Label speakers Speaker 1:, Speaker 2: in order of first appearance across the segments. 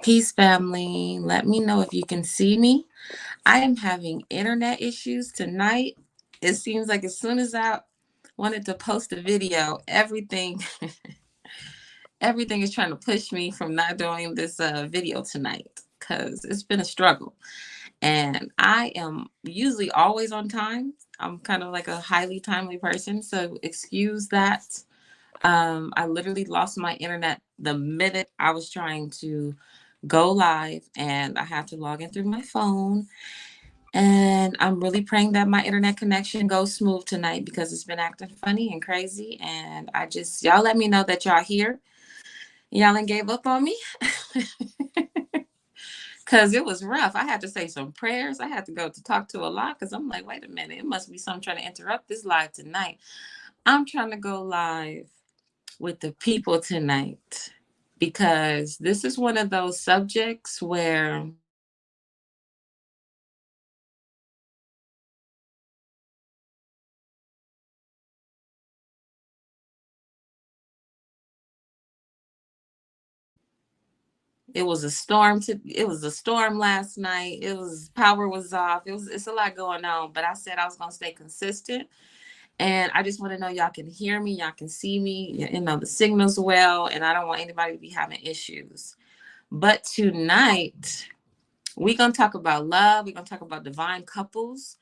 Speaker 1: Peace, family. Let me know if you can see me. I am having internet issues tonight. It seems like as soon as I wanted to post a video, everything everything is trying to push me from not doing this video tonight because it's been a struggle. And I am usually always on time. I'm kind of like a highly timely person, so excuse that. I literally lost my internet the minute I was trying to go live, and I have to log in through my phone. And I'm really praying that my internet connection goes smooth tonight because it's been acting funny and crazy. And y'all let me know that y'all here. Y'all ain't gave up on me because it was rough. I had to say some prayers. I had to go to talk to a lot because I'm like, wait a minute, it must be something trying to interrupt this live tonight. I'm trying to go live with the people tonight because this is one of those subjects where it was a storm last night. It was power was off. It's a lot going on, but I said I was going to stay consistent. And I just want to know y'all can hear me, y'all can see me, the signal's well, and I don't want anybody to be having issues. But tonight, we're going to talk about love. We're going to talk about divine couples.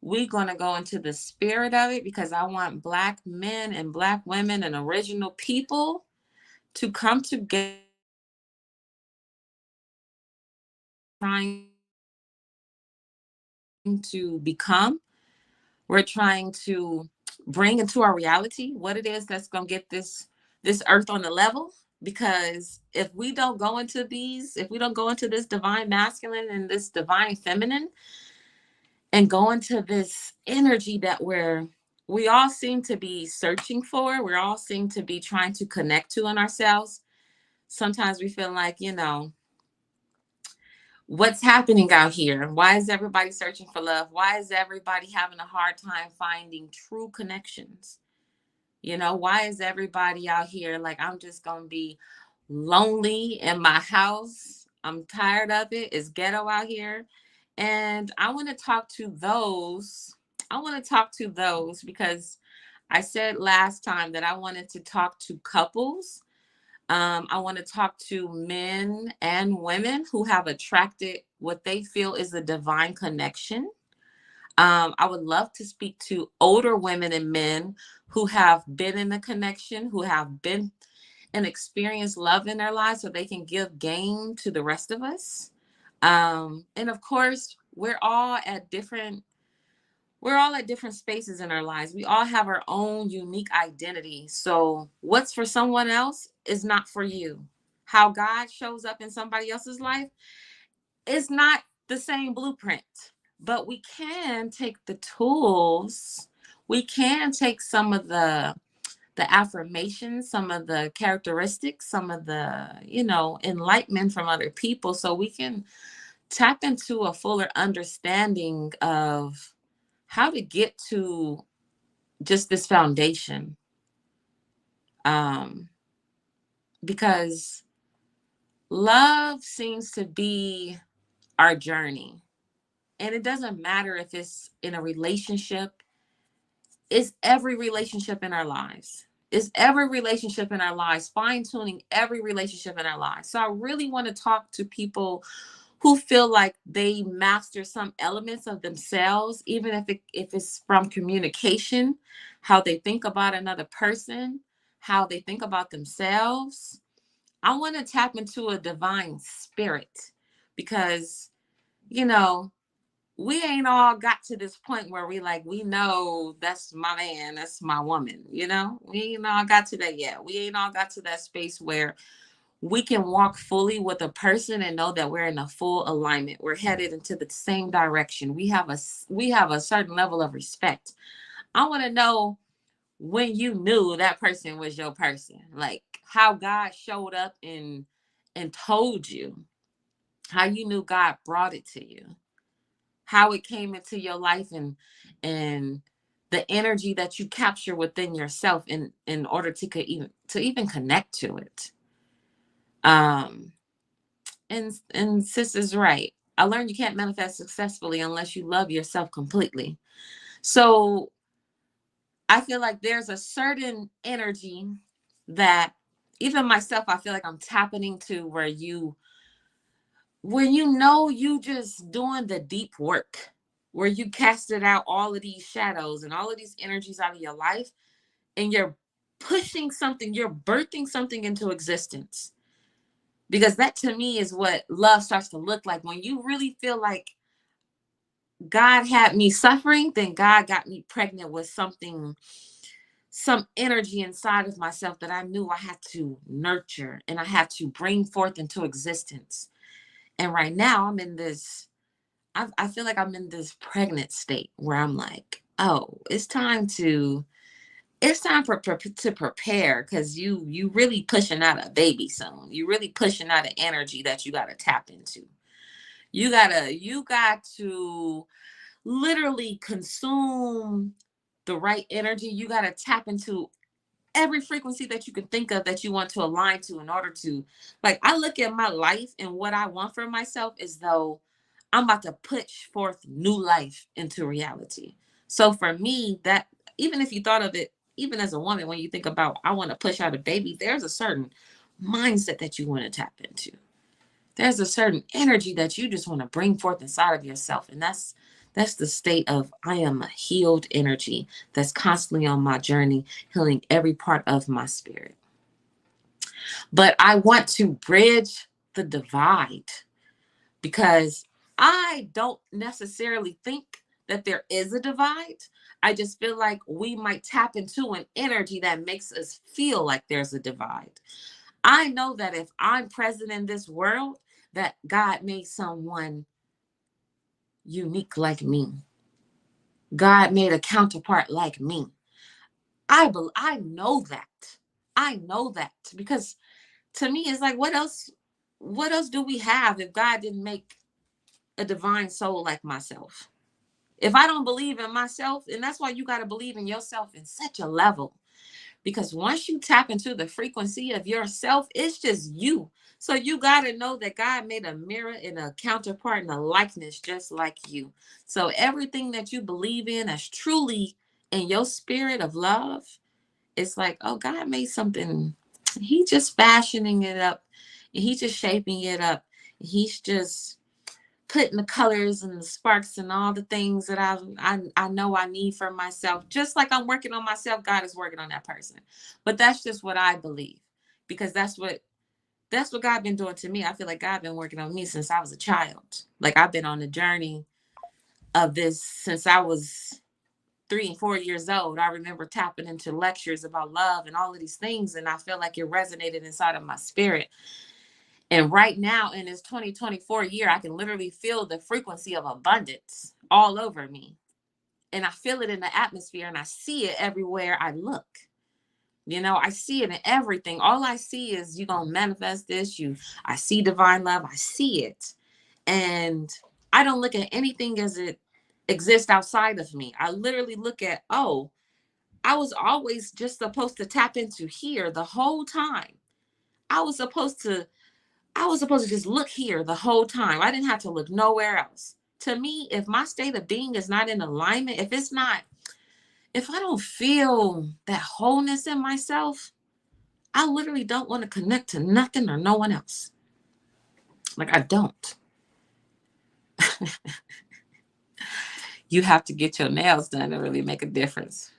Speaker 1: We're going to go into the spirit of it because I want Black men and Black women and original people to come together trying to become. We're trying to bring into our reality what it is that's going to get this earth on the level. Because if we don't go into this divine masculine and this divine feminine and go into this energy that we all seem to be searching for, we all seem to be trying to connect to in ourselves. Sometimes we feel like, what's happening out here? Why is everybody searching for love? Why is everybody having a hard time finding true connections? Why is everybody out here like, I'm just going to be lonely in my house? I'm tired of it. It's ghetto out here. And I want to talk to those. I want to talk to those because I said last time that I wanted to talk to couples. I want to talk to men and women who have attracted what they feel is a divine connection. I would love to speak to older women and men who have been in the connection, who have been and experienced love in their lives so they can give game to the rest of us. And of course, we're all at different spaces in our lives. We all have our own unique identity. So what's for someone else is not for you. How God shows up in somebody else's life is not the same blueprint. But we can take the tools. We can take some of the affirmations, some of the characteristics, some of the, enlightenment from other people so we can tap into a fuller understanding of how to get to just this foundation. Because love seems to be our journey. And it doesn't matter if it's in a relationship, it's every relationship in our lives. It's every relationship in our lives, fine tuning every relationship in our lives. So I really want to talk to people who feel like they master some elements of themselves, even if it's from communication, how they think about another person, how they think about themselves. I want to tap into a divine spirit because, you know, we ain't all got to this point where we know that's my man, that's my woman, We ain't all got to that yet. We ain't all got to that space where we can walk fully with a person and know that we're in a full alignment. We're headed into the same direction. We have a certain level of respect. I want to know when you knew that person was your person, like how God showed up and told you, how you knew God brought it to you, how it came into your life, and the energy that you capture within yourself in order to even connect to it. And sis is right. I learned you can't manifest successfully unless you love yourself completely. So I feel like there's a certain energy that even myself, I feel like I'm tapping into where you know you just doing the deep work, where you casted out all of these shadows and all of these energies out of your life, and you're pushing something, you're birthing something into existence. Because that to me is what love starts to look like. When you really feel like God had me suffering, then God got me pregnant with something, some energy inside of myself that I knew I had to nurture and I had to bring forth into existence. And right now I'm in this, I feel like I'm in this pregnant state where I'm like, oh, it's time to prepare, because you really pushing out a baby soon. You really pushing out an energy that you got to tap into. You got to literally consume the right energy. You got to tap into every frequency that you can think of that you want to align to, in order to, like, I look at my life and what I want for myself as though I'm about to push forth new life into reality. So for me, that, even if you thought of it, even as a woman, when you think about, I want to push out a baby, there's a certain mindset that you want to tap into. There's a certain energy that you just want to bring forth inside of yourself. And that's the state of, I am a healed energy that's constantly on my journey, healing every part of my spirit. But I want to bridge the divide, because I don't necessarily think that there is a divide. I just feel like we might tap into an energy that makes us feel like there's a divide. I know that if I'm present in this world, that God made someone unique like me. God made a counterpart like me. I know that. I know that, because to me it's like, what else do we have if God didn't make a divine soul like myself? If I don't believe in myself, and that's why you got to believe in yourself in such a level. Because once you tap into the frequency of yourself, it's just you. So you got to know that God made a mirror and a counterpart and a likeness just like you. So everything that you believe in as truly in your spirit of love, it's like, oh, God made something. He's just fashioning it up. He's just shaping it up. He's just putting the colors and the sparks and all the things that I know I need for myself. Just like I'm working on myself, God is working on that person. But that's just what I believe, because that's what God been doing to me. I feel like God been working on me since I was a child. Like, I've been on the journey of this since I was 3 and 4 years old. I remember tapping into lectures about love and all of these things, and I feel like it resonated inside of my spirit. And right now in this 2024 year, I can literally feel the frequency of abundance all over me. And I feel it in the atmosphere, and I see it everywhere I look. I see it in everything. All I see is, you going to manifest this. I see divine love. I see it. And I don't look at anything as it exists outside of me. I literally look at, oh, I was always just supposed to tap into here the whole time. I was supposed to I was supposed to just look here the whole time. I didn't have to look nowhere else. To me, if my state of being is not in alignment, if I don't feel that wholeness in myself, I literally don't want to connect to nothing or no one else. Like, I don't. You have to get your nails done to really make a difference.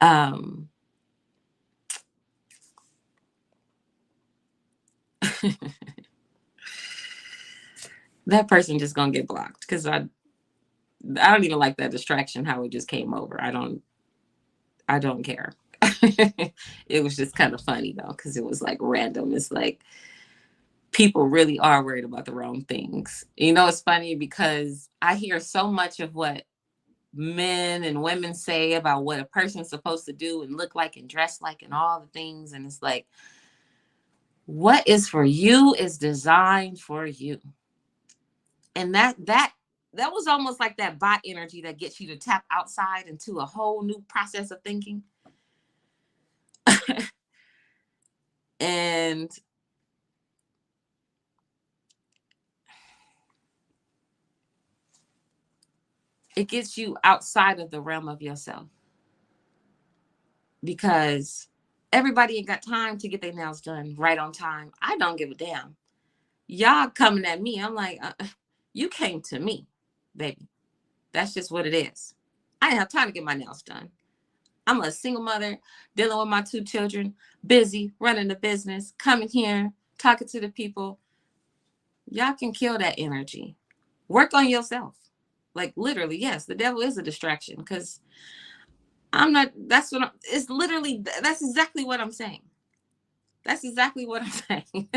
Speaker 1: um, that person just gonna get blocked, because I don't even like that distraction, how it just came over. I don't care. It was just kind of funny though, because it was like random. It's like, people really are worried about the wrong things. It's funny, because I hear so much of what men and women say about what a person's supposed to do and look like and dress like and all the things. And it's like, what is for you is designed for you. And that was almost like that bot energy that gets you to tap outside into a whole new process of thinking. And it gets you outside of the realm of yourself, because everybody ain't got time to get their nails done right on time. I don't give a damn. Y'all coming at me. I'm like, you came to me, baby. That's just what it is. I didn't have time to get my nails done. I'm a single mother dealing with my 2 children, busy running the business, coming here, talking to the people. Y'all can kill that energy. Work on yourself. Like literally, yes, the devil is a distraction, because I'm not, it's literally, that's exactly what I'm saying. That's exactly what I'm saying.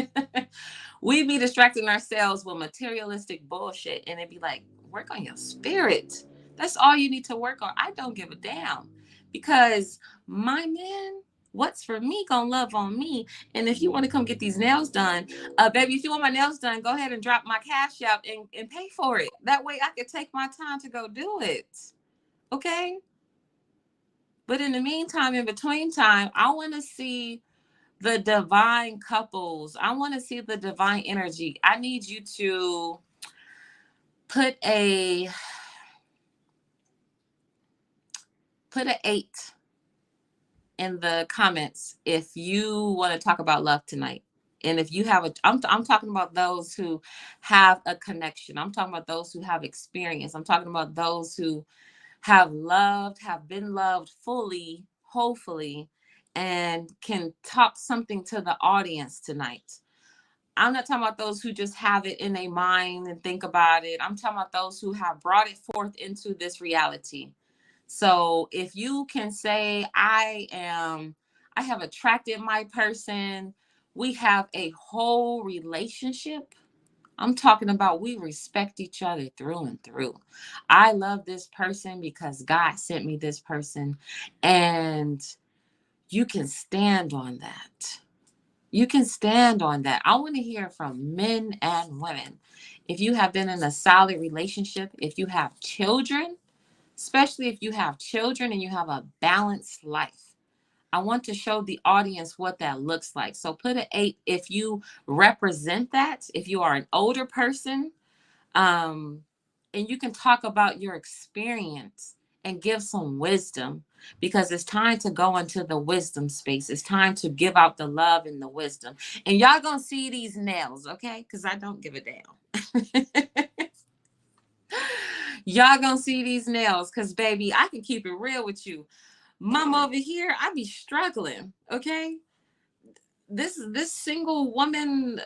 Speaker 1: We be distracting ourselves with materialistic bullshit, and it'd be like, work on your spirit. That's all you need to work on. I don't give a damn, because my man, what's for me gonna love on me. And if you want to come get these nails done, baby, if you want my nails done, go ahead and drop my cash out and pay for it. That way I can take my time to go do it. Okay. But in the meantime, in between time, I want to see the divine couples. I want to see the divine energy. I need you to put a 8 in the comments if you want to talk about love tonight. And if you have I'm talking about those who have a connection. I'm talking about those who have experience. I'm talking about those who have loved, have been loved fully, hopefully, and can talk something to the audience tonight. I'm not talking about those who just have it in their mind and think about it. I'm talking about those who have brought it forth into this reality. So if you can say, I have attracted my person, we have a whole relationship. I'm talking about we respect each other through and through. I love this person because God sent me this person. And you can stand on that. You can stand on that. I want to hear from men and women. If you have been in a solid relationship, if you have children, especially if you have children and you have a balanced life, I want to show the audience what that looks like. So put an 8 if you represent that, if you are an older person, and you can talk about your experience and give some wisdom, because it's time to go into the wisdom space. It's time to give out the love and the wisdom. And y'all gonna see these nails, okay? Because I don't give a damn. Y'all gonna see these nails, because baby, I can keep it real with you. Mama over here, I be struggling, okay? This single woman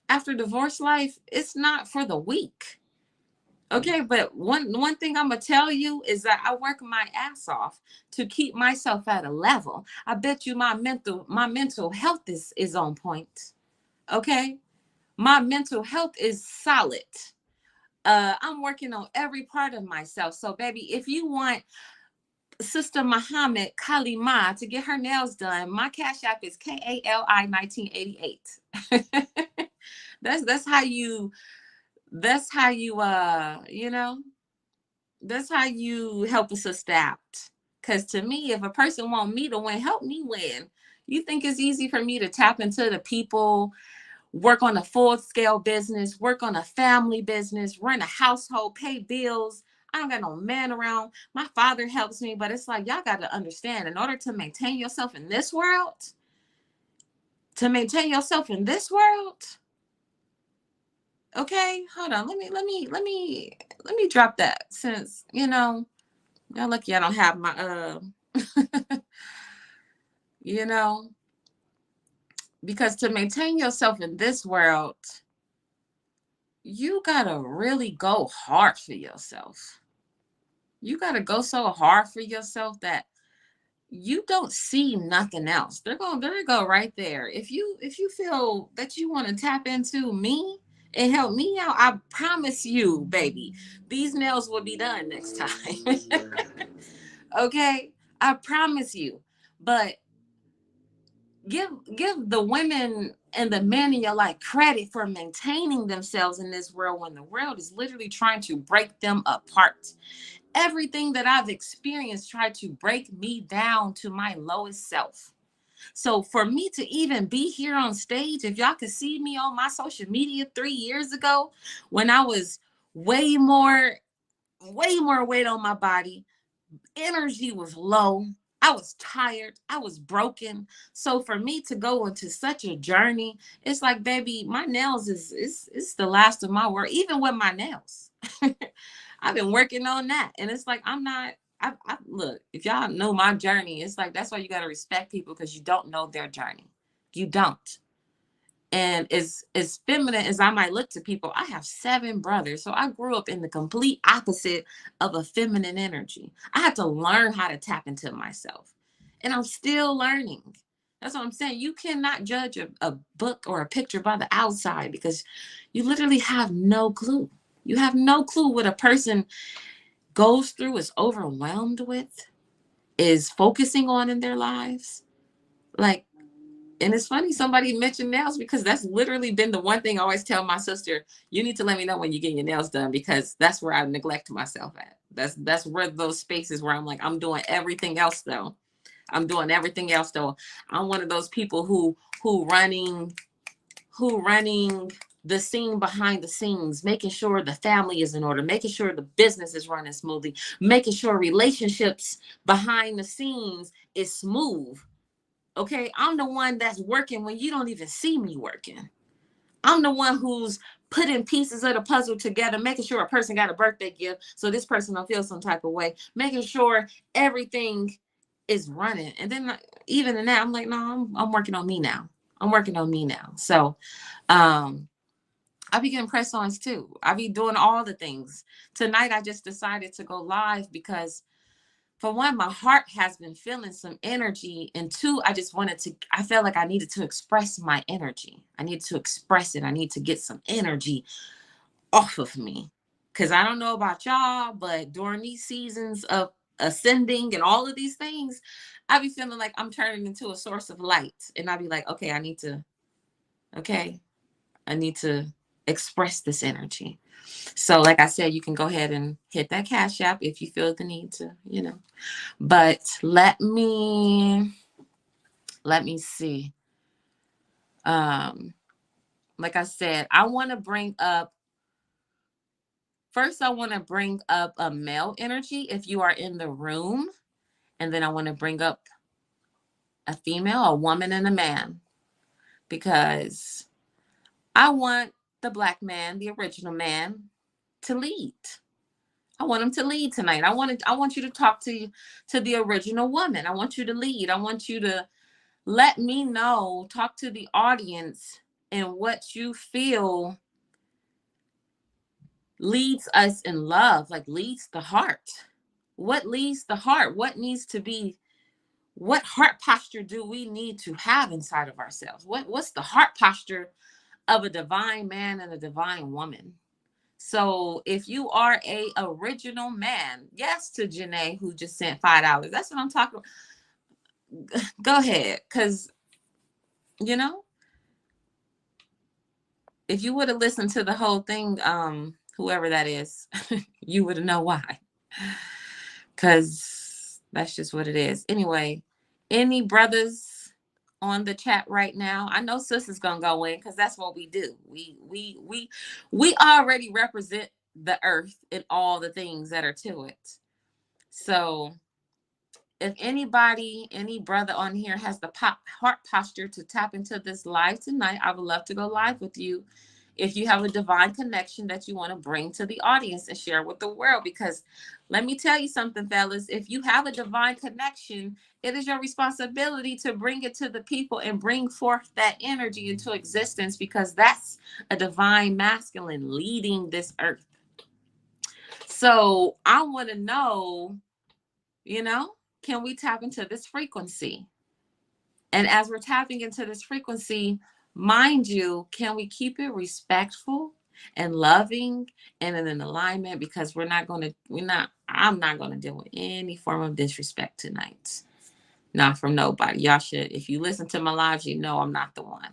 Speaker 1: after divorce life, it's not for the weak. Okay, but one thing I'm gonna tell you is that I work my ass off to keep myself at a level. I bet you my mental health is on point. Okay, my mental health is solid. I'm working on every part of myself. So, baby, if you want Sister Muhammad Kalima to get her nails done, my cash app is KALI 1988. That's how you you know, that's how you help us adapt. Because to me, if a person want me to win, help me win. You think it's easy for me to tap into the people, work on a full scale business, work on a family business, run a household, pay bills? I don't got no man around. My father helps me, but it's like, y'all got to understand, in order to maintain yourself in this world, okay, hold on. Let me drop that, since, y'all lucky I don't have my you know, because to maintain yourself in this world, you gotta really go hard for yourself. You gotta go so hard for yourself that you don't see nothing else. There go right there. If you feel that you want to tap into me and help me out, I promise you, baby, these nails will be done next time. Okay? I promise you. But give the women and the men in your life credit for maintaining themselves in this world, when the world is literally trying to break them apart. Everything that I've experienced tried to break me down to my lowest self. So for me to even be here on stage, if y'all could see me on my social media 3 years ago, when I was way more, way more weight on my body, energy was low. I was tired. I was broken. So for me to go into such a journey, it's like, baby, my nails is the last of my work. Even with my nails, I've been working on that, and it's like I'm not. I look. If y'all know my journey, it's like that's why you gotta respect people because you don't know their journey. You don't. And as feminine as I might look to people, I have 7 brothers. So I grew up in the complete opposite of a feminine energy. I had to learn how to tap into myself. And I'm still learning. That's what I'm saying. You cannot judge a book or a picture by the outside because you literally have no clue. You have no clue what a person goes through, is overwhelmed with, is focusing on in their lives. Like, and it's funny somebody mentioned nails because that's literally been the one thing I always tell my sister, you need to let me know when you get your nails done because that's where I neglect myself at. That's where those spaces where I'm like, I'm doing everything else though. I'm doing everything else though. I'm one of those people who running the scene behind the scenes, making sure the family is in order, making sure the business is running smoothly, making sure relationships behind the scenes is smooth. Okay, I'm the one that's working when you don't even see me working. I'm the one who's putting pieces of the puzzle together, making sure a person got a birthday gift so this person don't feel some type of way, making sure everything is running. And then even in that, I'm like, no, I'm working on me now. I'm working on me now. So I be getting press ons too. I be doing all the things. Tonight I just decided to go live because for one, my heart has been feeling some energy. And two, I felt like I needed to express my energy. I need to express it. I need to get some energy off of me. Because I don't know about y'all, but during these seasons of ascending and all of these things, I be feeling like I'm turning into a source of light. And I be like, okay, I need to express this energy. So like I said, you can go ahead and hit that Cash App if you feel the need to. But let me see. Like I said, I want to bring up first, I want to bring up a male energy if you are in the room. And then I want to bring up a female, a woman, and a man. Because I want the Black man, the original man, to lead. I want him to lead tonight. I want you to talk to the original woman. I want you to lead. I want you to let me know, talk to the audience and what you feel leads us in love, like leads the heart. What leads the heart? What heart posture do we need to have inside of ourselves? What's the heart posture of a divine man and a divine woman? So if you are a original man, yes, to Janae who just sent $5. That's what I'm talking about. Go ahead, because you know, if you would have listened to the whole thing, whoever that is, you would know why. Because that's just what it is. Anyway, any brothers on the chat right now? I know sis is gonna go in because that's what we do. We already represent the earth and all the things that are to it. So if anybody, any brother on here has the heart posture to tap into this live tonight, I would love to go live with you. If you have a divine connection that you want to bring to the audience and share with the world, because let me tell you something, fellas, if you have a divine connection, it is your responsibility to bring it to the people and bring forth that energy into existence, because that's a divine masculine leading this earth. So I want to know, can we tap into this frequency? And as we're tapping into this frequency, mind you, can we keep it respectful and loving and in an alignment? Because I'm not going to deal with any form of disrespect tonight. Not from nobody. Y'all should, if you listen to my lives, you know I'm not the one.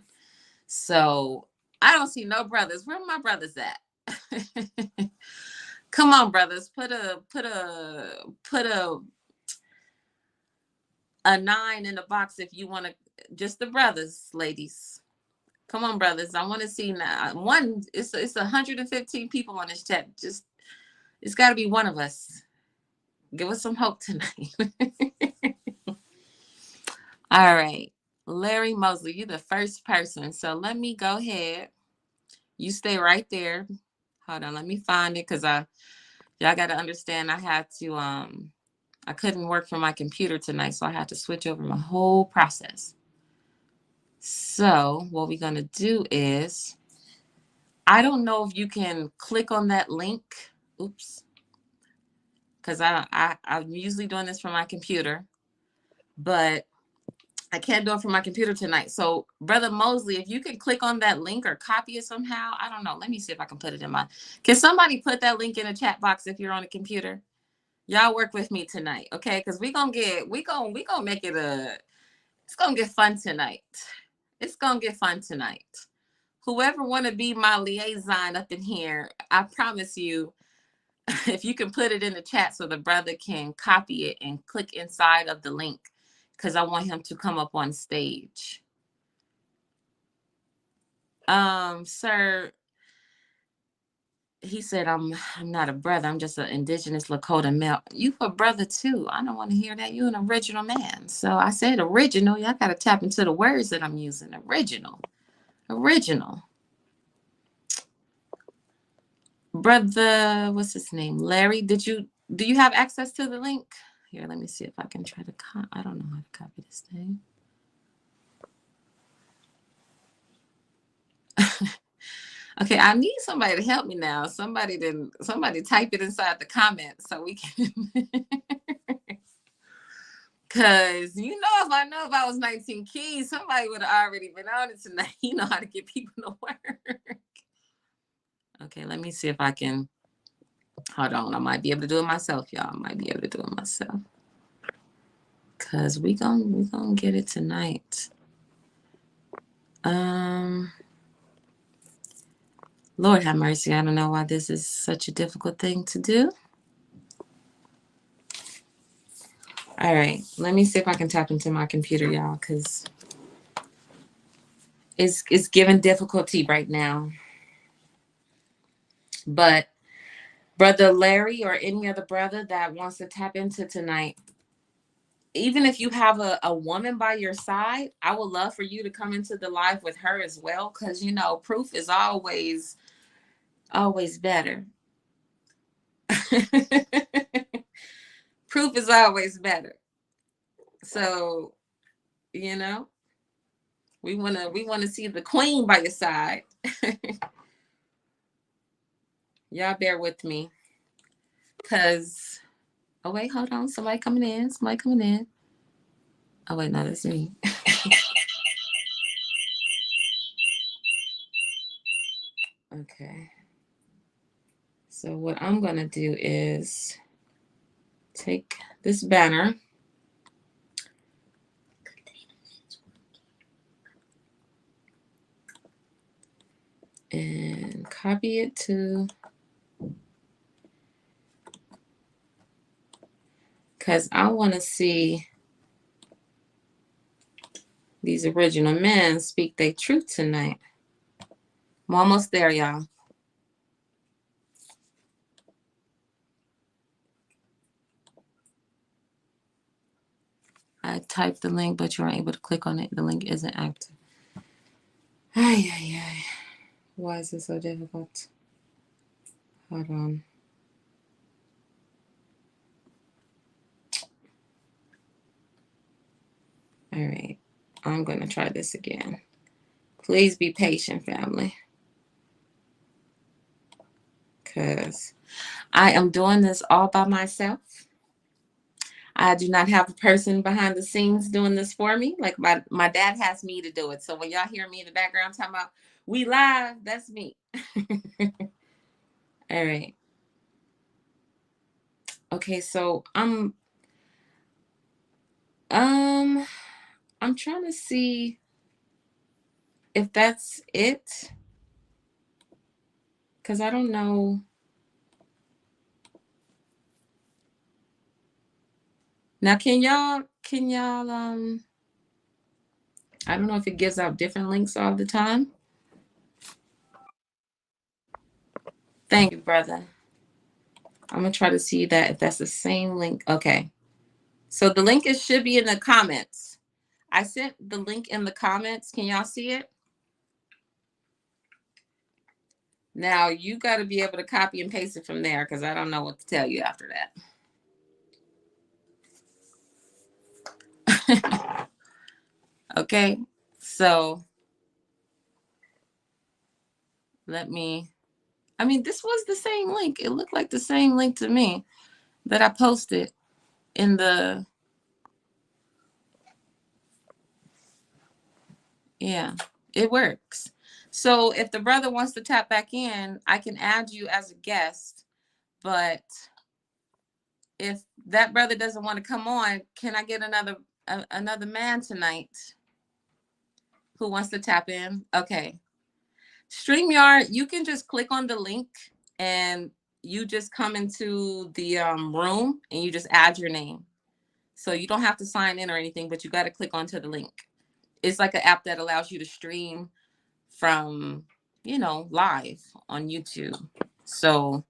Speaker 1: So I don't see no brothers. Where are my brothers at? Come on, brothers. Put a 9 in the box if you want to just the brothers, ladies. Come on, brothers. I want to see now. It's 115 people on this chat. Just it's got to be one of us. Give us some hope tonight. All right. Larry Mosley, you're the first person. So let me go ahead. You stay right there. Hold on, let me find it because y'all got to understand I couldn't work from my computer tonight, so I had to switch over my whole process. So what we're going to do is, I don't know if you can click on that link. Oops. Because I'm usually doing this from my computer, but I can't do it from my computer tonight. So Brother Mosley, if you could click on that link or copy it somehow, I don't know. Let me see if I can put it in can somebody put that link in the chat box if you're on a computer? Y'all work with me tonight, okay? Because we gonna make it it's gonna get fun tonight. It's gonna get fun tonight. Whoever wanna be my liaison up in here, I promise you, if you can put it in the chat so the brother can copy it and click inside of the link, because I want him to come up on stage. Sir, he said, I'm not a brother. I'm just an indigenous Lakota male. You a brother too. I don't want to hear that. You an original man. So I said original. Y'all got to tap into the words that I'm using. Original. Brother, what's his name? Larry, do you have access to the link? Here, let me see if I can try to I don't know how to copy this thing. Okay, I need somebody to help me now. Somebody type it inside the comments so we can. Because if I was 19 keys, somebody would have already been on it tonight. You know how to get people to work. Okay, let me see if I can. Hold on, I might be able to do it myself, y'all. I might be able to do it myself. Because we gonna get it tonight. Lord have mercy. I don't know why this is such a difficult thing to do. All right, let me see if I can tap into my computer, y'all, because it's giving difficulty right now. But Brother Larry or any other brother that wants to tap into tonight, even if you have a woman by your side, I would love for you to come into the live with her as well, because proof is always better. Proof is always better. So, we wanna see the queen by your side. Y'all bear with me. Cause oh wait, hold on. Somebody coming in. Oh wait, no, that's me. Okay. So what I'm gonna do is take this banner and copy it to, because I want to see these original men speak their truth tonight. I'm almost there, y'all. I typed the link, but you aren't able to click on it. The link isn't active. Ay. Why is it so difficult? Hold on. All right. I'm going to try this again. Please be patient, family. Because I am doing this all by myself. I do not have a person behind the scenes doing this for me. Like my dad has me to do it. So when y'all hear me in the background talking about we live, that's me. All right. Okay, so I'm trying to see if that's it. Cause I don't know. Now can y'all I don't know if it gives out different links all the time. Thank you, brother. I'm gonna try to see that if that's the same link. Okay. So the link should be in the comments. I sent the link in the comments. Can y'all see it? Now you got to be able to copy and paste it from there because I don't know what to tell you after that. Okay. So I mean, this was the same link. It looked like the same link to me that I posted in the, yeah, it works. So if the brother wants to tap back in, I can add you as a guest. But if that brother doesn't want to come on, can I get another man tonight who wants to tap in? Okay. StreamYard, you can just click on the link and you just come into the room and you just add your name. So you don't have to sign in or anything, but you got to click onto the link. It's like an app that allows you to stream from, live on YouTube. So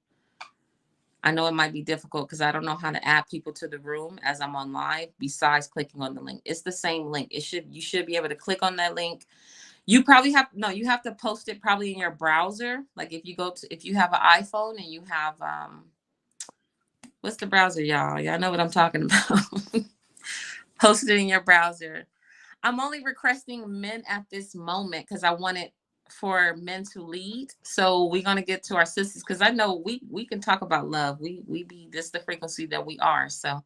Speaker 1: I know it might be difficult because I don't know how to add people to the room as I'm on live besides clicking on the link. It's the same link. You should be able to click on that link. You probably you have to post it probably in your browser. Like if you have an iPhone and you have, what's the browser, y'all? Y'all know what I'm talking about. Post it in your browser. I'm only requesting men at this moment because I wanted for men to lead. So we're gonna get to our sisters because I know we can talk about love. We be this the frequency that we are. So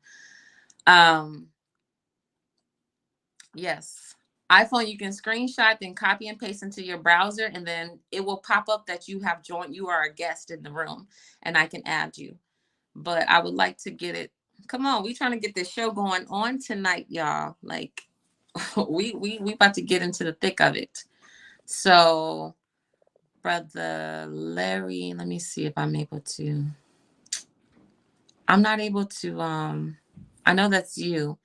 Speaker 1: yes. iPhone, you can screenshot, then copy and paste into your browser, and then it will pop up that you have joined, you are a guest in the room, and I can add you. But I would like to get it. Come on, we trying to get this show going on tonight, y'all. Like we about to get into the thick of it. So, brother Larry, let me see if I'm able to. I'm not able to. I know that's you.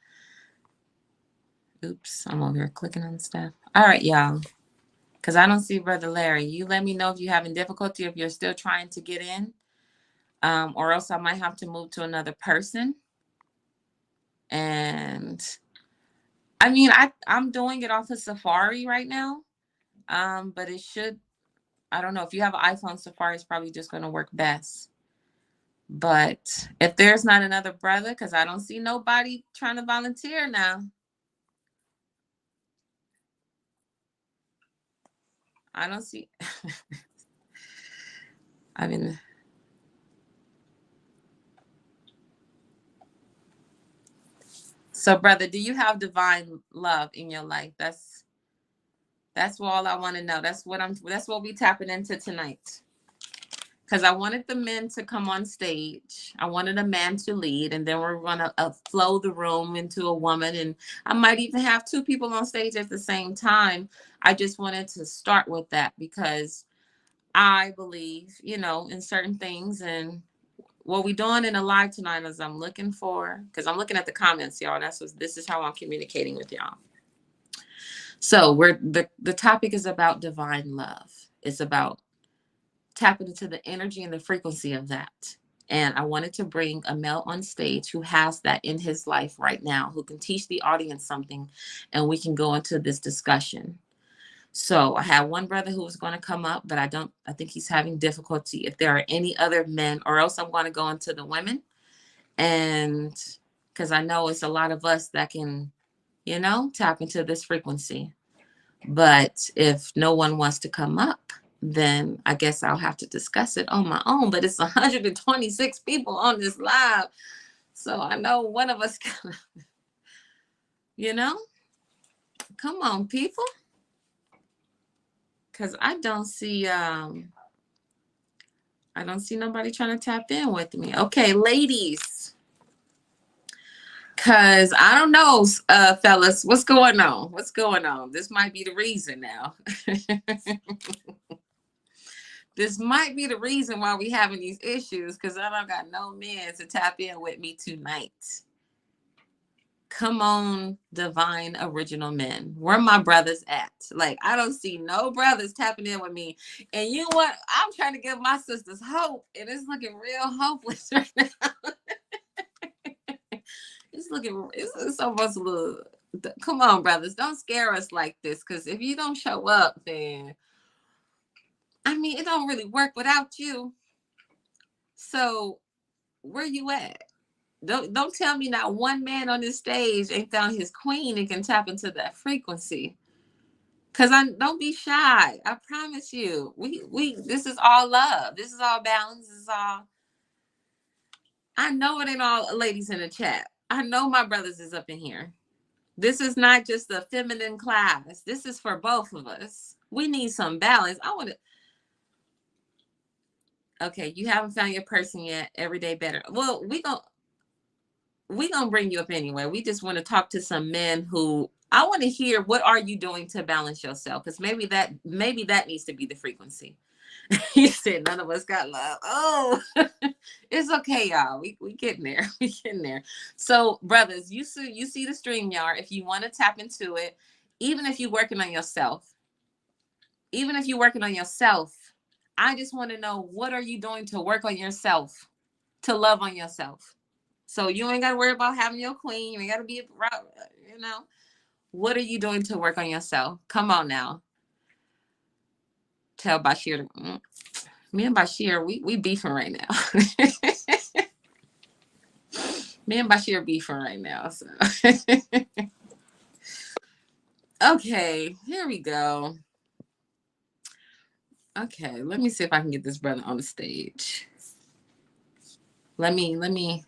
Speaker 1: Oops, I'm over here clicking on stuff. All right, y'all. Because I don't see brother Larry. You let me know if you're having difficulty, if you're still trying to get in, or else I might have to move to another person. And I mean, I'm doing it off of Safari right now, but it should. I don't know if you have an iPhone. Safari is probably just going to work best. But if there's not another brother, because I don't see nobody trying to volunteer now. I don't see. I mean, so brother, do you have divine love in your life? That's all I want to know. That's what we tapping into tonight. Because I wanted the men to come on stage. I wanted a man to lead, and then we're gonna flow the room into a woman, and I might even have two people on stage at the same time. I just wanted to start with that because I believe, in certain things. And what we're doing in the live tonight is I'm looking at the comments, y'all. This is how I'm communicating with y'all. So the topic is about divine love. It's about tapping into the energy and the frequency of that. And I wanted to bring a male on stage who has that in his life right now, who can teach the audience something, and we can go into this discussion. So I had one brother who was going to come up, but I think he's having difficulty. If there are any other men, or else I'm going to go into the women. And because I know it's a lot of us that can, tap into this frequency. But if no one wants to come up, then I guess I'll have to discuss it on my own. But it's 126 people on this live. So I know one of us, come on, people. Because I don't see nobody trying to tap in with me. Okay, ladies. Because I don't know, fellas, what's going on? What's going on? This might be the reason now. This might be the reason why we having these issues, because I don't got no men to tap in with me tonight. Come on, divine original men. Where my brothers at? Like, I don't see no brothers tapping in with me. And you know what? I'm trying to give my sisters hope, and it's looking real hopeless right now. It's almost a little. Come on, brothers, don't scare us like this. Because if you don't show up, then I mean, it don't really work without you. So where you at? Don't tell me not one man on this stage ain't found his queen and can tap into that frequency. Cause I don't be shy. I promise you. We this is all love. This is all balance. This is all. I know it ain't all ladies in the chat. I know my brothers is up in here. This is not just a feminine class. This is for both of us. We need some balance. I want to. Okay, you haven't found your person yet. Every day better. Well, we gonna bring you up anyway. We just want to talk to some men who I want to hear. What are you doing to balance yourself? Because maybe that needs to be the frequency. You said none of us got love. Oh, it's okay, y'all. We getting there. We getting there. So, brothers, you see the stream yard. If you want to tap into it, even if you're working on yourself, I just want to know, what are you doing to work on yourself, to love on yourself? So you ain't got to worry about having your queen. You ain't got to be, you know. What are you doing to work on yourself? Come on now. Tell Bashir. Me and Bashir, we beefing right now. Me and Bashir beefing right now. So. Okay, here we go. Okay, let me see if I can get this brother on the stage. Let me.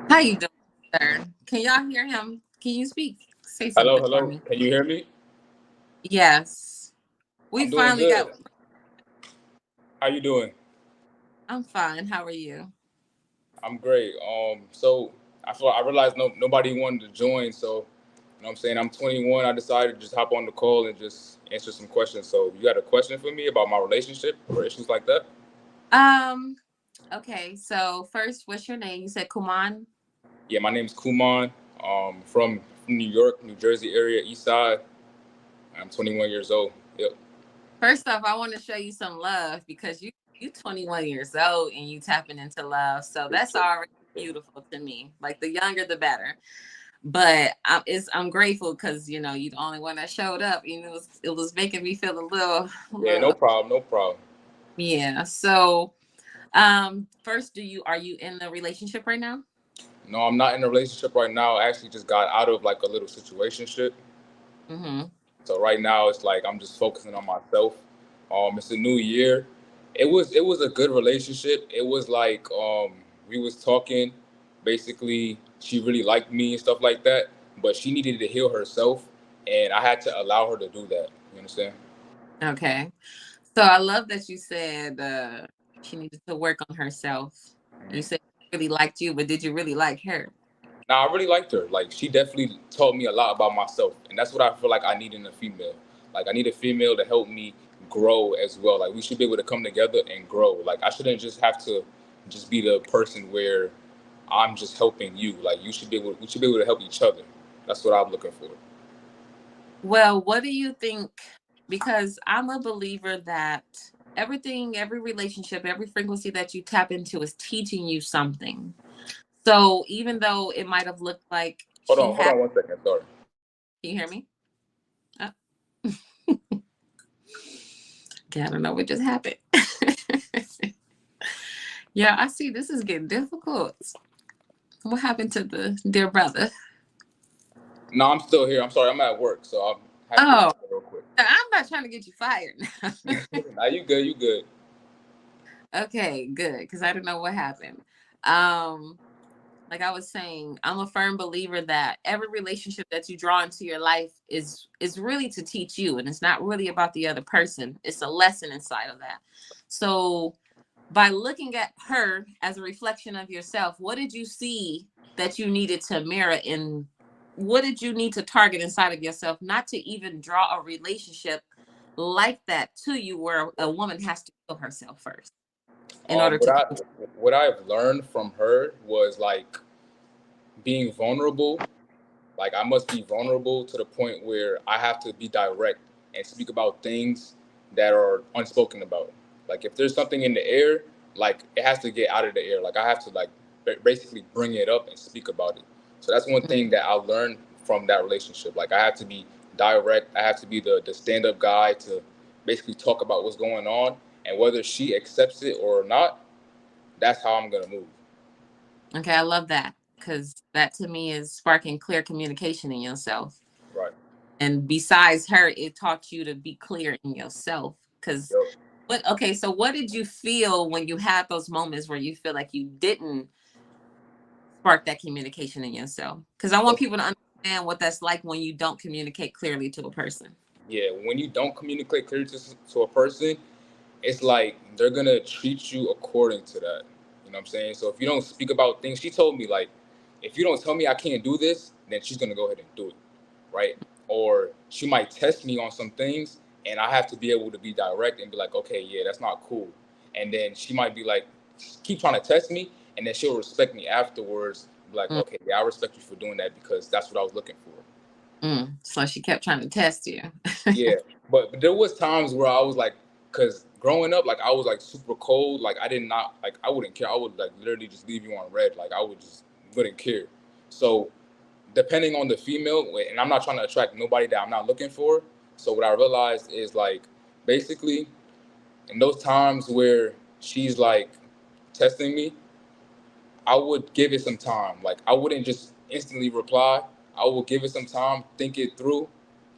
Speaker 1: How you doing, sir? Can y'all hear him? Can you speak? Say something for me.
Speaker 2: Can you hear me?
Speaker 1: Yes. We
Speaker 2: I'm doing
Speaker 1: finally
Speaker 2: good.
Speaker 1: got.
Speaker 2: How you doing?
Speaker 1: I'm fine. How are you?
Speaker 2: I'm great. So I realized nobody wanted to join, so you know what I'm saying, I'm 21. I decided to just hop on the call and just answer some questions. So you got a question for me about my relationship or issues like that?
Speaker 1: Okay, so first, what's your name? You said Kuman?
Speaker 2: Yeah, my name's Kuman. From New York, New Jersey area, East Side. I'm 21 years old. Yep.
Speaker 1: First off, I want to show you some love because you 21 years old and you tapping into love. So that's already beautiful to me. Like, the younger the better. But I'm grateful because you're the only one that showed up. It was making me feel a little.
Speaker 2: Yeah, no problem, no problem.
Speaker 1: Yeah. So first, are you in a relationship right now?
Speaker 2: No, I'm not in a relationship right now. I actually just got out of like a little situationship.
Speaker 1: Mm-hmm.
Speaker 2: So right now it's like I'm just focusing on myself. It's a new year. It was a good relationship. It was like we was talking. Basically, she really liked me and stuff like that. But she needed to heal herself, and I had to allow her to do that. You understand?
Speaker 1: Okay. So I love that you said she needed to work on herself. You said she really liked you, but did you really like her?
Speaker 2: Now I really liked her. Like she definitely taught me a lot about myself, and that's what I feel like I need in a female. Like I need a female to help me grow as well. Like we should be able to come together and grow. Like I shouldn't just have to just be the person where I'm just helping you. Like we should be able to help each other. That's what I'm looking for.
Speaker 1: Well, what do you think? Because I'm a believer that every relationship, every frequency that you tap into is teaching you something. So even though it might have looked like
Speaker 2: Hold on 1 second. Sorry.
Speaker 1: can you hear me? Oh. Okay, I don't know what just happened. Yeah, I see this is getting difficult. What happened to the dear brother?
Speaker 2: No, I'm still here. I'm sorry. I'm at work, so I'm have to
Speaker 1: Oh,
Speaker 2: real quick.
Speaker 1: I'm not trying to get you fired.
Speaker 2: Now you good. You good.
Speaker 1: Okay, good, because I don't know what happened. Like I was saying, I'm a firm believer that every relationship that you draw into your life is really to teach you, and it's not really about the other person. It's a lesson inside of that. So by looking at her as a reflection of yourself, what did you see that you needed to mirror, in what did you need to target inside of yourself, not to even draw a relationship like that to you where a woman has to heal herself first? in order
Speaker 2: What
Speaker 1: to
Speaker 2: I
Speaker 1: come to?
Speaker 2: what I've learned from her was like being vulnerable. Like I must be vulnerable to the point where I have to be direct and speak about things that are unspoken about. Like if there's something in the air, like it has to get out of the air. Like I have to like basically bring it up and speak about it. So that's one thing that I learned from that relationship. Like I have to be direct. I have to be the stand up guy to basically talk about what's going on, and whether she accepts it or not, that's how I'm gonna move.
Speaker 1: Okay, I love that because that to me is sparking clear communication in yourself.
Speaker 2: Right.
Speaker 1: And besides her, it taught you to be clear in yourself. Because
Speaker 2: Yep.
Speaker 1: what? Okay, so what did you feel when you had those moments where you feel like you didn't spark that communication in yourself? Because I want people to understand what that's like when you don't communicate clearly to a person.
Speaker 2: Yeah. When you don't communicate clearly to a person, it's like they're gonna treat you according to that. You know what I'm saying? So if you don't speak about things, she told me like, if you don't tell me I can't do this, then she's gonna go ahead and do it, right? Or she might test me on some things, and I have to be able to be direct and be like, okay, yeah, that's not cool. And then she might be like, keep trying to test me, and then she'll respect me afterwards. Be like,
Speaker 1: Mm,
Speaker 2: okay, yeah, I respect you for doing that because that's what I was looking for.
Speaker 1: So she kept trying to test you.
Speaker 2: Yeah, but there was times where I was like, cause growing up, like I was like super cold. Like I did not like I wouldn't care. I would like literally just leave you on red. Like I would just wouldn't care. So depending on the female, and I'm not trying to attract nobody that I'm not looking for. So what I realized is like basically in those times where she's like testing me, I would give it some time. Like I wouldn't just instantly reply. I would give it some time, think it through,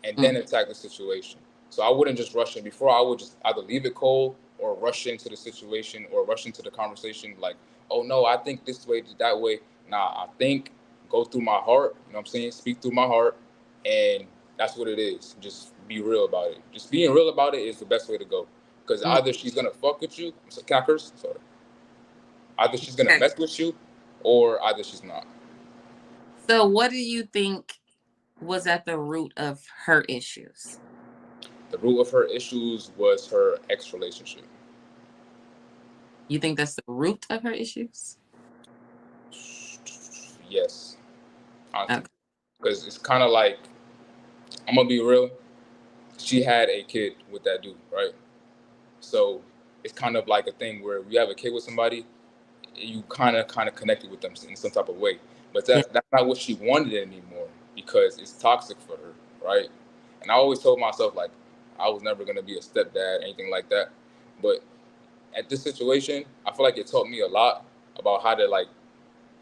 Speaker 2: and then
Speaker 1: Mm,
Speaker 2: attack the situation. So I wouldn't just rush in. Before I would just either leave it cold or rush into the situation or rush into the conversation like, oh no, I think this way, that way. Nah, I think, go through my heart, you know what I'm saying? Speak through my heart, and that's what it is. Just be real about it. Just being real about it is the best way to go. Because
Speaker 1: mm.
Speaker 2: either she's gonna fuck with you, so can I curse? Sorry. Either she's gonna
Speaker 1: Okay.
Speaker 2: mess with you, or either she's not.
Speaker 1: So what do you think was at the root of her issues?
Speaker 2: The root of her issues was her ex relationship.
Speaker 1: You think that's the root of her issues?
Speaker 2: Yes, honestly,
Speaker 1: Okay.
Speaker 2: because it's kind of like I'm gonna be real. She had a kid with that dude, right? So it's kind of like a thing where you have a kid with somebody, you kind of connected with them in some type of way. But
Speaker 1: Yeah.
Speaker 2: that's not what she wanted anymore because it's toxic for her, right? And I always told myself like I was never gonna be a stepdad, anything like that. But at this situation, I feel like it taught me a lot about how to like,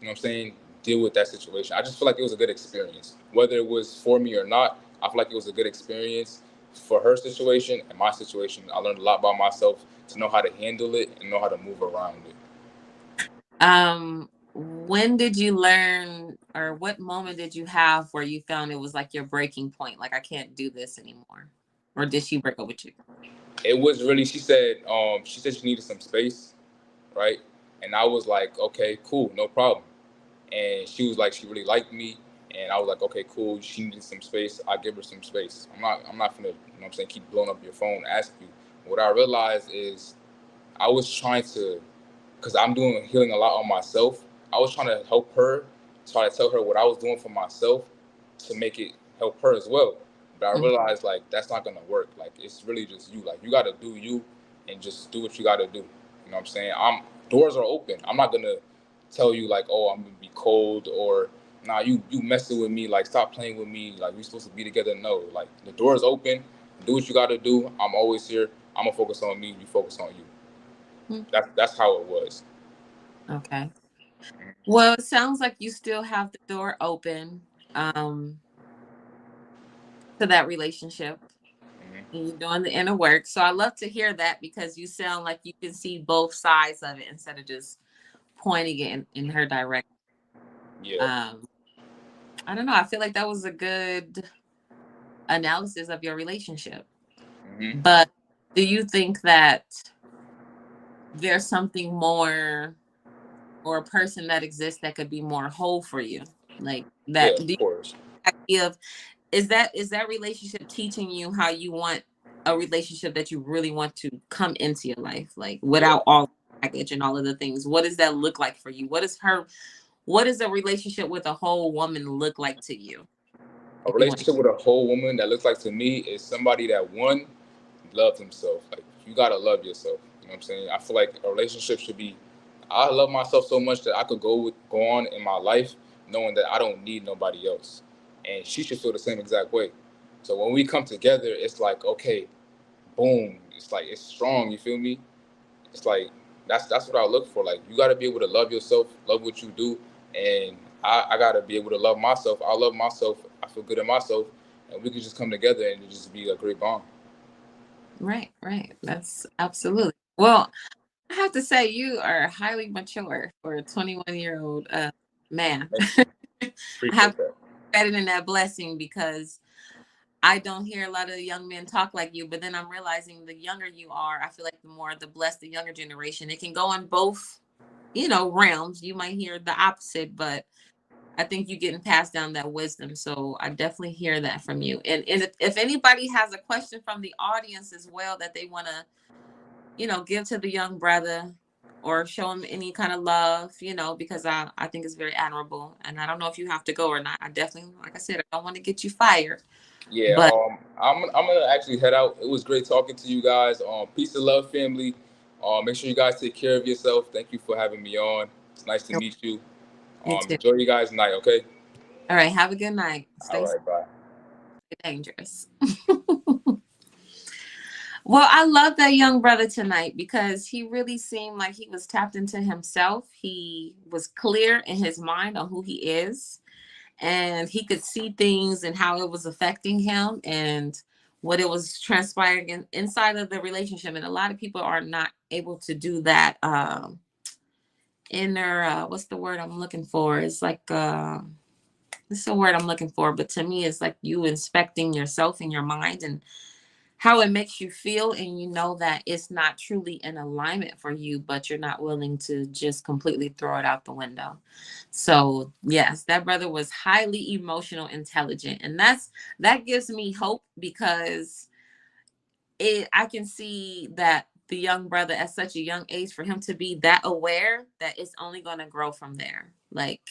Speaker 2: you know what I'm saying, deal with that situation. I just feel like it was a good experience. Whether it was for me or not, I feel like it was a good experience for her situation and my situation. I learned a lot about myself to know how to handle it and know how to move around it.
Speaker 1: When did you learn, or what moment did you have where you found it was like your breaking point? Like, I can't do this anymore. Or did she break up with you?
Speaker 2: It was really, she said she needed some space, right? And I was like, okay, cool, no problem. And she was like, she really liked me, and I was like, okay, cool. She needed some space. I give her some space. I'm not gonna, you know what I'm saying, keep blowing up your phone, ask you. What I realized is I was trying to, because I'm doing healing a lot on myself. I was trying to help her, try to tell her what I was doing for myself to make it help her as well. But I
Speaker 1: Mhm.
Speaker 2: realized like that's not gonna work. Like it's really just you. Like you gotta do you and just do what you gotta do. You know what I'm saying? I'm Doors are open. I'm not gonna tell you like, oh, I'm gonna be cold or nah, you messing with me, like stop playing with me, like we supposed to be together. No, like the door is open. Do what you gotta do. I'm always here. I'm gonna focus on me, you focus on you.
Speaker 1: Mhm.
Speaker 2: That's how it was.
Speaker 1: Okay. Well, it sounds like you still have the door open to that relationship.
Speaker 2: Hmm.
Speaker 1: And you're doing the inner work. So I love to hear that because you sound like you can see both sides of it instead of just pointing it in her direction.
Speaker 2: Yeah.
Speaker 1: Um, I don't know. I feel like that was a good analysis of your relationship.
Speaker 2: Hmm.
Speaker 1: But do you think that there's something more, or a person that exists that could be more whole for you? Like
Speaker 2: Yeah,
Speaker 1: that, do
Speaker 2: of
Speaker 1: you
Speaker 2: course.
Speaker 1: idea of, is that relationship teaching you how you want a relationship that you really want to come into your life, like
Speaker 2: Yeah.
Speaker 1: without all? baggage and all of the things. What does that look like for you? What does a relationship with a whole woman look like to you?
Speaker 2: A
Speaker 1: If you want.
Speaker 2: relationship with a whole woman that looks like to me is somebody that one loves himself. Like you gotta love yourself. You know what I'm saying? I feel like a relationship should be. I love myself so much that I could go on in my life knowing that I don't need nobody else, and she should feel the same exact way. So when we come together, it's like okay, boom. It's like it's strong. You feel me? It's like that's what I look for. Like you got to be able to love yourself, love what you do, and I got to be able to love myself. I love myself. I feel good in myself, and we could just come together and it just be a great bond.
Speaker 1: Right, right. That's absolutely. Well, I have to say you are highly mature for a 21-year-old man.
Speaker 2: Thank you.
Speaker 1: I have
Speaker 2: Appreciate that.
Speaker 1: credit in that blessing because I don't hear a lot of young men talk like you, but then I'm realizing the younger you are, I feel like the more the blessed the younger generation. It can go on both, realms. You might hear the opposite, but I think you're getting passed down that wisdom. So I definitely hear that from you. And if anybody has a question from the audience as well that they want to, give to the young brother or show him any kind of love, because I think it's very admirable. And I don't know if you have to go or not. I definitely, like I said, I don't want to get you fired,
Speaker 2: Yeah,
Speaker 1: but
Speaker 2: I'm gonna actually head out. It was great talking to you guys. Peace and love, family. Make sure you guys take care of yourself. Thank you for having me on. It's nice to meet you.
Speaker 1: you too.
Speaker 2: Enjoy you guys' night. Okay.
Speaker 1: All right. Have a good night.
Speaker 2: All
Speaker 1: Stay
Speaker 2: right. Bye.
Speaker 1: dangerous. Well, I love that young brother tonight because he really seemed like he was tapped into himself. He was clear in his mind on who he is, and he could see things and how it was affecting him and what it was transpiring inside of the relationship. And a lot of people are not able to do that inner, what's the word I'm looking for? It's like, it's the word I'm looking for, but to me, it's like you inspecting yourself in your mind and how it makes you feel, and you know that it's not truly in alignment for you, but you're not willing to just completely throw it out the window. So yes, that brother was highly emotional intelligent, and that gives me hope because I can see that the young brother at such a young age, for him to be that aware, that it's only going to grow from there. Like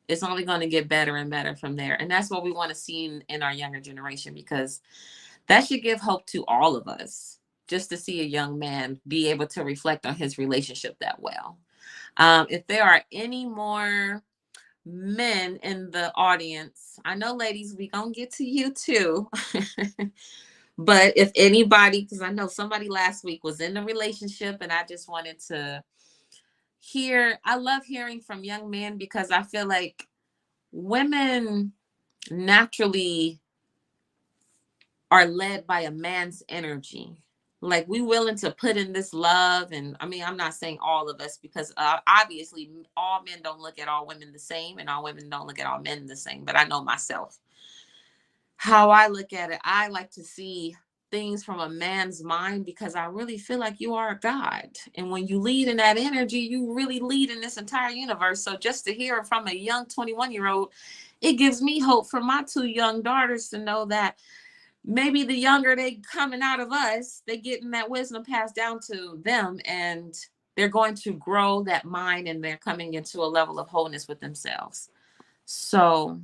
Speaker 1: it's only going to get better and better from there, and that's what we want to see in our younger generation, because that should give hope to all of us, just to see a young man be able to reflect on his relationship that well. If there are any more men in the audience, I know, ladies, we gonna get to you too. But if anybody, because I know somebody last week was in a relationship, and I just wanted to hear. I love hearing from young men because I feel like women naturally are led by a man's energy. Like we willing to put in this love, and I mean, I'm not saying all of us, because obviously all men don't look at all women the same, and all women don't look at all men the same. But I know myself, how I look at it. I like to see things from a man's mind because I really feel like you are a god, and when you lead in that energy, you really lead in this entire universe. So just to hear from a young 21-year-old, it gives me hope for my two young daughters to know that maybe the younger they coming out of us, they getting that wisdom passed down to them, and they're going to grow that mind, and they're coming into a level of wholeness with themselves. So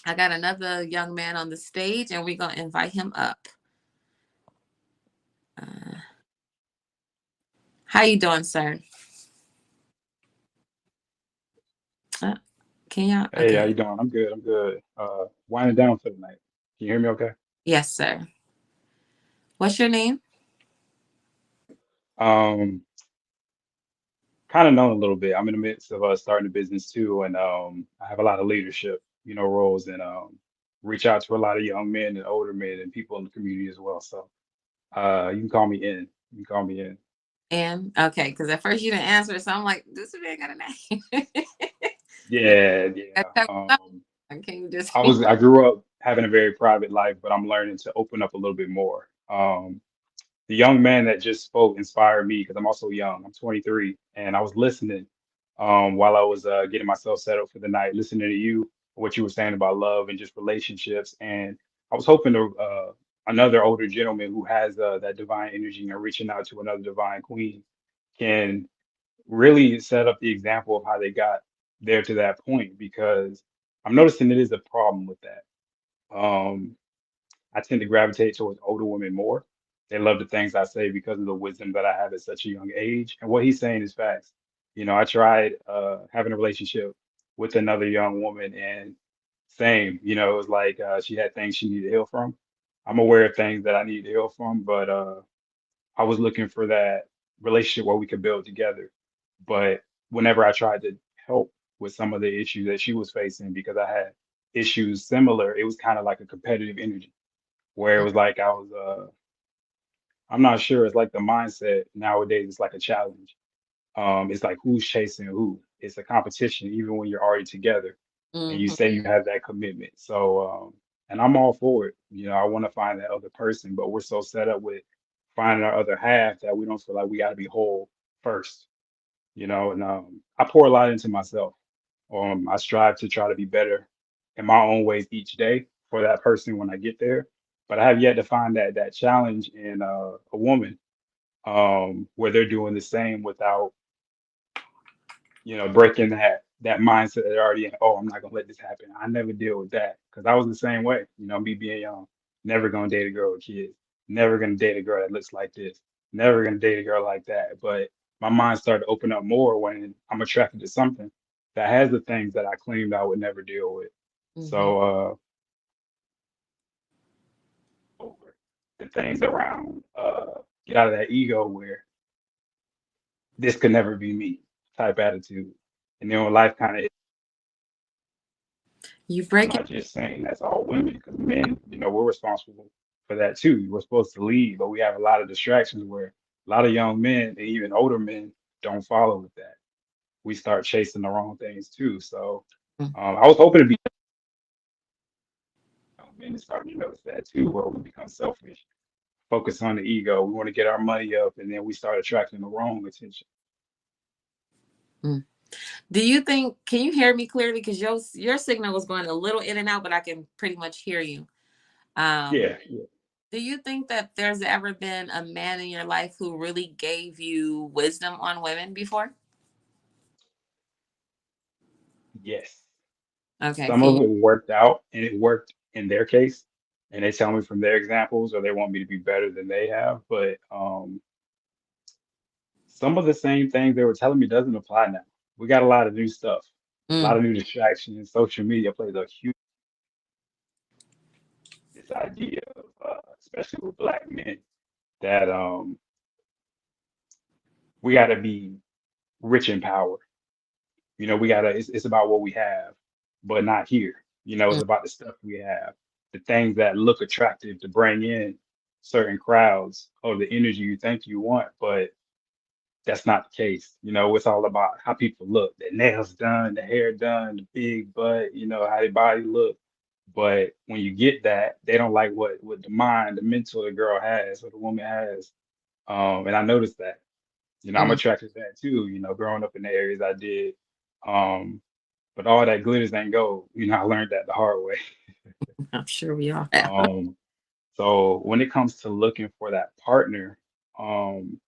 Speaker 1: I got another young man on the stage, and we're going to invite him up. uh, how you doing, sir? uh, can y'all?
Speaker 3: Hey, how
Speaker 1: Okay.
Speaker 3: you doing? I'm good. I'm good. Winding down for the night. Can you hear me okay?
Speaker 1: Yes, sir. What's your name?
Speaker 3: Um, Kind of known a little bit. I'm in the midst of starting a business too, and I have a lot of leadership, roles, and reach out to a lot of young men and older men and people in the community as well. So you can call me in. You can call me in.
Speaker 1: And okay, because at first you didn't answer, so I'm like, this man got a name.
Speaker 3: Yeah, yeah.
Speaker 1: Gotta tell me something. Can you just
Speaker 3: I grew up having a very private life, but I'm learning to open up a little bit more. The young man that just spoke inspired me because I'm also young. I'm 23, and I was listening while I was getting myself settled for the night, listening to you, what you were saying about love and just relationships. And I was hoping to another older gentleman who has that divine energy and reaching out to another divine queen can really set up the example of how they got there to that point, because I'm noticing it is a problem with that. Um, I tend to gravitate towards older women more. They love the things I say because of the wisdom that I have at such a young age. And what he's saying is facts. I tried having a relationship with another young woman, and same, it was like she had things she needed to heal from. I'm aware of things that I need to heal from, but I was looking for that relationship where we could build together. But whenever I tried to help with some of the issues that she was facing, because I had issues similar, it was kind of like a competitive energy where it was like I'm not sure. It's like the mindset nowadays. It's like a challenge. It's like who's chasing who. It's a competition, even when you're already together and you
Speaker 1: Mm-hmm.
Speaker 3: say you have that commitment. So, and I'm all for it. I want to find that other person, but we're so set up with finding our other half that we don't feel like we got to be whole first. And I pour a lot into myself. I strive to try to be better in my own ways each day for that person when I get there. But I have yet to find that challenge in a woman, where they're doing the same without, breaking that mindset that they're already in. Oh, I'm not gonna let this happen. I never deal with that because I was the same way. Me being young, never gonna date a girl with kids, never gonna date a girl that looks like this, never gonna date a girl like that. But my mind started to open up more when I'm attracted to something that has the things that I claimed I would never deal with.
Speaker 1: Mm-hmm.
Speaker 3: So over the things around get out of that ego where this could never be me type attitude. And then when life kind of,
Speaker 1: You
Speaker 3: I'm
Speaker 1: break it.
Speaker 3: not just saying that's all women, because men, we're responsible for that too. We're supposed to lead, but we have a lot of distractions where a lot of young men and even older men don't follow with that. We start chasing the wrong things too. So I was hoping to be young men to start to notice that too, where we become selfish, focus on the ego. We want to get our money up, and then we start attracting the wrong attention.
Speaker 1: Mm. Do you think? Can you hear me clearly? Because your signal was going a little in and out, but I can pretty much hear you. Um,
Speaker 3: Yeah, yeah,
Speaker 1: do you think that there's ever been a man in your life who really gave you wisdom on women before?
Speaker 3: yes.
Speaker 1: Okay,
Speaker 3: Some
Speaker 1: can
Speaker 3: of
Speaker 1: you?
Speaker 3: it worked out and it worked in their case. And they tell me from their examples, or they want me to be better than they have. But some of the same things they were telling me doesn't apply now. We got a lot of new stuff, a lot
Speaker 1: Mm,
Speaker 3: of new distractions. Social media plays a huge this idea of, especially with black men, that we got to be rich in power. We got to, it's about what we have, but not here. It's
Speaker 1: mm,
Speaker 3: about the stuff we have, the things that look attractive to bring in certain crowds or the energy you think you want, but that's not the case. It's all about how people look, the nails done, the hair done, the big butt, how their body look. But when you get that, they don't like what the mind, the mental the girl has or the woman has. And I noticed that. I'm
Speaker 1: mm.
Speaker 3: attracted to that too, growing up in the areas I did. Um, but all that glitters ain't gold. I learned that the hard way.
Speaker 1: I'm sure we all have.
Speaker 3: Um, so when it comes to looking for that partner, um,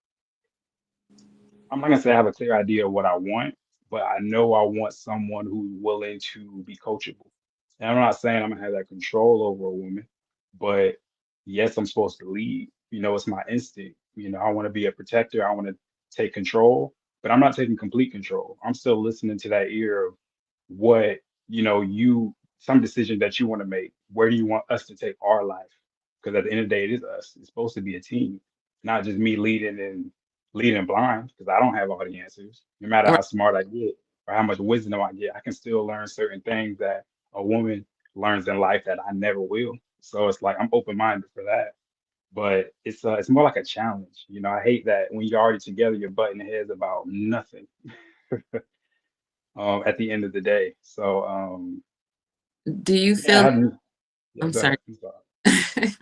Speaker 3: I'm not gonna say I have a clear idea of what I want, but I know I want someone who's willing to be coachable. And I'm not saying I'm gonna have that control over a woman, but yes, I'm supposed to lead. It's my instinct. I want to be a protector. I want to take control, but I'm not taking complete control. I'm still listening to that ear of what, some decision that you want to make. Where do you want us to take our life? Because at the end of the day, it is us. It's supposed to be a team, not just me leading blind, because I don't have all the answers. No matter
Speaker 1: Right.
Speaker 3: how smart I get or how much wisdom I get, I can still learn certain things that a woman learns in life that I never will. So it's like I'm open minded for that. But it's more like a challenge. I hate that when you're already together, you're butting heads about nothing at the end of the day. So
Speaker 1: Do you
Speaker 3: yeah, I
Speaker 1: feel?
Speaker 3: haven't. Yeah,
Speaker 1: I'm
Speaker 3: go
Speaker 1: sorry.
Speaker 3: ahead. I'm sorry.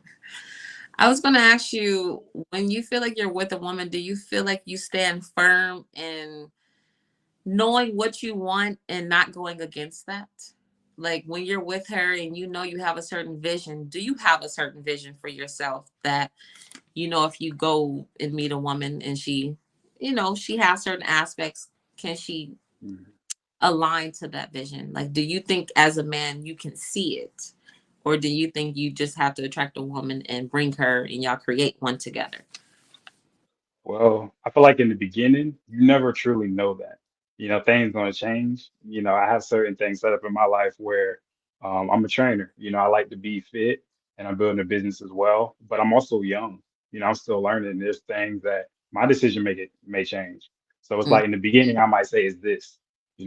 Speaker 1: I was going to ask you, when you feel like you're with a woman, do you feel like you stand firm in knowing what you want and not going against that? Like when you're with her and you know you have a certain vision, do you have a certain vision for yourself that, if you go and meet a woman and she she has certain aspects. Can she
Speaker 3: Mhm.
Speaker 1: align to that vision? Like, do you think as a man you can see it? Or do you think you just have to attract a woman and bring her and y'all create one together?
Speaker 3: Well, I feel like in the beginning, you never truly know that. Things gonna change. I have certain things set up in my life where I'm a trainer. I like to be fit and I'm building a business as well, but I'm also young. I'm still learning. There's things that my decision make it may change. So it's
Speaker 1: Mm,
Speaker 3: like in the beginning, I might say is this.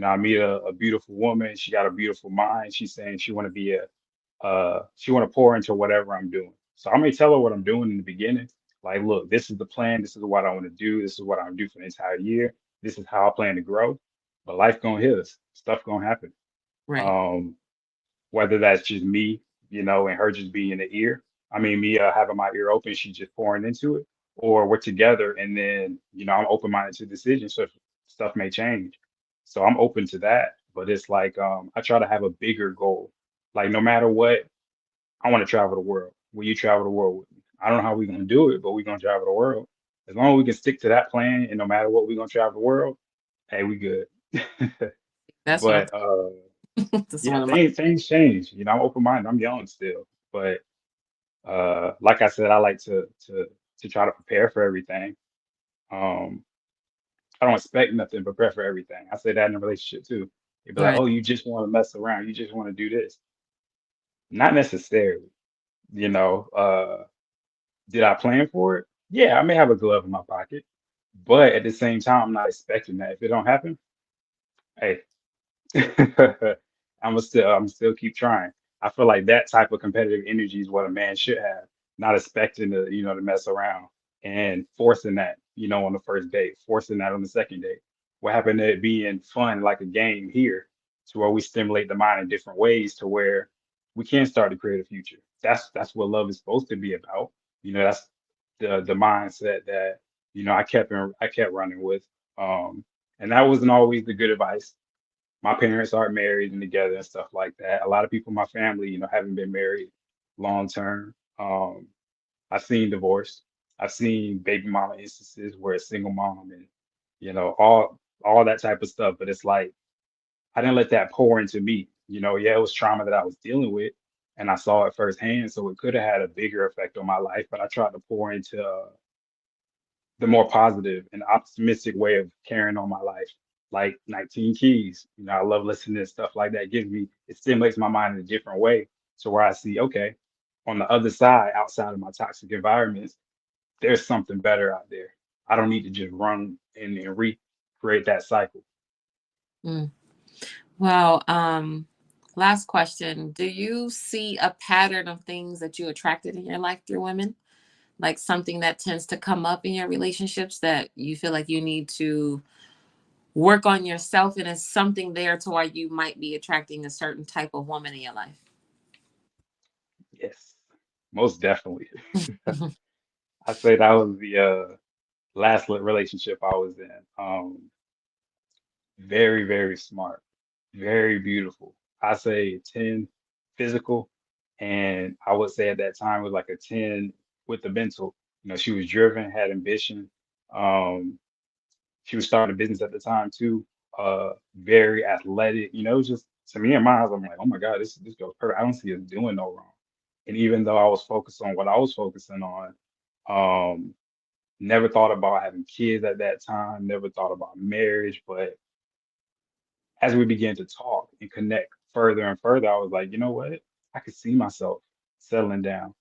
Speaker 3: I meet a beautiful woman. She got a beautiful mind. She's saying she want to pour into whatever I'm doing. So I may tell her what I'm doing in the beginning. Like, look, this is the plan. This is what I want to do. This is what I'm gonna do for the entire year. This is how I plan to grow. But life gonna hit us. Stuff gonna happen.
Speaker 1: right.
Speaker 3: Um, whether that's just me, and her just being in the ear. I mean, me having my ear open, she just pouring into it, or we're together, and then I'm open minded to decisions, so stuff may change. So I'm open to that, but it's like I try to have a bigger goal. Like no matter what, I want to travel the world. Will you travel the world with me? I don't know how we're gonna do it, but we're gonna travel the world. As long as we can stick to that plan, and no matter what, we're gonna travel the world. Hey, we good.
Speaker 1: That's what
Speaker 3: But
Speaker 1: that's
Speaker 3: yeah,
Speaker 1: one of my
Speaker 3: things change. I'm open minded. I'm young still, but like I said, I like to try to prepare for everything. Um, I don't expect nothing, but prepare for everything. I say that in a relationship too. You'd be like,
Speaker 1: right.
Speaker 3: oh, you just want to mess around. You just want to do this. Not necessarily. You know, did I plan for it? Yeah, I may have a glove in my pocket, but at the same time, I'm not expecting that. If it don't happen, hey, I'm still keep trying. I feel like that type of competitive energy is what a man should have, not expecting to mess around and forcing that, on the first date, forcing that on the second date. What happened to it being fun like a game here to where we stimulate the mind in different ways to where we can start to create a future. That's what love is supposed to be about. That's the mindset that, I kept running with. Um, and that wasn't always the good advice. My parents aren't married and together and stuff like that. A lot of people in my family, haven't been married long term. I've seen divorce. I've seen baby mama instances where a single mom and all that type of stuff. But it's like I didn't let that pour into me. Yeah, it was trauma that I was dealing with, and I saw it firsthand. So it could have had a bigger effect on my life. But I tried to pour into the more positive and optimistic way of carrying on my life. Like 19 Keys, I love listening to stuff like that. It stimulates my mind in a different way to where I see, okay, on the other side, outside of my toxic environments, there's something better out there. I don't need to just run and recreate that cycle.
Speaker 1: Mm. Well, last question. Do you see a pattern of things that you attracted in your life through women? Like something that tends to come up in your relationships that you feel like you need to work on yourself, and is something there to why you might be attracting a certain type of woman in your life?
Speaker 3: Yes, most definitely. I say that was the last relationship I was in. Very, very smart, very beautiful. I say 10 physical, and I would say at that time was like a 10 with the mental. She was driven, had ambition. Um, she was starting a business at the time too. Very athletic. It was just to me in my eyes, I'm like, oh my God, this girl's perfect. I don't see us doing no wrong. And even though I was focused on what I was focusing on, um, never thought about having kids at that time, never thought about marriage, but as we began to talk and connect further and further, I was like, you know what? I could see myself settling down.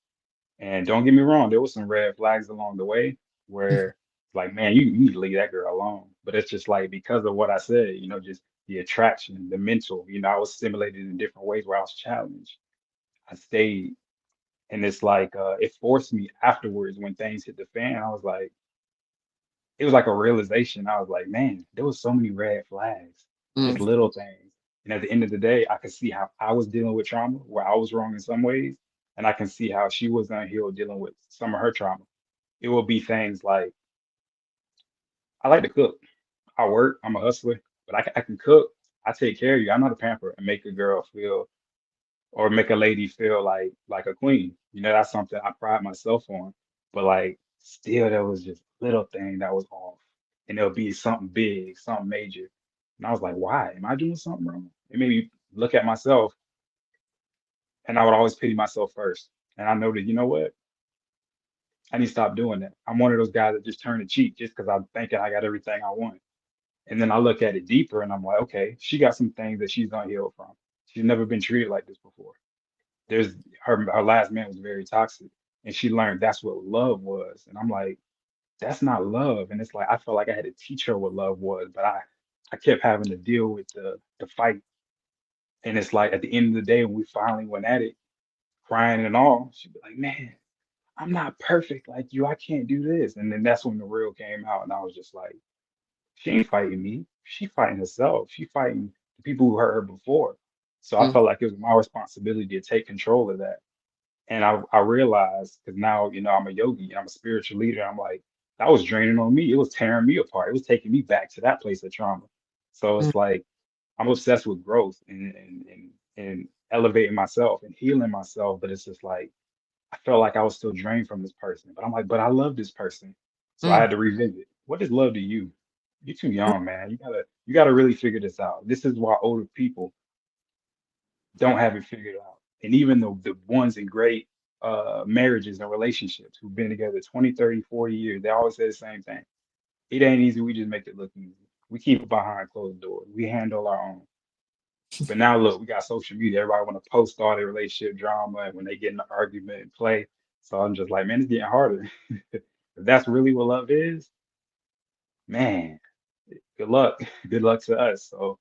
Speaker 3: And don't get me wrong, there was some red flags along the way where like, man, you need to leave that girl alone. But it's just like because of what I said, just the attraction, the mental, I was stimulated in different ways where I was challenged. I stayed. And it's like it forced me afterwards when things hit the fan. I was like, it was like a realization. I was like, man, there was so many red flags, just
Speaker 1: Mm,
Speaker 3: little things. And at the end of the day, I could see how I was dealing with trauma, where I was wrong in some ways, and I can see how she was unhealed dealing with some of her trauma. It will be things like I like to cook. I work. I'm a hustler, but I can cook. I take care of you. I'm not a pamper and make a girl feel or make a lady feel like a queen. That's something I pride myself on. But like still there was just little thing that was off. and there'll be something big, something major. And I was like, why? Am I doing something wrong? It made me look at myself, and I would always pity myself first. And I know that, you know what? I need to stop doing that. I'm one of those guys that just turn the cheek just because I'm thinking I got everything I want. And then I look at it deeper and I'm like, okay, she got some things that she's unhealed from. She's never been treated like this before. There's her last man was very toxic, and she learned that's what love was. And I'm like, that's not love. And it's like I felt like I had to teach her what love was, but I kept having to deal with the fight. And it's like at the end of the day, when we finally went at it, crying and all, she'd be like, man, I'm not perfect like you. I can't do this. And then that's when the real came out. And I was just like, she ain't fighting me. She fighting herself. She fighting the people who hurt her before. So I
Speaker 1: Mm,
Speaker 3: felt like it was my responsibility to take control of that. And I realized because now, I'm a yogi, I'm a spiritual leader. I'm like, that was draining on me. It was tearing me apart. It was taking me back to that place of trauma. So
Speaker 1: mm,
Speaker 3: it's like I'm obsessed with growth and elevating myself and healing myself. But it's just like I felt like I was still drained from this person. But I'm like, but I love this person. So I
Speaker 1: mm,
Speaker 3: had to revisit. What is love to you? You're too young, man. You gotta really figure this out. This is why older people don't have it figured out. And even the ones in great marriages and relationships who've been together 20, 30, 40 years, they always say the same thing. It ain't easy. We just make it look easy. We keep it behind closed doors. We handle our own. But now look, we got social media. Everybody want to post all their relationship drama and when they get in an argument and play. So I'm just like, man, it's getting harder. If that's really what love is, man, good luck. Good luck to us. So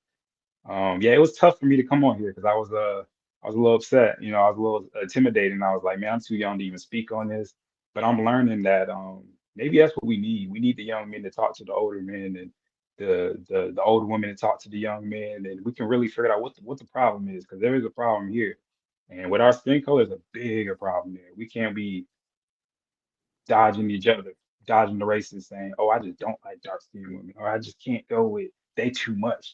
Speaker 3: yeah, it was tough for me to come on here because I was a little upset. I was a little intimidated. And I was like, man, I'm too young to even speak on this. But I'm learning that maybe that's what we need. We need the young men to talk to the older men and the older women to talk to the young men, and we can really figure out what the problem is because there is a problem here. And with our skin color, there's a bigger problem there. We can't be dodging each other, dodging the races, saying, "Oh, I just don't like dark skinned women," or "I just can't go with they too much."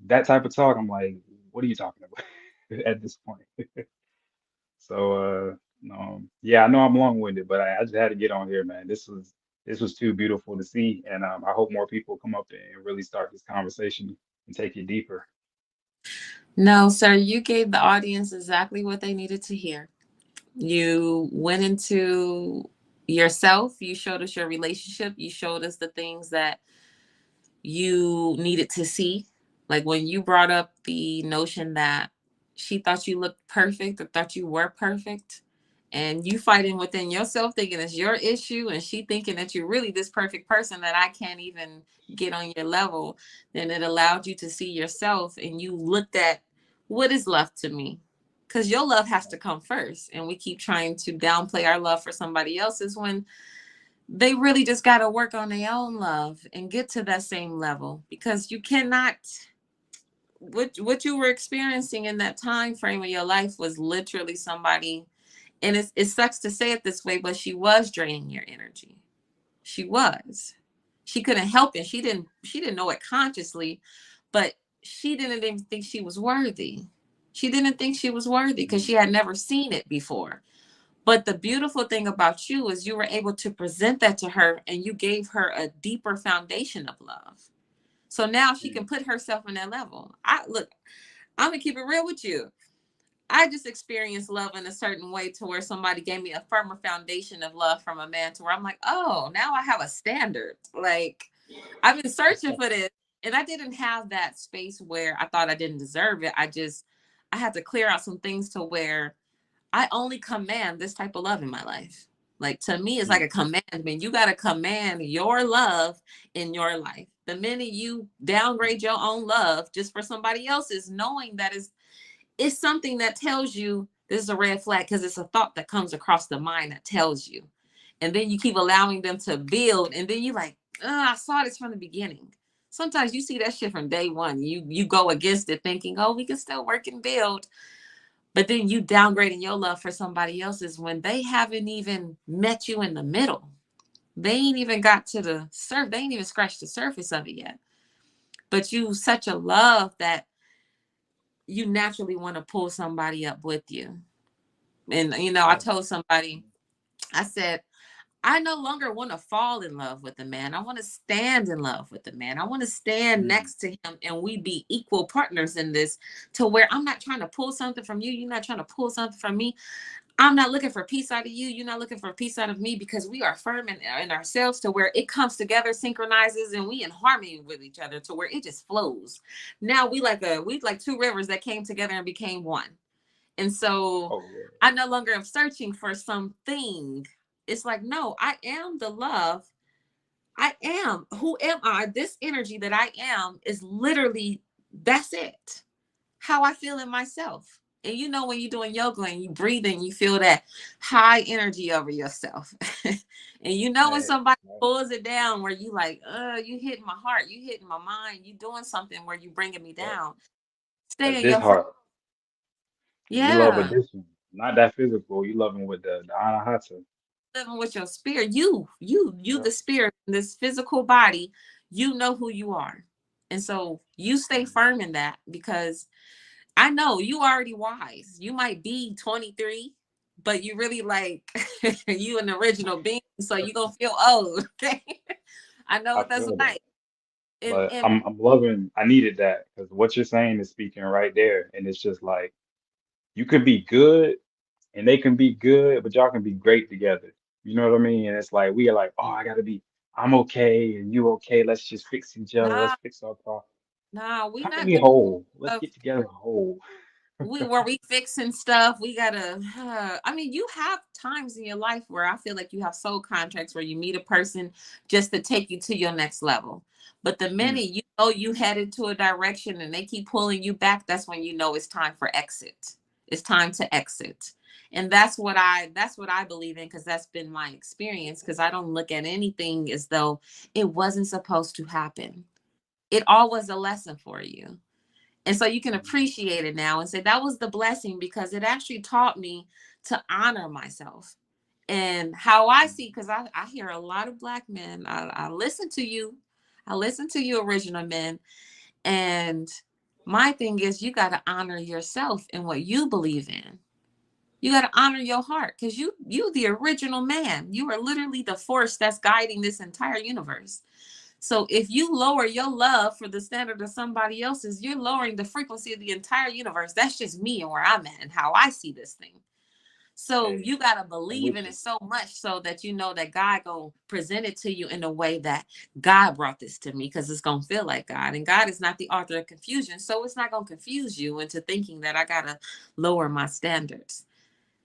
Speaker 3: That type of talk, I'm like, what are you talking about at this point? So yeah, I know I'm long-winded, but I just had to get on here, man. This was too beautiful to see, and I hope more people come up and really start this conversation and take it deeper.
Speaker 1: no, sir, you gave the audience exactly what they needed to hear. You went into yourself, you showed us your relationship, you showed us the things that you needed to see. Like when you brought up the notion that she thought you looked perfect or thought you were perfect, and you fighting within yourself thinking it's your issue, and she thinking that you're really this perfect person that I can't even get on your level, then it allowed you to see yourself and you looked at what is left to me. Because your love has to come first. And we keep trying to downplay our love for somebody else's when they really just got to work on their own love and get to that same level, because you cannot, what you were experiencing in that time frame of your life was literally somebody, and it sucks to say it this way, but she was draining your energy. She was. She couldn't help it. She didn't know it consciously, but she didn't even think she was worthy. She didn't think she was worthy because she had never seen it before. But the beautiful thing about you is you were able to present that to her and you gave her a deeper foundation of love. So now she can
Speaker 3: Mm,
Speaker 1: put herself in that level. I'm gonna keep it real with you. I just experienced love in a certain way to where somebody gave me a firmer foundation of love from a man to where I'm like, oh, now I have a standard. Like I've been searching for this and I didn't have that space where I thought I didn't deserve it. I had to clear out some things to where I only command this type of love in my life. Like to me, it's like
Speaker 3: mm,
Speaker 1: a commandment. You got to command your love in your life. The minute you downgrade your own love just for somebody else's, knowing that it's something that tells you this is a red flag because it's a thought that comes across the mind that tells you. And then you keep allowing them to build. And then you like, I saw this from the beginning. Sometimes you see that shit from day one. You go against it thinking, oh, we can still work and build. But then you downgrading your love for somebody else's when they haven't even met you in the middle. They ain't even got to the surface. They ain't even scratched the surface of it yet. But you such a love that you naturally want to pull somebody up with you. And I
Speaker 3: yeah.
Speaker 1: told somebody, I said, I no longer want to fall in love with a man. I want to stand in love with a man. I want to stand
Speaker 3: Mm.
Speaker 1: next to him and we be equal partners in this, to where I'm not trying to pull something from you. You're not trying to pull something from me. I'm not looking for peace out of you. You're not looking for peace out of me, because we are firm in ourselves, to where it comes together, synchronizes, and we in harmony with each other, to where it just flows. Now we like two rivers that came together and became one. And so
Speaker 3: Oh yeah.
Speaker 1: I no longer am searching for something. It's like, no, I am the love. I am. Who am I? This energy that I am is literally, that's it. How I feel in myself. And you know, when you're doing yoga and you breathing, you feel that high energy over yourself. And you know, when
Speaker 3: Right.
Speaker 1: somebody
Speaker 3: Right.
Speaker 1: pulls it down, where you like, you hitting my heart, you hitting my mind, you doing something where you bringing me
Speaker 3: Yep.
Speaker 1: down. Stay
Speaker 3: That's
Speaker 1: in
Speaker 3: this
Speaker 1: your first.
Speaker 3: heart. And you love with
Speaker 1: Yeah.
Speaker 3: this one. Not that physical. You love him with the anahata.
Speaker 1: Living with your spirit. You
Speaker 3: Yep.
Speaker 1: the spirit in this physical body, you know who you are. And so you stay
Speaker 3: Mhm.
Speaker 1: firm in that, because I know you already wise. You might be 23, but you really like you an original being. So you gonna feel old. Okay. I know
Speaker 3: I
Speaker 1: what that's
Speaker 3: feel that.
Speaker 1: like. And
Speaker 3: But
Speaker 1: and
Speaker 3: I'm loving, I needed that because what you're saying is speaking right there. And it's just like you can be good and they can be good, but y'all can be great together. You know what I mean? And it's like we are like, oh, I gotta be, I'm okay and you okay. Let's just fix each other. Let's
Speaker 1: nah,
Speaker 3: fix our problem.
Speaker 1: nah, we
Speaker 3: How can
Speaker 1: not
Speaker 3: we
Speaker 1: doing
Speaker 3: whole? Let's
Speaker 1: stuff.
Speaker 3: get together whole.
Speaker 1: We were we fixing stuff. We gotta. I mean, you have times in your life where I feel like you have soul contracts where you meet a person just to take you to your next level. But the
Speaker 3: Mm,
Speaker 1: minute you know you headed to a direction and they keep pulling you back, that's when you know it's time for exit. It's time to exit. And that's what I believe in, because that's been my experience. Because I don't look at anything as though it wasn't supposed to happen. It all was a lesson for you. And so you can
Speaker 3: mm,
Speaker 1: appreciate it now and say that was the blessing, because it actually taught me to honor myself and how I
Speaker 3: mm.
Speaker 1: see. Because I hear a lot of Black men. I listen to you. I listen to you, original men. And my thing is, you got to honor yourself and what you believe in. You got to honor your heart, because you the original man. You are literally the force that's guiding this entire universe. So if you lower your love for the standard of somebody else's, you're lowering the frequency of the entire universe. That's just me and where I'm at and how I see this thing. So
Speaker 3: Hey,
Speaker 1: you gotta
Speaker 3: I'm
Speaker 1: believe
Speaker 3: with
Speaker 1: in
Speaker 3: you.
Speaker 1: it so much so that you know that God gonna present it to you in a way that God brought this to me, because it's gonna feel like God. And God is not the author of confusion. So it's not gonna confuse you into thinking that I gotta lower my standards.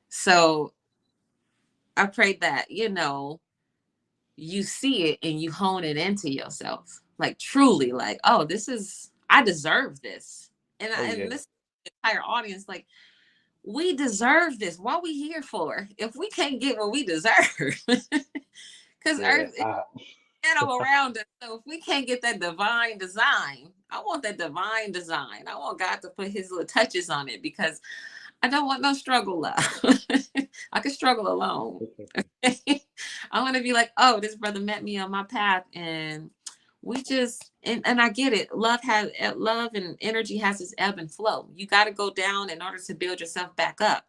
Speaker 1: So I pray that, you see it and you hone it into yourself, like truly, like, oh, this is, I deserve this. and
Speaker 3: Oh
Speaker 1: I, and
Speaker 3: yeah.
Speaker 1: this entire audience, like, we deserve this. What we here for if we can't get what we deserve? Because
Speaker 3: Yeah.
Speaker 1: earth is ghetto around us. So if we can't get that divine design, I want that divine design. I want God to put his little touches on it, because I don't want no struggle love. I can struggle alone. I want to be like, oh, this brother met me on my path, and we just, and I get it. Love and energy has its ebb and flow. You got to go down in order to build yourself back up.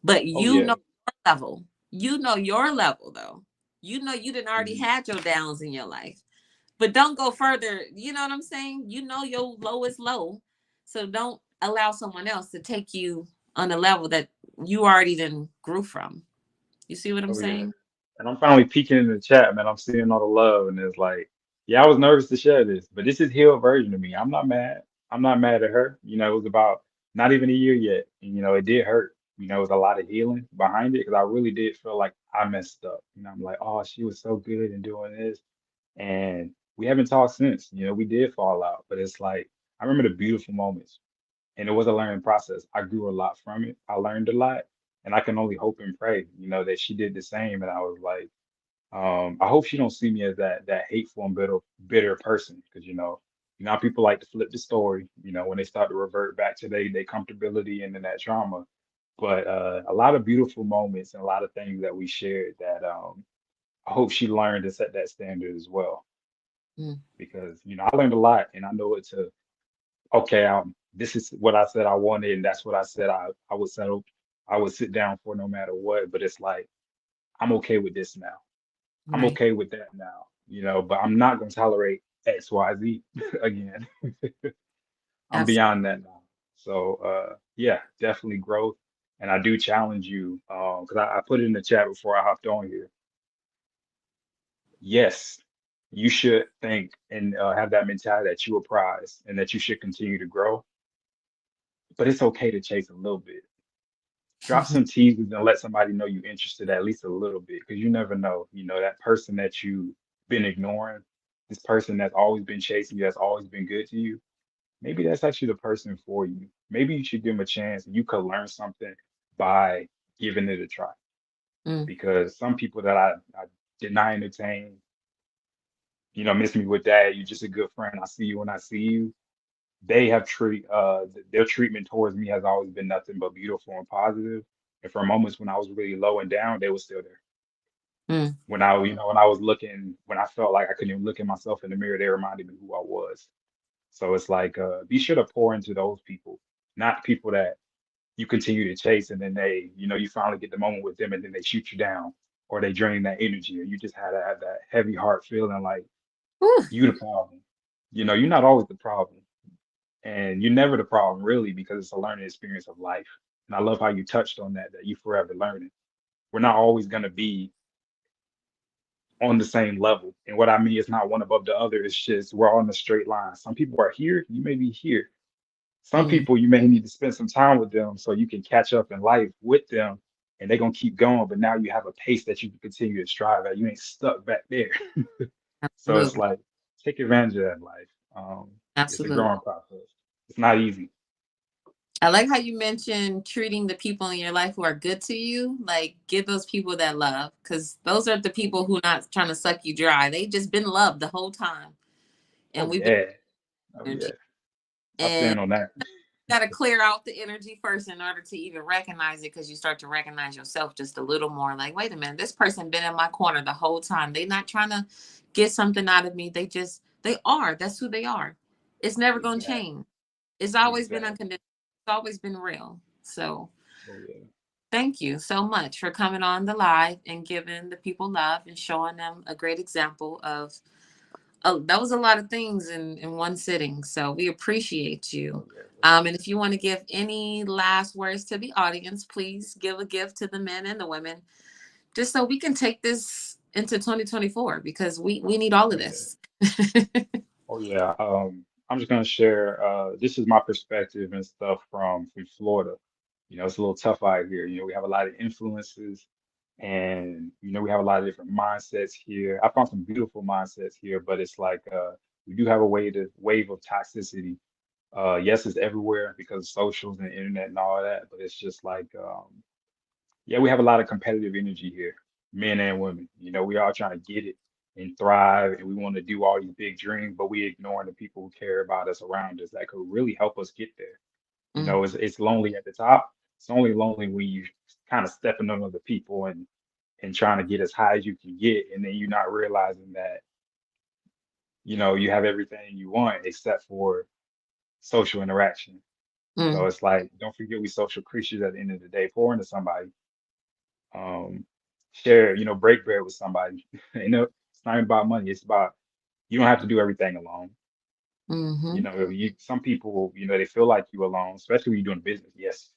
Speaker 1: But
Speaker 3: Oh
Speaker 1: you
Speaker 3: yeah.
Speaker 1: know your level. You know your level though. You know you didn't already
Speaker 3: Mm.
Speaker 1: had your downs in your life. But don't go further. You know what I'm saying? You know your low is low. So don't allow someone else to take you on a level that you already didn't grew from. You see what I'm
Speaker 3: Oh yeah.
Speaker 1: saying?
Speaker 3: And I'm finally peeking in the chat, man. I'm seeing all the love, and it's like, yeah, I was nervous to share this, but this is healed version of me. I'm not mad. I'm not mad at her. It was about not even a year yet, and it did hurt. It was a lot of healing behind it because I really did feel like I messed up. I'm like, oh, she was so good in doing this, and we haven't talked since. We did fall out, but it's like I remember the beautiful moments, and it was a learning process. I grew a lot from it. I learned a lot, and I can only hope and pray, that she did the same. And I was like, I hope she don't see me as that hateful and bitter person, because how people like to flip the story, when they start to revert back to their comfortability and then that trauma. But a lot of beautiful moments and a lot of things that we shared that I hope she learned to set that standard as well,
Speaker 1: Mm.
Speaker 3: because I learned a lot and I know it to okay, this is what I said I wanted, and that's what I said I would settle, I would sit down for no matter what. But it's like I'm okay with this now. I'm
Speaker 1: Right.
Speaker 3: okay with that now, but I'm not going to tolerate XYZ again. I'm
Speaker 1: Absolutely.
Speaker 3: beyond that now. So yeah, definitely growth. And I do challenge you, because I put it in the chat before I hopped on here. Yes, you should think and have that mentality that you are prize and that you should continue to grow, but it's okay to chase a little bit. Drop some teasers and let somebody know you're interested at least a little bit, because you never know. That person that you've been ignoring, this person that's always been chasing you, that's always been good to you, maybe that's actually the person for you. Maybe you should give them a chance and you could learn something by giving it a try.
Speaker 1: Mm,
Speaker 3: Because some people that I did not entertain, miss me with that. You're just a good friend. I see you when I see you. They have their treatment towards me has always been nothing but beautiful and positive. And for moments when I was really low and down, they were still there.
Speaker 1: mm,
Speaker 3: When I was looking, when I felt like I couldn't even look at myself in the mirror, they reminded me who I was. So it's like, be sure to pour into those people, not people that you continue to chase and then you finally get the moment with them and then they shoot you down or they drain that energy or you just had to have that heavy heart feeling like
Speaker 1: whew,
Speaker 3: you the problem. You're not always the problem. And you're never the problem, really, because it's a learning experience of life. And I love how you touched on that you forever learning. We're not always going to be on the same level. And what I mean is not one above the other. It's just we're all in a straight line. Some people are here, you may be here. Some
Speaker 1: mm,
Speaker 3: people you may need to spend some time with them so you can catch up in life with them and they're gonna keep going, but now you have a pace that you can continue to strive at. You ain't stuck back there. So it's
Speaker 1: absolutely.
Speaker 3: like take advantage of that life. It's a
Speaker 1: Absolutely.
Speaker 3: growing process. It's not easy.
Speaker 1: I like how you mentioned treating the people in your life who are good to you. Like, give those people that love, because those are the people who not trying to suck you dry. They just been loved the whole time, and
Speaker 3: Oh
Speaker 1: we've been
Speaker 3: yeah. Oh yeah.
Speaker 1: energy.
Speaker 3: I
Speaker 1: And
Speaker 3: stand on that.
Speaker 1: got to clear out the energy first in order to even recognize it, because you start to recognize yourself just a little more. Like, wait a minute, this person been in my corner the whole time. They not trying to get something out of me. They are. That's who they are. It's never going to
Speaker 3: Exactly.
Speaker 1: change. It's always been
Speaker 3: Exactly.
Speaker 1: unconditional. It's always been real. So
Speaker 3: Oh yeah.
Speaker 1: thank you so much for coming on the live and giving the people love and showing them a great example of. Oh, that was a lot of things in one sitting. So we appreciate you.
Speaker 3: Oh yeah.
Speaker 1: And if you want to give any last words to the audience, please give a gift to the men and the women, just so we can take this into 2024, because we need all
Speaker 3: Oh
Speaker 1: of
Speaker 3: yeah.
Speaker 1: this.
Speaker 3: Oh yeah. I'm just gonna share. This is my perspective and stuff from Florida. It's a little tough out here. We have a lot of influences, and we have a lot of different mindsets here. I found some beautiful mindsets here, but it's like we do have a wave of toxicity. Yes, it's everywhere because of socials and internet and all that, but it's just like yeah, we have a lot of competitive energy here, men and women. We all trying to get it and thrive, and we want to do all these big dreams, but we ignoring the people who care about us around us that could really help us get there.
Speaker 1: Mm,
Speaker 3: It's lonely at the top. It's only lonely when you kind of stepping on other people and trying to get as high as you can get, and then you're not realizing that you have everything you want except for social interaction. So
Speaker 1: mm,
Speaker 3: it's like, don't forget we social creatures at the end of the day. Pour into somebody, um, share, break bread with somebody. It's not even about money. It's about you don't have to do everything alone.
Speaker 1: mm-hmm,
Speaker 3: Some people, they feel like you alone, especially when you're doing business. Yes,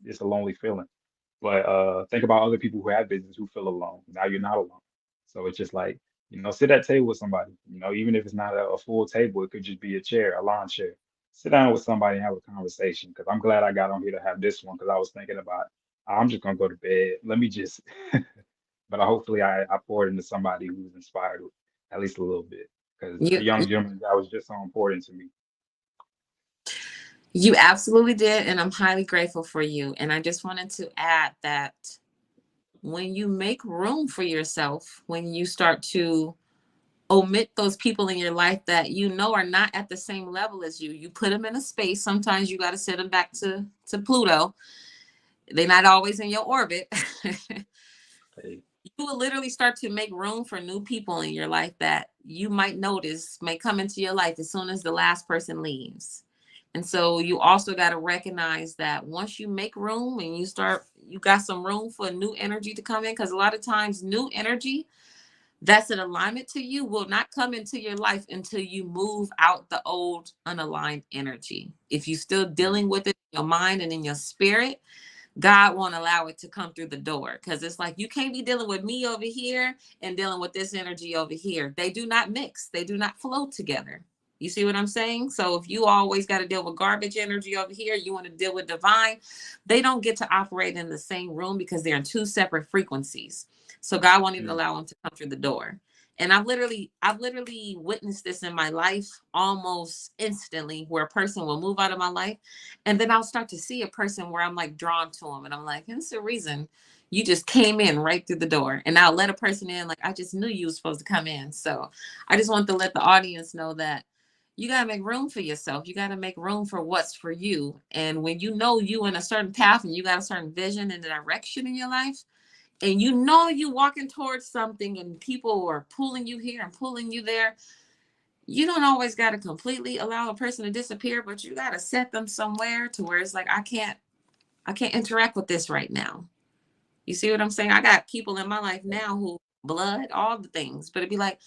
Speaker 3: it's a lonely feeling. But think about other people who have business who feel alone. Now you're not alone. So it's just like, sit at table with somebody. Even if it's not a full table, it could just be a chair, a lawn chair. Sit down with somebody and have a conversation. Because I'm glad I got on here to have this one because I was thinking about, I'm just gonna go to bed. Let me just but hopefully I poured into somebody who's inspired at least a little bit. Because a
Speaker 1: you
Speaker 3: young gentleman that was just so important to me.
Speaker 1: you absolutely did, and I'm highly grateful for you. And I just wanted to add that when you make room for yourself, when you start to omit those people in your life that are not at the same level as you, you put them in a space. Sometimes you got to send them back to Pluto. They're not always in your orbit.
Speaker 3: Hey,
Speaker 1: You will literally start to make room for new people in your life that you might notice may come into your life as soon as the last person leaves. And so you also got to recognize that once you make room and you got some room for new energy to come in, because a lot of times new energy that's in alignment to you will not come into your life until you move out the old unaligned energy. If you're still
Speaker 3: Mm,
Speaker 1: dealing with it in your mind and in your spirit, God won't allow it to come through the door, because it's like you can't be dealing with me over here and dealing with this energy over here. They do not mix, they do not flow together. You see what I'm saying? So if you always got to deal with garbage energy over here, you want to deal with divine, they don't get to operate in the same room because they're in two separate frequencies. So God won't even
Speaker 3: mm,
Speaker 1: allow them to come through the door. And I've literally witnessed this in my life almost instantly, where a person will move out of my life and then I'll start to see a person where I'm like drawn to them. And I'm like, it's the reason you just came in right through the door. And I'll let a person in, like, I just knew you were supposed to come in. So I just want to let the audience know that you got to make room for yourself. You got to make room for what's for you. And when you know you in a certain path and you got a certain vision and direction in your life, and you know you walking towards something and people are pulling you here and pulling you there, you don't always got to completely allow a person to disappear, but you got to set them somewhere to where it's like, I can't interact with this right now. You see what I'm saying? I got people in my life now who blood, all the things, but it'd be like,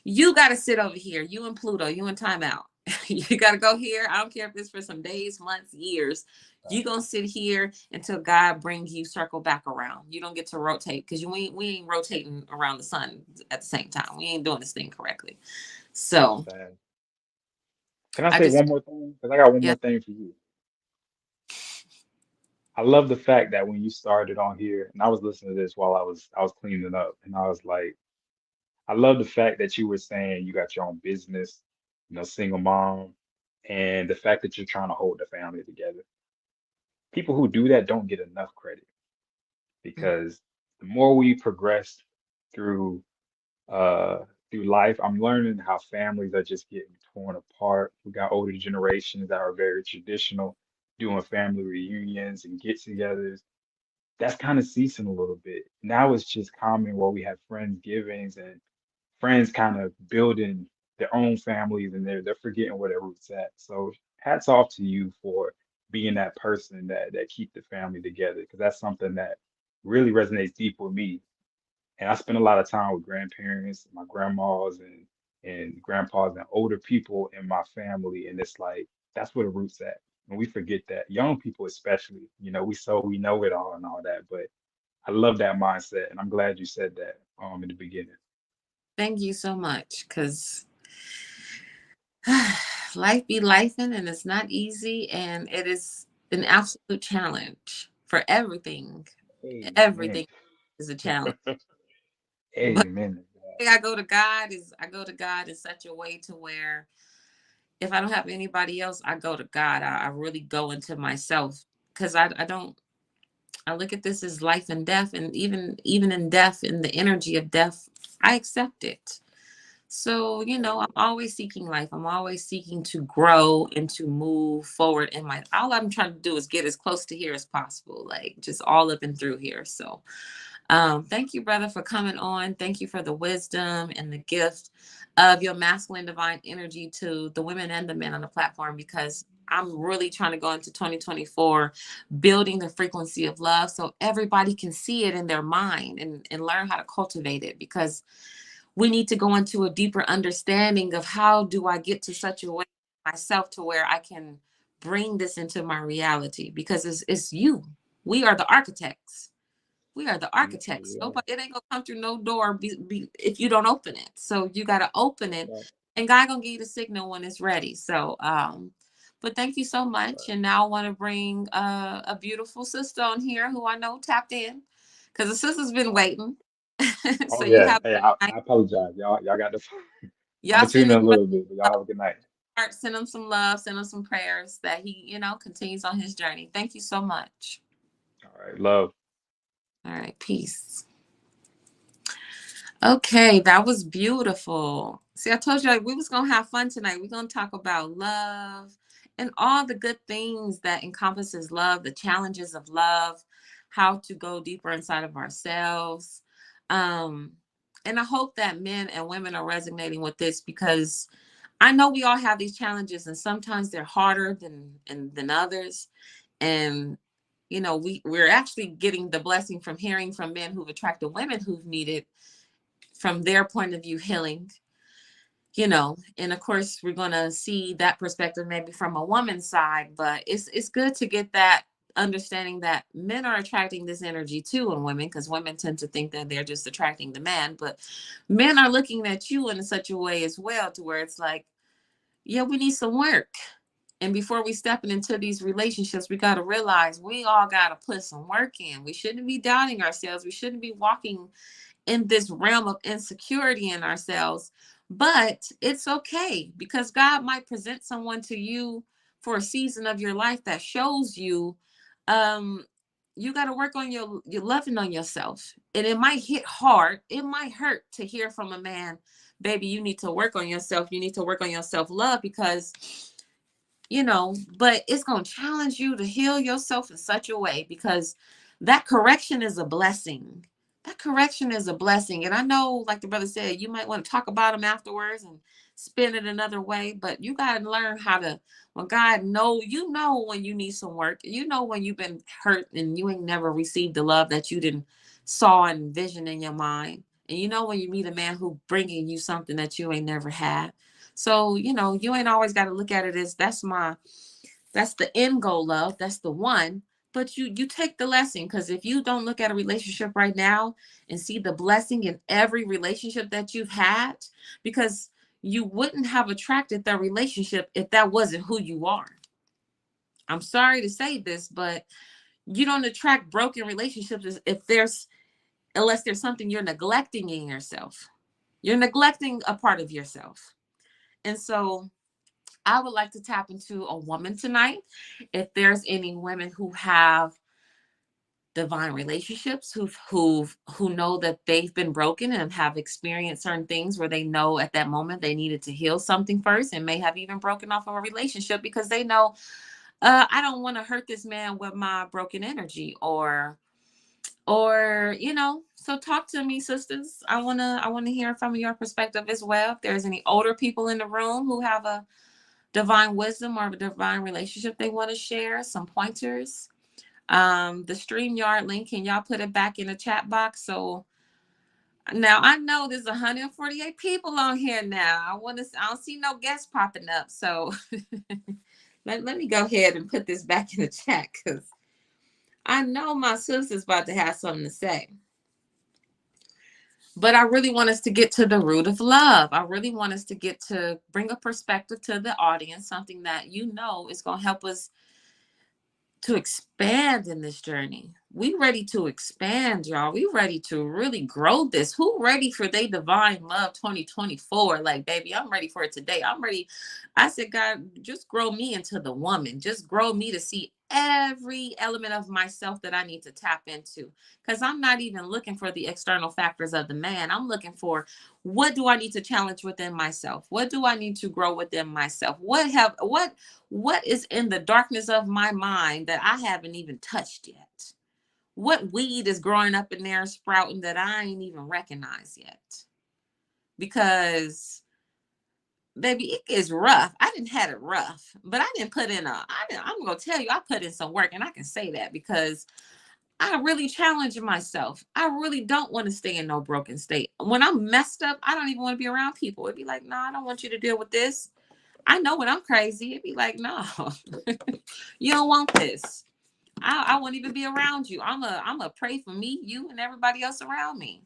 Speaker 1: you got to sit over here. You and Pluto, you in timeout. You got to go here. I don't care if it's for some days, months, years. You gonna sit here until God brings you circle back around. You don't get to rotate, because we ain't rotating around the sun at the same time. We ain't doing this thing correctly.
Speaker 3: that's
Speaker 1: So
Speaker 3: sad. Can I
Speaker 1: I
Speaker 3: say
Speaker 1: just,
Speaker 3: one more thing? Because I got one
Speaker 1: yeah.
Speaker 3: more thing for you. I love the fact that when you started on here, and I was listening to this while I was cleaning up, and I was like, I love the fact that you were saying you got your own business, single mom, and the fact that you're trying to hold the family together. People who do that don't get enough credit, because the more we progress through uh through life, I'm learning how families are just getting torn apart. We got older generations that are very traditional, doing family reunions and get-togethers. That's kind of ceasing a little bit. Now it's just common where we have friendsgivings and friends kind of building their own families, and they're forgetting where their roots at. So hats off to you for being that person that keep the family together, because that's something that really resonates deep with me. And I spend a lot of time with grandparents, my grandmas and grandpas and older people in my family, and it's like that's where the roots at. And we forget that. Young people especially, we know it all and all that, but I love that mindset, and I'm glad you said that in the beginning.
Speaker 1: Thank you so much, because life be lifing and it's not easy, and it is an absolute challenge for everything.
Speaker 3: Amen.
Speaker 1: Everything is a challenge. But
Speaker 3: Amen.
Speaker 1: I go to God in such a way to where if I don't have anybody else, I go to God. I really go into myself, because I don't, I look at this as life and death, and even in death, in the energy of death, I accept it. So, I'm always seeking life. I'm always seeking to grow and to move forward in my, all I'm trying to do is get as close to here as possible, like just all up and through here. So, thank you, brother, for coming on. Thank you for the wisdom and the gift of your masculine divine energy to the women and the men on the platform, because I'm really trying to go into 2024 building the frequency of love so everybody can see it in their mind and learn how to cultivate it, because we need to go into a deeper understanding of how do I get to such a way myself to where I can bring this into my reality, because it's you. We are the architects. We are the
Speaker 3: Yes,
Speaker 1: architects.
Speaker 3: we are.
Speaker 1: Nobody, it ain't gonna come through no door if you don't open it. So you gotta open it,
Speaker 3: Right,
Speaker 1: and God gonna give you the signal when it's ready. So but thank you so much.
Speaker 3: right.
Speaker 1: And now I want to bring a beautiful sister on here who I know tapped in, because the sister's been
Speaker 3: Oh,
Speaker 1: waiting.
Speaker 3: oh
Speaker 1: So you
Speaker 3: yeah.
Speaker 1: have
Speaker 3: Hey,
Speaker 1: a good night.
Speaker 3: I apologize. Y'all got the I'm
Speaker 1: Y'all
Speaker 3: gonna tune
Speaker 1: send
Speaker 3: in
Speaker 1: him
Speaker 3: a little bit, but y'all have a good night.
Speaker 1: send him some love, send him some prayers that he, continues on his journey. Thank you so much.
Speaker 3: All right, love.
Speaker 1: All right, peace. Okay, that was beautiful. See, I told you, like, we was gonna have fun tonight. We're gonna talk about love and all the good things that encompasses love, the challenges of love, how to go deeper inside of ourselves. Um, and I hope that men and women are resonating with this, because I know we all have these challenges, and sometimes they're harder than others. And we're actually getting the blessing from hearing from men who've attracted women who've needed from their point of view healing, and of course we're going to see that perspective maybe from a woman's side, but it's good to get that understanding that men are attracting this energy too in women, because women tend to think that they're just attracting the man, but men are looking at you in such a way as well to where it's like, yeah, we need some work. And before we stepping into these relationships, we got to realize we all got to put some work in. We shouldn't be doubting ourselves. We shouldn't be walking in this realm of insecurity in ourselves. But it's okay, because God might present someone to you for a season of your life that shows you um you got to work on your loving on yourself. And it might hit hard. It might hurt to hear from a man, baby, you need to work on yourself. You need to work on your self-love, because but it's going to challenge you to heal yourself in such a way, because that correction is a blessing. That correction is a blessing. And I know, like the brother said, you might want to talk about them afterwards and spin it another way, but you got to learn how to, when God when you need some work, when you've been hurt and you ain't never received the love that you didn't saw and vision in your mind. And when you meet a man who bringing you something that you ain't never had. So, you ain't always got to look at it as that's the end goal, love. That's the one. But you take the lesson, because if you don't look at a relationship right now and see the blessing in every relationship that you've had, because you wouldn't have attracted that relationship if that wasn't who you are. I'm sorry to say this, but you don't attract broken relationships unless there's something you're neglecting in yourself. You're neglecting a part of yourself. And so I would like to tap into a woman tonight. If there's any women who have divine relationships, who know that they've been broken and have experienced certain things where they know at that moment they needed to heal something first, and may have even broken off of a relationship because they know, I don't want to hurt this man with my broken energy, or so talk to me, sisters. I want to hear from your perspective as well. If there's any older people in the room who have a divine wisdom or a divine relationship they want to share, some pointers. The StreamYard link, can y'all put it back in the chat box? So now I know there's 148 people on here now. I don't see no guests popping up. So let me go ahead and put this back in the chat, because I know my sister's about to have something to say. But I really want us to get to the root of love. I really want us to get to bring a perspective to the audience, something that is going to help us to expand in this journey. We ready to expand, y'all. We ready to really grow this. Who ready for they divine love 2024? Like, baby, I'm ready for it today. I'm ready. I said, God, just grow me into the woman. Just grow me to see every element of myself that I need to tap into. Because I'm not even looking for the external factors of the man. I'm looking for, what do I need to challenge within myself? What do I need to grow within myself? What is in the darkness of my mind that I haven't even touched yet? What weed is growing up in there sprouting that I ain't even recognized yet? Because, baby, it is rough. I didn't have it rough, but I'm going to tell you, I put in some work, and I can say that because I really challenge myself. I really don't want to stay in no broken state. When I'm messed up, I don't even want to be around people. It'd be like, no, I don't want you to deal with this. I know when I'm crazy, it'd be like, no, you don't want this. I won't even be around you. I'm a pray for me, you, and everybody else around me.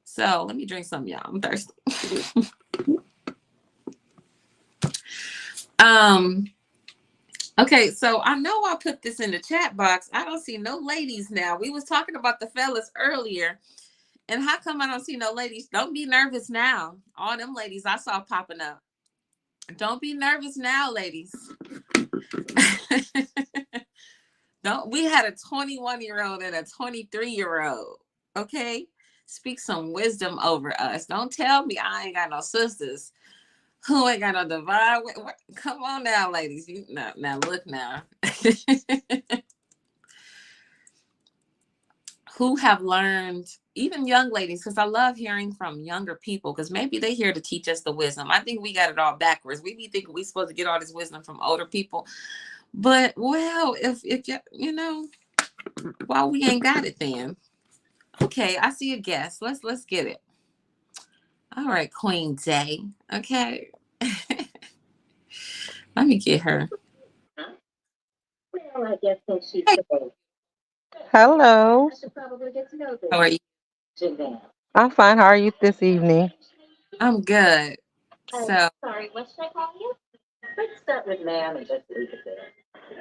Speaker 1: So let me drink some, y'all. I'm thirsty. Okay, so I know I put this in the chat box. I don't see no ladies now. We was talking about the fellas earlier. And how come I don't see no ladies? Don't be nervous now. All them ladies I saw popping up. Don't be nervous now, ladies. We had a 21-year-old and a 23-year-old. Okay? Speak some wisdom over us. Don't tell me I ain't got no sisters who ain't got no divine. Come on now, ladies. Now look now. Who have learned, even young ladies, because I love hearing from younger people, because maybe they here to teach us the wisdom. I think we got it all backwards. We be thinking we supposed to get all this wisdom from older people. But, well, if well, we ain't got it then. Okay, I see a guest. Let's get it. All right, Queen Day. Okay. Let me get her. Hey,
Speaker 4: Hello.
Speaker 1: how are you?
Speaker 4: I'm fine. How are you this evening?
Speaker 1: I'm good. So,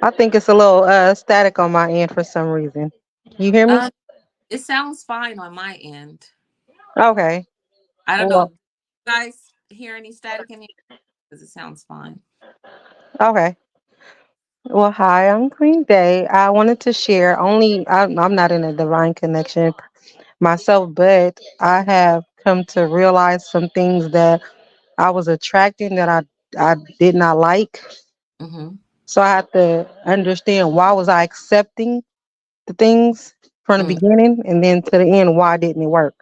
Speaker 4: I think it's a little static on my end for some reason. You hear me?
Speaker 1: um, it sounds fine on my end.
Speaker 4: Okay.
Speaker 1: I don't know.
Speaker 4: Well,
Speaker 1: Do you guys hear any static in here? Because it sounds fine.
Speaker 4: okay. Well, hi, I'm Queen Day. I wanted to share only, I'm not in a divine connection myself, but I have come to realize some things that I was attracting that I did not like.
Speaker 1: Mm-hmm.
Speaker 4: So I had to understand why was I accepting the things from the
Speaker 1: Mm,
Speaker 4: beginning and then to the end, why didn't it work?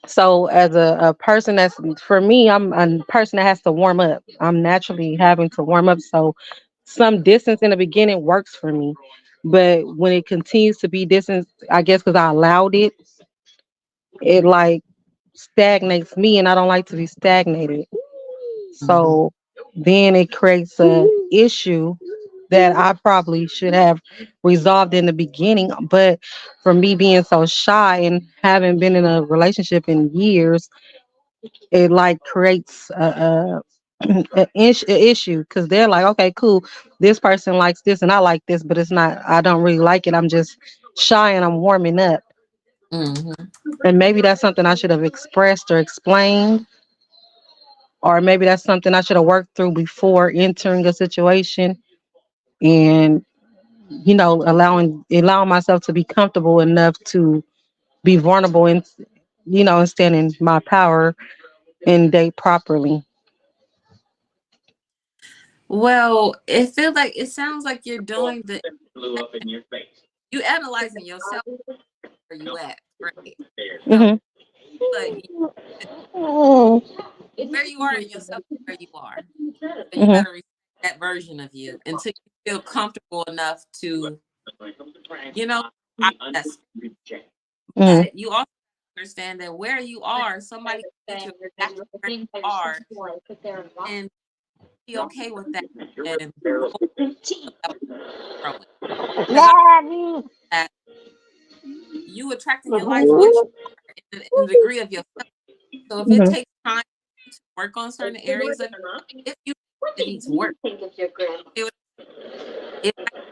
Speaker 4: So as a person that's for me, I'm a person that has to warm up. I'm naturally having to warm up. So some distance in the beginning works for me. But when it continues to be distance, I guess because I allowed it, it like stagnates me and I don't like to be stagnated.
Speaker 1: mm-hmm.
Speaker 4: So then it creates a issue that I probably should have resolved in the beginning. But for me being so shy and haven't been in a relationship in years, it like creates a issue because they're like, okay, cool, this person likes this and I like this, but it's not. I don't really like it. I'm just shy and I'm warming up,
Speaker 1: Mm-hmm.
Speaker 4: and maybe that's something I should have expressed or explained, or maybe that's something I should have worked through before entering a situation and allowing myself to be comfortable enough to be vulnerable and and stand in my power and date properly.
Speaker 1: Well, it sounds like you're doing you analyzing yourself where you at, right? So,
Speaker 4: Hmm.
Speaker 1: but where you are in yourself, is where you are. So you got
Speaker 4: Hmm.
Speaker 1: to respect that version of you until you feel comfortable enough to, you know, process.
Speaker 4: Hmm.
Speaker 1: But you also understand that where you are, somebody can meet you exactly where you are and be okay with that and go about growing. Because I that you attracting your life what you are in the degree of yourself. So if it
Speaker 4: Hmm.
Speaker 1: takes time to work on certain areas of yourself, if you it needs work, it, it might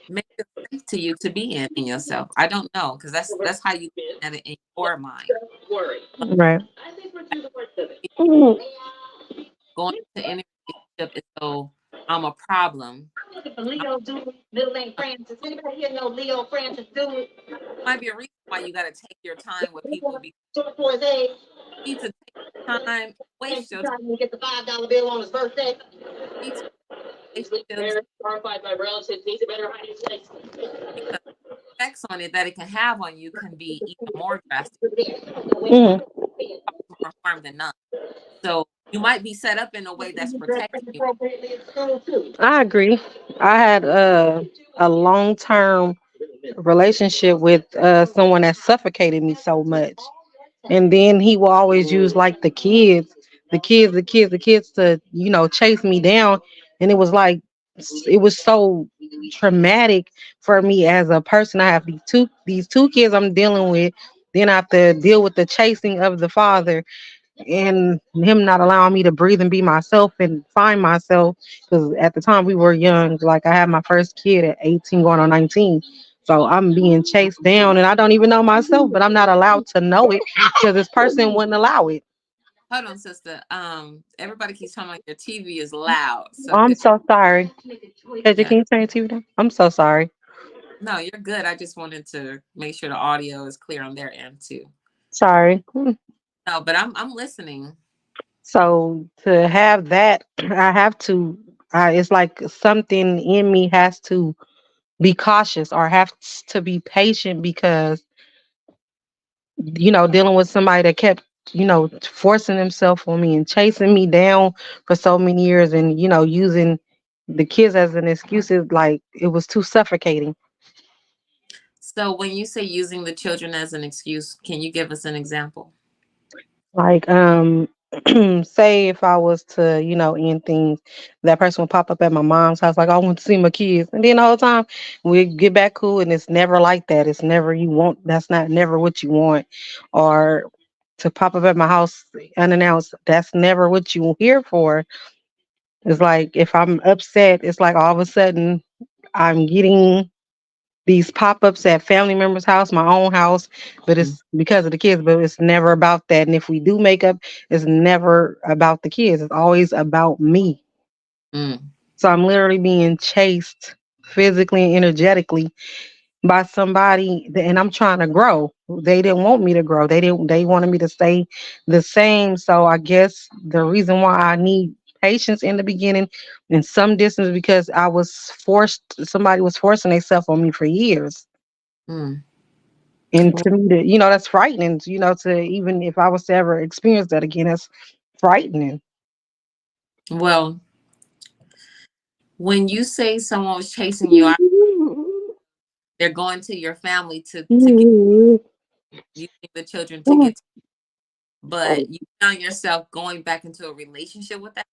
Speaker 1: make it safe to you to be in yourself. I don't know because that's how you look at it in your mind.
Speaker 4: Right.
Speaker 1: I think going into any relationship is so I'm a problem. I'm a, might be a reason why you got to take your time with people because you need to take your time, waste your time, need to waste your time because the effects on it that it can have on you can be even more drastic,
Speaker 4: Hmm.
Speaker 1: more harm than none. So you might be set up in a way that's protecting you.
Speaker 4: I agree. I had a long term relationship with someone that suffocated me so much. And then he will always use like the kids to, chase me down. And it was like, it was so traumatic for me as a person. I have these two kids I'm dealing with. Then I have to deal with the chasing of the father and him not allowing me to breathe and be myself and find myself because at the time we were young, like I had my first kid at 18 going on 19, so I'm being chased down and I don't even know myself, but I'm not allowed to know it because this person wouldn't allow it.
Speaker 1: Hold on, sister. Everybody keeps telling me your TV is loud. So
Speaker 4: I'm
Speaker 1: could
Speaker 4: so sorry. Pedro,
Speaker 1: yeah.
Speaker 4: can you turn your TV down? I'm so sorry.
Speaker 1: No, you're good. I just wanted to make sure the audio is clear on their end too.
Speaker 4: Sorry.
Speaker 1: No, but I'm listening.
Speaker 4: So to have that, I have to, it's like something in me has to be cautious or have to be patient because dealing with somebody that kept, forcing himself on me and chasing me down for so many years and, using the kids as an excuse is like it was too suffocating.
Speaker 1: So when you say using the children as an excuse, can you give us an example?
Speaker 4: Like, say if I was to, end things, that person would pop up at my mom's house, like, I want to see my kids. And then the whole time we get back cool, and it's never like that. It's never you want, that's not never what you want. Or to pop up at my house unannounced, that's never what you here for. It's like if I'm upset, it's like all of a sudden I'm getting these pop-ups at family members' house, my own house, but
Speaker 1: Mm,
Speaker 4: it's because of the kids, but it's never about that. And if we do make up, it's never about the kids. It's always about me.
Speaker 1: mm,
Speaker 4: So I'm literally being chased physically and energetically by somebody and I'm trying to grow. They didn't want me to grow. They wanted me to stay the same. So I guess the reason why I need patience in the beginning and some distance because I was forced somebody was forcing themselves on me for years.
Speaker 1: mm.
Speaker 4: And to me, that's frightening. To even if I was to ever experience that again, that's frightening.
Speaker 1: Well, when you say someone was chasing you, they're going to your family to get using the children to get, but you found yourself going back into a relationship with that.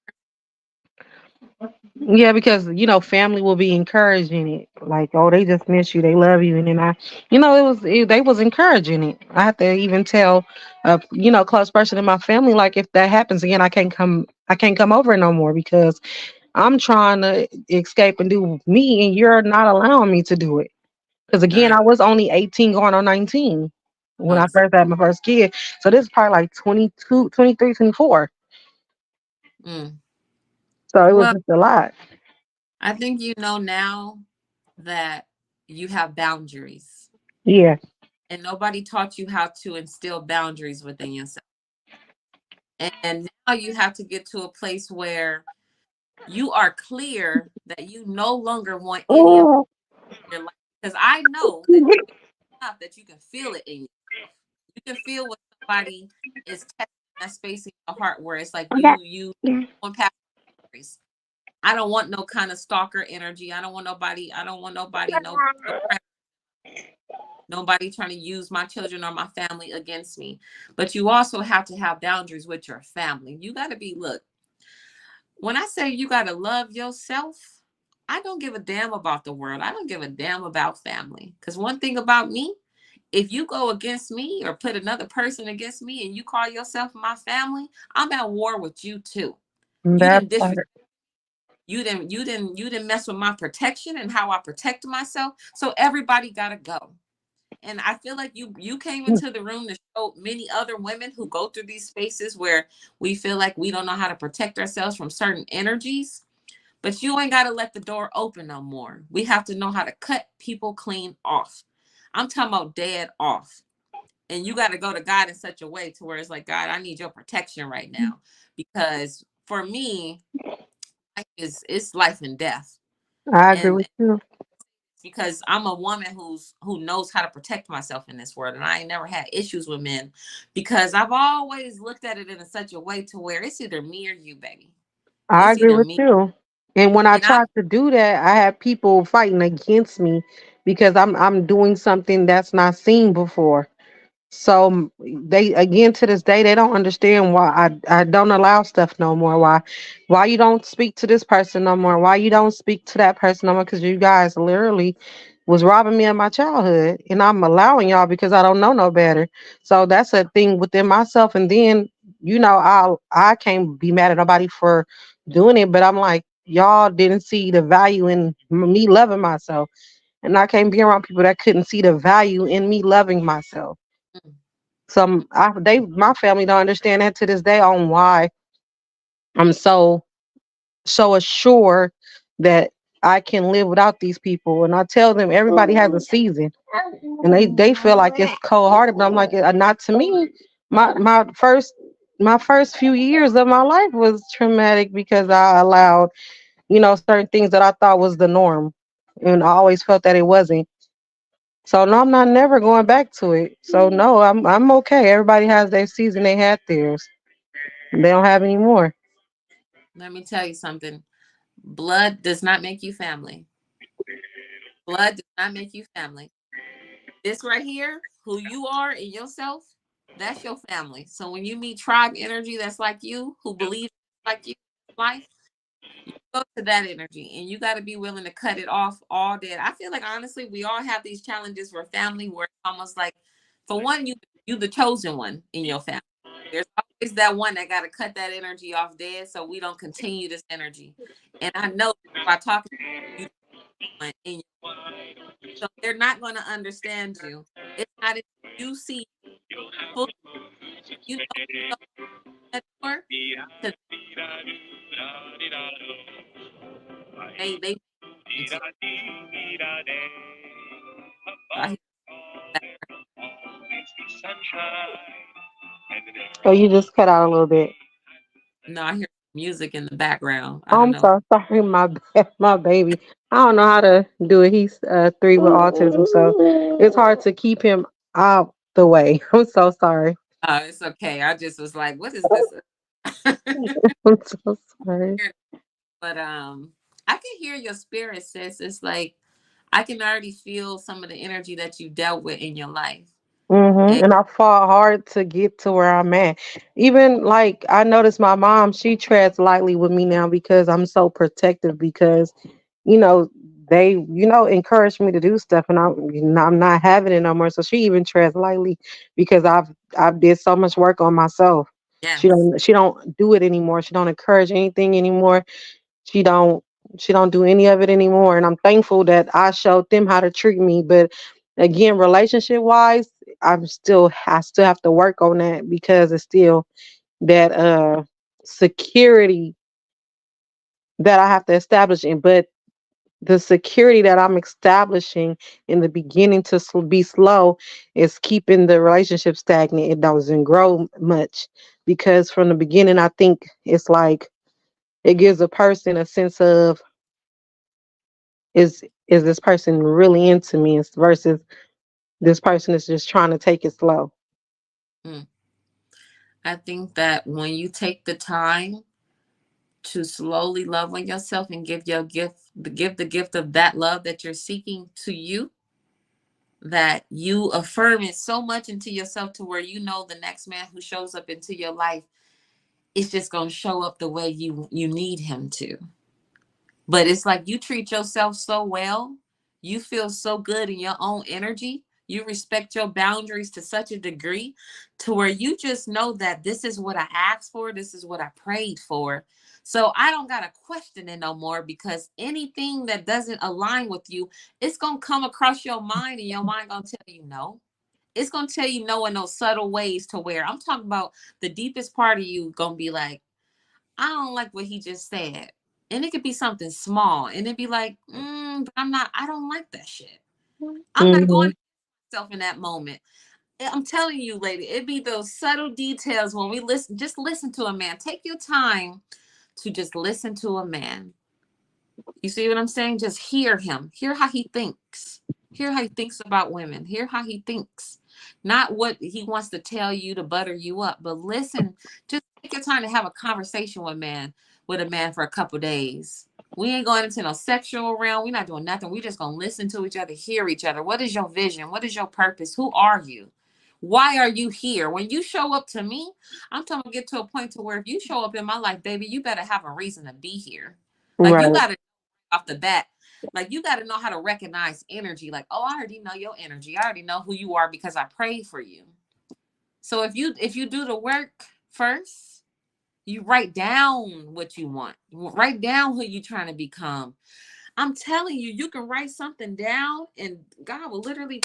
Speaker 4: Yeah, because family will be encouraging it, like, oh, they just miss you, they love you, and then they was encouraging it. I have to even tell a close person in my family, like, if that happens again, I can't come over no more because I'm trying to escape and do me, and you're not allowing me to do it. Because again,
Speaker 1: Right.
Speaker 4: I was only 18 going on 19 when I
Speaker 1: Ex-
Speaker 4: first had my first kid. So this is probably like 22, 23, 24.
Speaker 1: Mm.
Speaker 4: So it was
Speaker 1: Well,
Speaker 4: just a lot.
Speaker 1: I think you know now that you have boundaries,
Speaker 4: Yeah.
Speaker 1: and nobody taught you how to instill boundaries within yourself. And now you have to get to a place where you are clear that you no longer want any of
Speaker 4: Oh,
Speaker 1: your life. Because I know that enough that you can feel it in yourself. You can feel when somebody is testing that space in your heart where it's like you on past boundaries. I don't want no kind of stalker energy. I don't want nobody, no nobody trying to use my children or my family against me. But you also have to have boundaries with your family. You got to be, look, when I say you got to love yourself, I don't give a damn about the world. I don't give a damn about family. Because one thing about me, if you go against me or put another person against me and you call yourself my family, I'm at war with you too. You
Speaker 4: that
Speaker 1: didn't disrespect.
Speaker 4: part.
Speaker 1: You didn't mess with my protection and how I protect myself. So everybody gotta go. And I feel like you came into the room to show many other women who go through these spaces where we feel like we don't know how to protect ourselves from certain energies. But you ain't gotta let the door open no more. We have to know how to cut people clean off. I'm talking about dead off. And you got to go to God in such a way to where it's like, God, I need your protection right now, because for me, it's life and death.
Speaker 4: I agree
Speaker 1: And
Speaker 4: with you.
Speaker 1: because I'm a woman who knows how to protect myself in this world, and I ain't never had issues with men because I've always looked at it in such a way to where it's either me or you, baby.
Speaker 4: I
Speaker 1: It's
Speaker 4: agree
Speaker 1: either
Speaker 4: with
Speaker 1: me
Speaker 4: you. And when I
Speaker 1: and I.
Speaker 4: tried to do that, I had people fighting against me because I'm doing something that's not seen before. So they again to this day they don't understand why I don't allow stuff no more. Why you don't speak to this person no more? Why you don't speak to that person no more? Because you guys literally was robbing me of my childhood, and I'm allowing y'all because I don't know no better. So that's a thing within myself. And then I can't be mad at nobody for doing it, but I'm like y'all didn't see the value in me loving myself, and I can't be around people that couldn't see the value in me loving myself. Some my family don't understand that to this day on why I'm so assured that I can live without these people. And I tell them everybody has a season, and they feel like it's cold hearted, but I'm like, not to me. My first few years of my life was traumatic because I allowed certain things that I thought was the norm, and I always felt that it wasn't. So no, I'm not never going back to it. So no, I'm okay. Everybody has their season. They had theirs. They don't have any more.
Speaker 1: Let me tell you something. Blood does not make you family. Blood does not make you family. This right here, who you are in yourself, that's your family. So when you meet tribe energy that's like you, who believes like you in life, you go to that energy and you got to be willing to cut it off all dead. I feel like honestly, we all have these challenges for family where it's almost like, for one, you the chosen one in your family. There's always that one that got to cut that energy off dead so we don't continue this energy. And I know by talking to you, in your, so they're not going to understand you. It's not if you see fully, you know, so that door to they into. I hear that.
Speaker 4: Oh, you just cut out a little bit.
Speaker 1: No, I hear music in the background. I don't
Speaker 4: I'm
Speaker 1: know.
Speaker 4: so sorry, my my baby. I don't know how to do it. He's 3 with autism, so it's hard to keep him out the way. I'm so sorry.
Speaker 1: It's okay. I just was like, what is this?
Speaker 4: I'm so sorry.
Speaker 1: But I can hear your spirit, sis. It's like I can already feel some of the energy that you dealt with in your life. And
Speaker 4: And I fought hard to get to where I'm at. Even like I noticed my mom, she treads lightly with me now because I'm so protective because, you know, they, encourage me to do stuff and I'm not having it no more. So she even treads lightly because I've did so much work on myself.
Speaker 1: yes,
Speaker 4: She don't do it anymore. She don't encourage anything anymore. She don't she don't do any of it anymore. And I'm thankful that I showed them how to treat me. But again, relationship wise, I still have to work on that because it's still that security that I have to establish in. But the security that I'm establishing in the beginning to be slow is keeping the relationship stagnant. It doesn't grow much because from the beginning, I think it's like it gives a person a sense of is this person really into me versus this person is just trying to take it slow.
Speaker 1: mm. I think that when you take the time to slowly love on yourself and give your gift, give the gift of that love that you're seeking to you, that you affirm it so much into yourself to where you know the next man who shows up into your life is just going to show up the way you need him to. But it's like you treat yourself so well, you feel so good in your own energy, you respect your boundaries to such a degree to where you just know that this is what I asked for, this is what I prayed for. So I don't got to question it no more because anything that doesn't align with you, it's going to come across your mind and your mind going to tell you no. It's going to tell you no in those subtle ways to where I'm talking about the deepest part of you going to be like, I don't like what he just said. And it could be something small. And it'd be like, but I don't like that shit. I'm not going
Speaker 4: Hmm.
Speaker 1: to myself in that moment. I'm telling you, lady, it'd be those subtle details when we listen, just listen to a man. Take your time to just listen to a man. You see what I'm saying? Just hear him. Hear how he thinks. Hear how he thinks about women. Hear how he thinks. Not what he wants to tell you to butter you up, but listen. Just take your time to have a conversation with a man for a couple days. We ain't going into no sexual realm. We're not doing nothing. We just gonna listen to each other, hear each other. What is your vision? What is your purpose? Who are you? Why are you here? When you show up to me, I'm trying to get to a point to where if you show up in my life, baby, you better have a reason to be here. Like you
Speaker 4: Right.
Speaker 1: gotta off the bat. Like you got to know how to recognize energy. Like, oh, I already know your energy. I already know who you are because I prayed for you. So if you do the work first, you write down what you want. Write down who you're trying to become. I'm telling you, you can write something down and God will literally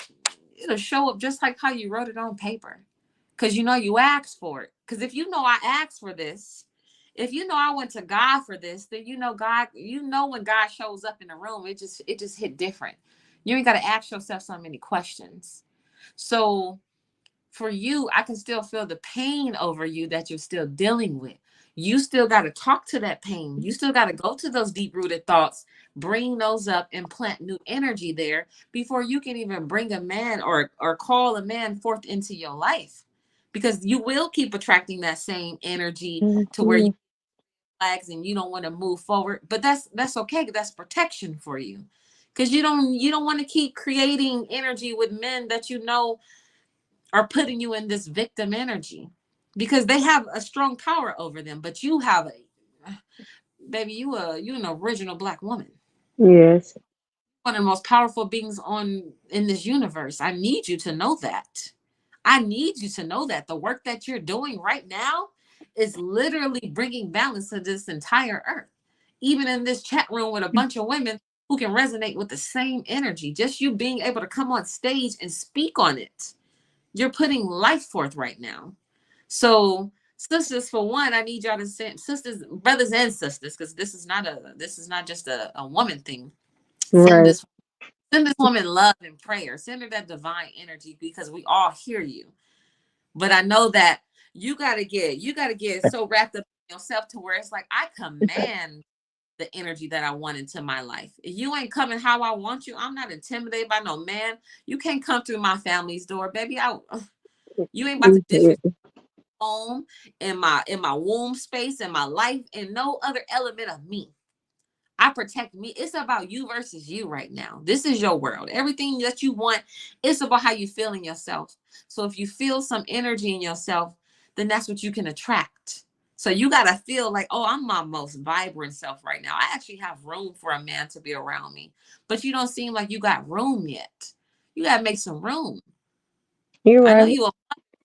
Speaker 1: it'll show up just like how you wrote it on paper. Cause you know you asked for it. Cause if you know I asked for this, if you know I went to God for this, then you know God, you know when God shows up in the room, it just hit different. You ain't gotta ask yourself so many questions. So for you, I can still feel the pain over you that you're still dealing with. You still got to talk to that pain. You still got to go to those deep rooted thoughts, bring those up and plant new energy there before you can even bring a man or call a man forth into your life. Because you will keep attracting that same energy to where you
Speaker 4: Hmm.
Speaker 1: flags and you don't want to move forward. But that's okay. That's protection for you. because you don't want to keep creating energy with men that you know are putting you in this victim energy, because they have a strong power over them, but you have a baby, you an original black woman,
Speaker 4: Yes.
Speaker 1: one of the most powerful beings on in this universe. I need you to know that. I need you to know that the work that you're doing right now is literally bringing balance to this entire earth. Even in this chat room with a bunch of women who can resonate with the same energy, just you being able to come on stage and speak on it, you're putting life forth right now. So, sisters, for one, I need y'all to send sisters, brothers, and sisters, because this is not just a woman thing. Send
Speaker 4: Right.
Speaker 1: this Send this woman love and prayer. Send her that divine energy, because we all hear you. But I know that you gotta get so wrapped up in yourself to where it's like, I command the energy that I want into my life. If you ain't coming how I want you, I'm not intimidated by no man. You can't come through my family's door, baby. You ain't about to disrespect home, in my womb space, in my life, and no other element of me. I protect me. It's about you versus you right now. This is your world. Everything that you want, it's about how you feel in yourself. So if you feel some energy in yourself, then that's what you can attract. So you got to feel like, oh, I'm my most vibrant self right now. I actually have room for a man to be around me. But you don't seem like you got room yet. You got to make some room.
Speaker 4: You're
Speaker 1: I know
Speaker 4: right.
Speaker 1: you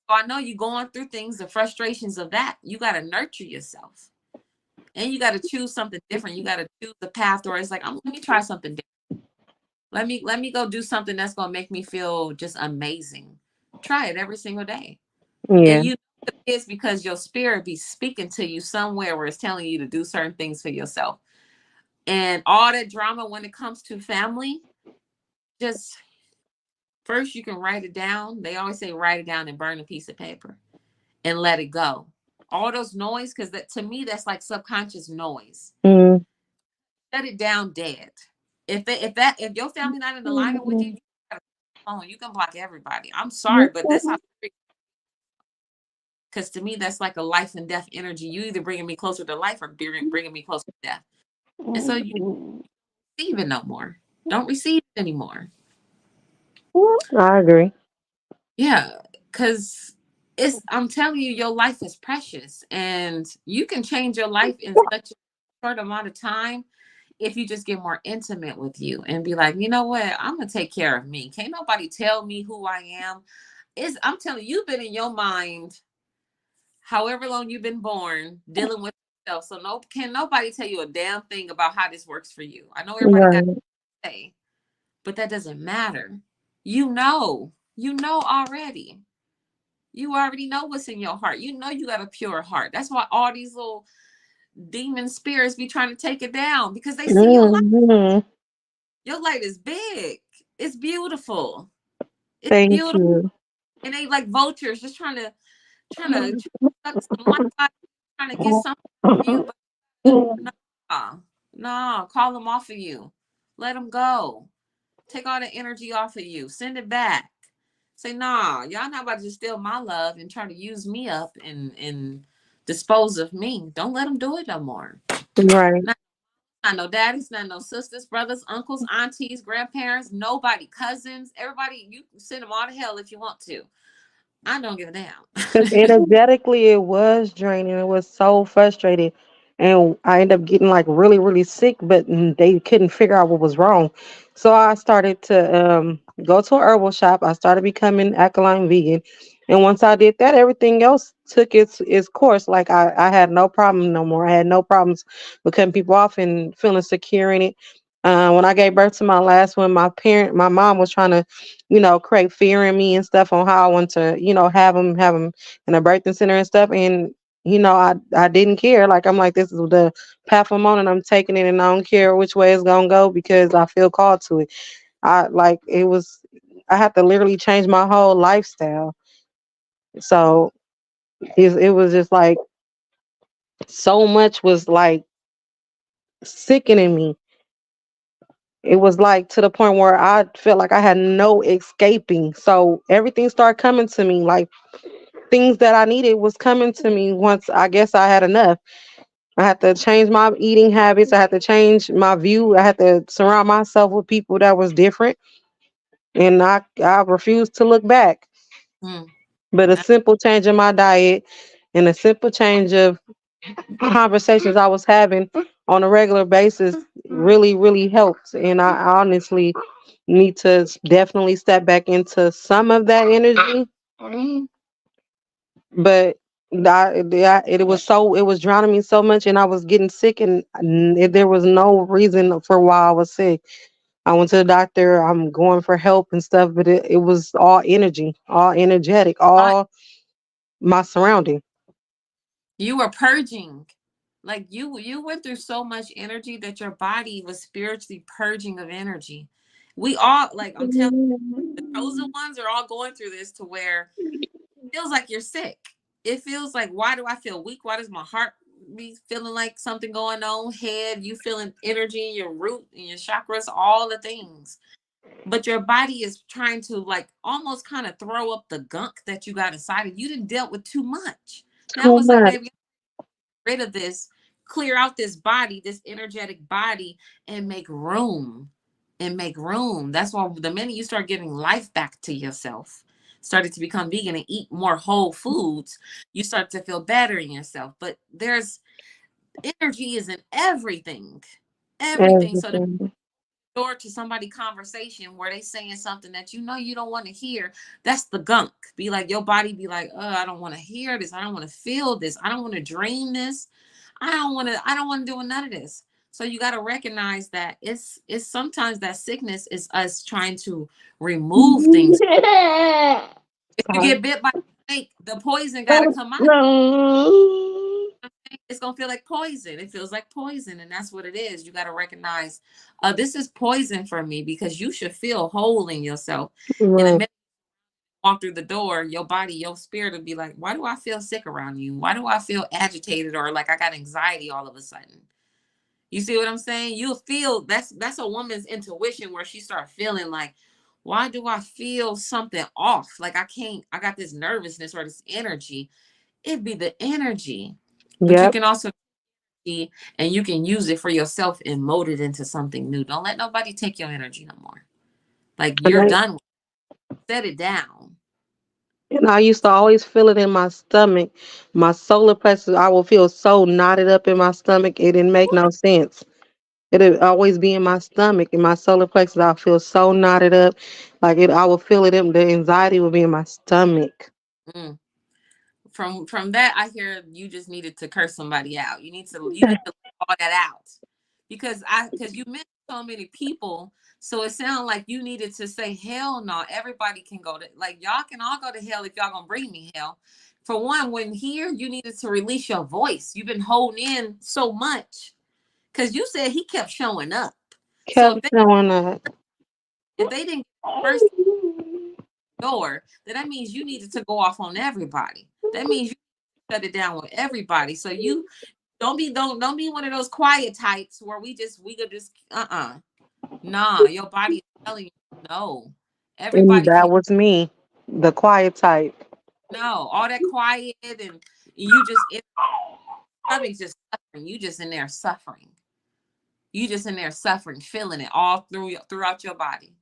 Speaker 1: I know you going through things, the frustrations of that. You got to nurture yourself. And you got to choose something different. You got to choose the path where it's like, let me try something different. Let me go do something that's gonna make me feel just amazing. Try it every single day. And
Speaker 4: Yeah.
Speaker 1: you know it is because your spirit be speaking to you somewhere where it's telling you to do certain things for yourself. And all that drama when it comes to family, just first you can write it down. They always say write it down and burn a piece of paper and let it go. All those noise, because that to me that's like subconscious noise.
Speaker 4: Mm.
Speaker 1: Shut it down dead. If your family not in alignment with you, you gotta phone. You can block everybody. I'm sorry, but that's how, because to me that's like a life and death energy. You either bringing me closer to life or bringing me closer to death. And so you don't receive it no more. Don't receive it anymore.
Speaker 4: I agree.
Speaker 1: Yeah, because I'm telling you, your life is precious, and you can change your life in such a short amount of time if you just get more intimate with you and be like, you know what, I'm gonna take care of me. Can't nobody tell me who I am. I'm telling you, you've been in your mind however long you've been born dealing with yourself. So can nobody tell you a damn thing about how this works for you. I know everybody got
Speaker 4: Right.
Speaker 1: to say, but that doesn't matter. You know already. You already know what's in your heart. You know you got a pure heart. That's why all these little demon spirits be trying to take it down, because they see your light.
Speaker 4: Hmm.
Speaker 1: Your light is big. It's beautiful. It's
Speaker 4: Thank
Speaker 1: beautiful.
Speaker 4: you.
Speaker 1: And they like vultures just trying to suck some light out, trying to get something from you, but nah, nah, call them off of you. Let them go. Take all the energy off of you. Send it back. Say, nah, y'all not about to just steal my love and try to use me up and dispose of me. Don't let them do it no more.
Speaker 4: Right.
Speaker 1: Not no daddies, not no sisters, brothers, uncles, aunties, grandparents, nobody, cousins, everybody. You can send them all to hell if you want to. I don't give a
Speaker 4: Because
Speaker 1: damn.
Speaker 4: energetically, it was draining. It was so frustrating. And I ended up getting like really, really sick, but they couldn't figure out what was wrong. So I started to go to a herbal shop. I started becoming alkaline vegan. And once I did that, everything else took its course. Like I had no problem no more. I had no problems with cutting people off and feeling secure in it. When I gave birth to my last one, my mom was trying to, create fear in me and stuff on how I want to, have them in a birthing center and stuff. And I didn't care. Like I'm like, this is the path I'm on, and I'm taking it, and I don't care which way it's gonna go because I feel called to it. I like it was. I had to literally change my whole lifestyle. So it was just like so much was like sickening me. It was like to the point where I felt like I had no escaping. So everything started coming to me, like things that I needed was coming to me once I guess I had enough. I had to change my eating habits. I had to change my view. I had to surround myself with people that was different, and I refused to look back.
Speaker 1: Mm.
Speaker 4: But a simple change in my diet and a simple change of conversations I was having on a regular basis really, really helped. And I honestly need to definitely step back into some of that energy. But it was drowning me so much, and I was getting sick, and there was no reason for why I was sick. I went to the doctor. I'm going for help and stuff, but it was all energy, all energetic,
Speaker 1: Uh,
Speaker 4: all my surrounding.
Speaker 1: You were purging. Like you went through so much energy that your body was spiritually purging of energy. We all, like, I'm telling you, the chosen ones are all going through this to where it feels like you're sick. It feels like, why do I feel weak? Why does my heart be feeling like something going on? Head, you feeling energy in your root and your chakras, all the things. But your body is trying to, like, almost kind of throw up the gunk that you got inside of you. Didn't dealt with too much. Now
Speaker 4: Too
Speaker 1: it's like,
Speaker 4: much.
Speaker 1: baby, rid of this, clear out this body, this energetic body, and make room. And make room. That's why the minute you start giving life back to yourself, started to become vegan and eat more whole foods, you start to feel better in yourself. But there's energy is in everything. Everything. So the
Speaker 4: Everything.
Speaker 1: door to somebody conversation where they saying something that you know you don't want to hear, that's the gunk. Be like, your body be like, I don't want to hear this, I don't want to feel this, I don't want to dream this, I don't want to do none of this. So you got to recognize that it's sometimes that sickness is us trying to remove things. If you
Speaker 4: Sorry.
Speaker 1: get bit by a snake, the poison got to come out. It's gonna feel like poison. It feels like poison, and that's what it is. You got to recognize, this is poison for me, because you should feel whole in yourself. In a
Speaker 4: Right.
Speaker 1: minute, you walk through the door, your body, your spirit will be like, "Why do I feel sick around you? Why do I feel agitated, or like I got anxiety all of a sudden?" You see what I'm saying? You'll feel that's a woman's intuition where she start feeling like, "Why do I feel something off? Like I can't. I got this nervousness or this energy." It'd be the energy, but you
Speaker 4: Yep.
Speaker 1: can also, and you can use it for yourself and mold it into something new. Don't let nobody take your energy no more. Like,
Speaker 4: And
Speaker 1: you're done with it. Set it down.
Speaker 4: I used to always feel it in my stomach. My solar plexus, I will feel so knotted up in my stomach. It didn't make no sense. It'd always be in my stomach. In my solar plexus, I feel so knotted up. Like I would feel it in the anxiety would be in my stomach.
Speaker 1: Mm. From that, I hear you just needed to curse somebody out. You need to let all that out, because you met so many people. So it sounded like you needed to say, hell no, everybody can go to, like, y'all can all go to hell if y'all gonna bring me hell. For one, when here, you needed to release your voice. You've been holding in so much, because you said he kept showing up. So
Speaker 4: Kept showing up.
Speaker 1: if they didn't get first door, then that means you needed to go off on everybody. That means you shut it down with everybody. So you don't be one of those quiet types where we could just nah. Your body is telling you no.
Speaker 4: And
Speaker 1: Everybody
Speaker 4: that
Speaker 1: can
Speaker 4: was me, the quiet type.
Speaker 1: no. All that quiet, and you just in stomach's just suffering. You just in there suffering. You just in there suffering, feeling it all throughout your body.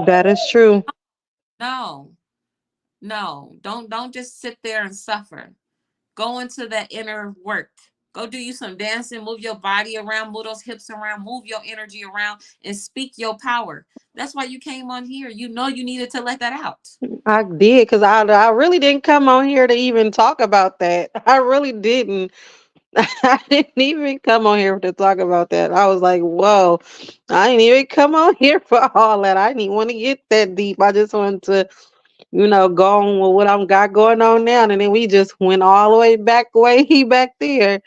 Speaker 4: That is true.
Speaker 1: No, no, don't just sit there and suffer. Go into that inner work. Go do you some dancing, move your body around, move those hips around, move your energy around, and speak your power. That's why you came on here. You know you needed to let that out.
Speaker 4: I did because I really didn't come on here to even talk about that. I really didn't. I didn't even come on here to talk about that. I was like, whoa, I didn't even come on here for all that. I didn't want to get that deep. I just wanted to, go on with what I'm got going on now. And then we just went all the way back way back there.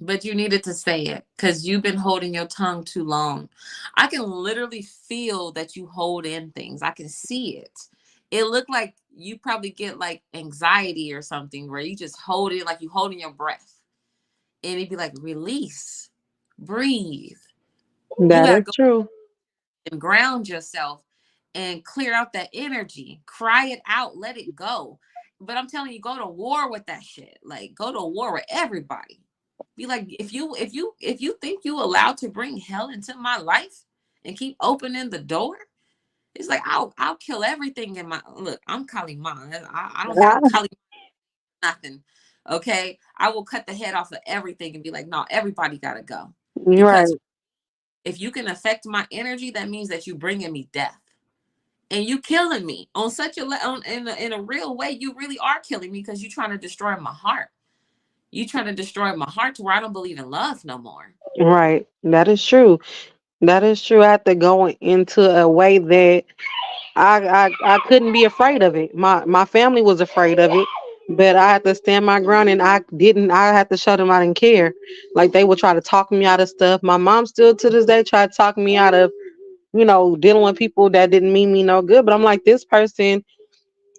Speaker 1: But you needed to say it because you've been holding your tongue too long. I can literally feel that you hold in things. I can see it. It looked like you probably get like anxiety or something where you just hold it like you holding your breath. And it'd be like, release, breathe. You
Speaker 4: That
Speaker 1: got to
Speaker 4: is
Speaker 1: go
Speaker 4: true.
Speaker 1: and ground yourself and clear out that energy. Cry it out, let it go. But I'm telling you, go to war with that shit. Like, go to war with everybody. Be like, if you think you allowed to bring hell into my life and keep opening the door, it's like I'll kill everything in my look. I'm Kali Ma. I don't have Kali nothing. Okay, I will cut the head off of everything and be like, no, everybody gotta go.
Speaker 4: You're right.
Speaker 1: Because if you can affect my energy, that means that you bringing me death and you killing me on such a in a real way. You really are killing me because you trying to destroy my heart. You trying to destroy my heart to where I don't believe in love no more.
Speaker 4: Right. That is true. That is true. I have to go into a way that I couldn't be afraid of it. My family was afraid of it, but I had to stand my ground, and I didn't. I had to show them I didn't care. Like they would try to talk me out of stuff. My mom still to this day tried to talk me out of, dealing with people that didn't mean me no good. But I'm like, this person.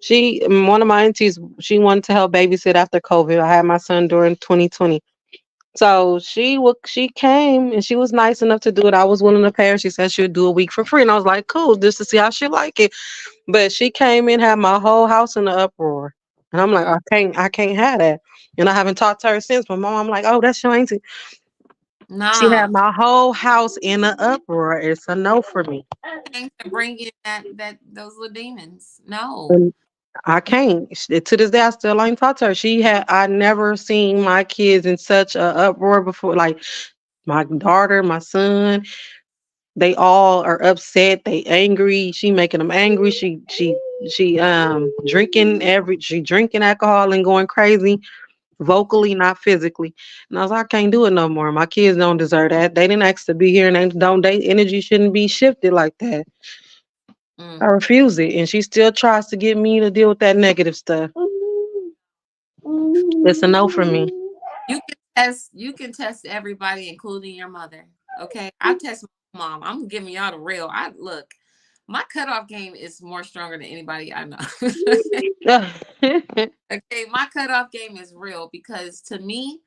Speaker 4: One of my aunties, she wanted to help babysit after COVID. I had my son during 2020. So she came and she was nice enough to do it. I was willing to pay her. She said she would do a week for free. And I was like, cool, just to see how she like it. But she came in, had my whole house in the uproar. And I'm like,
Speaker 1: Mm.
Speaker 4: I can't have that. And I haven't talked to her since. My mom, I'm like, oh, that's your auntie. She had
Speaker 1: Nah,
Speaker 4: my whole house in an uproar. It's a no for me.
Speaker 1: things to bring in that those little demons. No.
Speaker 4: And I can't. To this day, I still ain't talked to her. I never seen my kids in such a uproar before. Like my daughter, my son, they all are upset. They angry. She making them angry. She she drinking alcohol and going crazy, vocally, not physically. And I was like, I can't do it no more. My kids don't deserve that. They didn't ask to be here, and they energy shouldn't be shifted like that. I
Speaker 1: Mm.
Speaker 4: refuse it, and she still tries to get me to deal with that negative stuff. It's a no for me.
Speaker 1: You can test everybody, including your mother. Okay. I test my mom. I'm giving y'all the real. I look, my cutoff game is more stronger than anybody I know. Okay, my cutoff game is real because to me,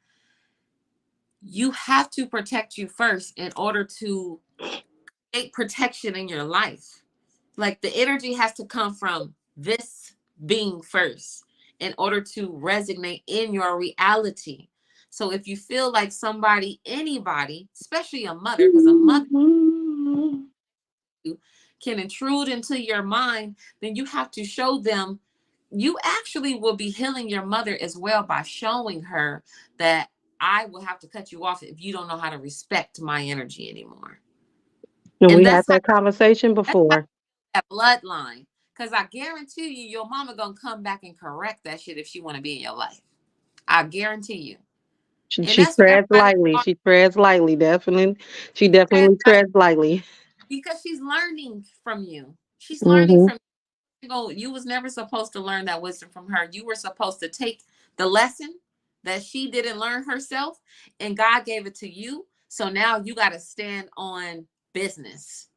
Speaker 1: you have to protect you first in order to take protection in your life. Like the energy has to come from this being first in order to resonate in your reality. So if you feel like somebody, anybody, especially a mother, because a mother can intrude into your mind, then you have to show them. You actually will be healing your mother as well by showing her that I will have to cut you off if you don't know how to respect my energy anymore.
Speaker 4: And
Speaker 1: And
Speaker 4: we had that conversation
Speaker 1: that's how
Speaker 4: before.
Speaker 1: that bloodline. Because I guarantee you, your mama gonna come back and correct that shit if she want to be in your life. I guarantee you. And
Speaker 4: She
Speaker 1: that's for
Speaker 4: treads
Speaker 1: everybody
Speaker 4: lightly. She treads lightly. Definitely. She definitely treads lightly.
Speaker 1: because she's learning from you. She's learning
Speaker 4: Hmm.
Speaker 1: from you. You was never supposed to learn that wisdom from her. You were supposed to take the lesson that she didn't learn herself, and God gave it to you. So now you got to stand on business.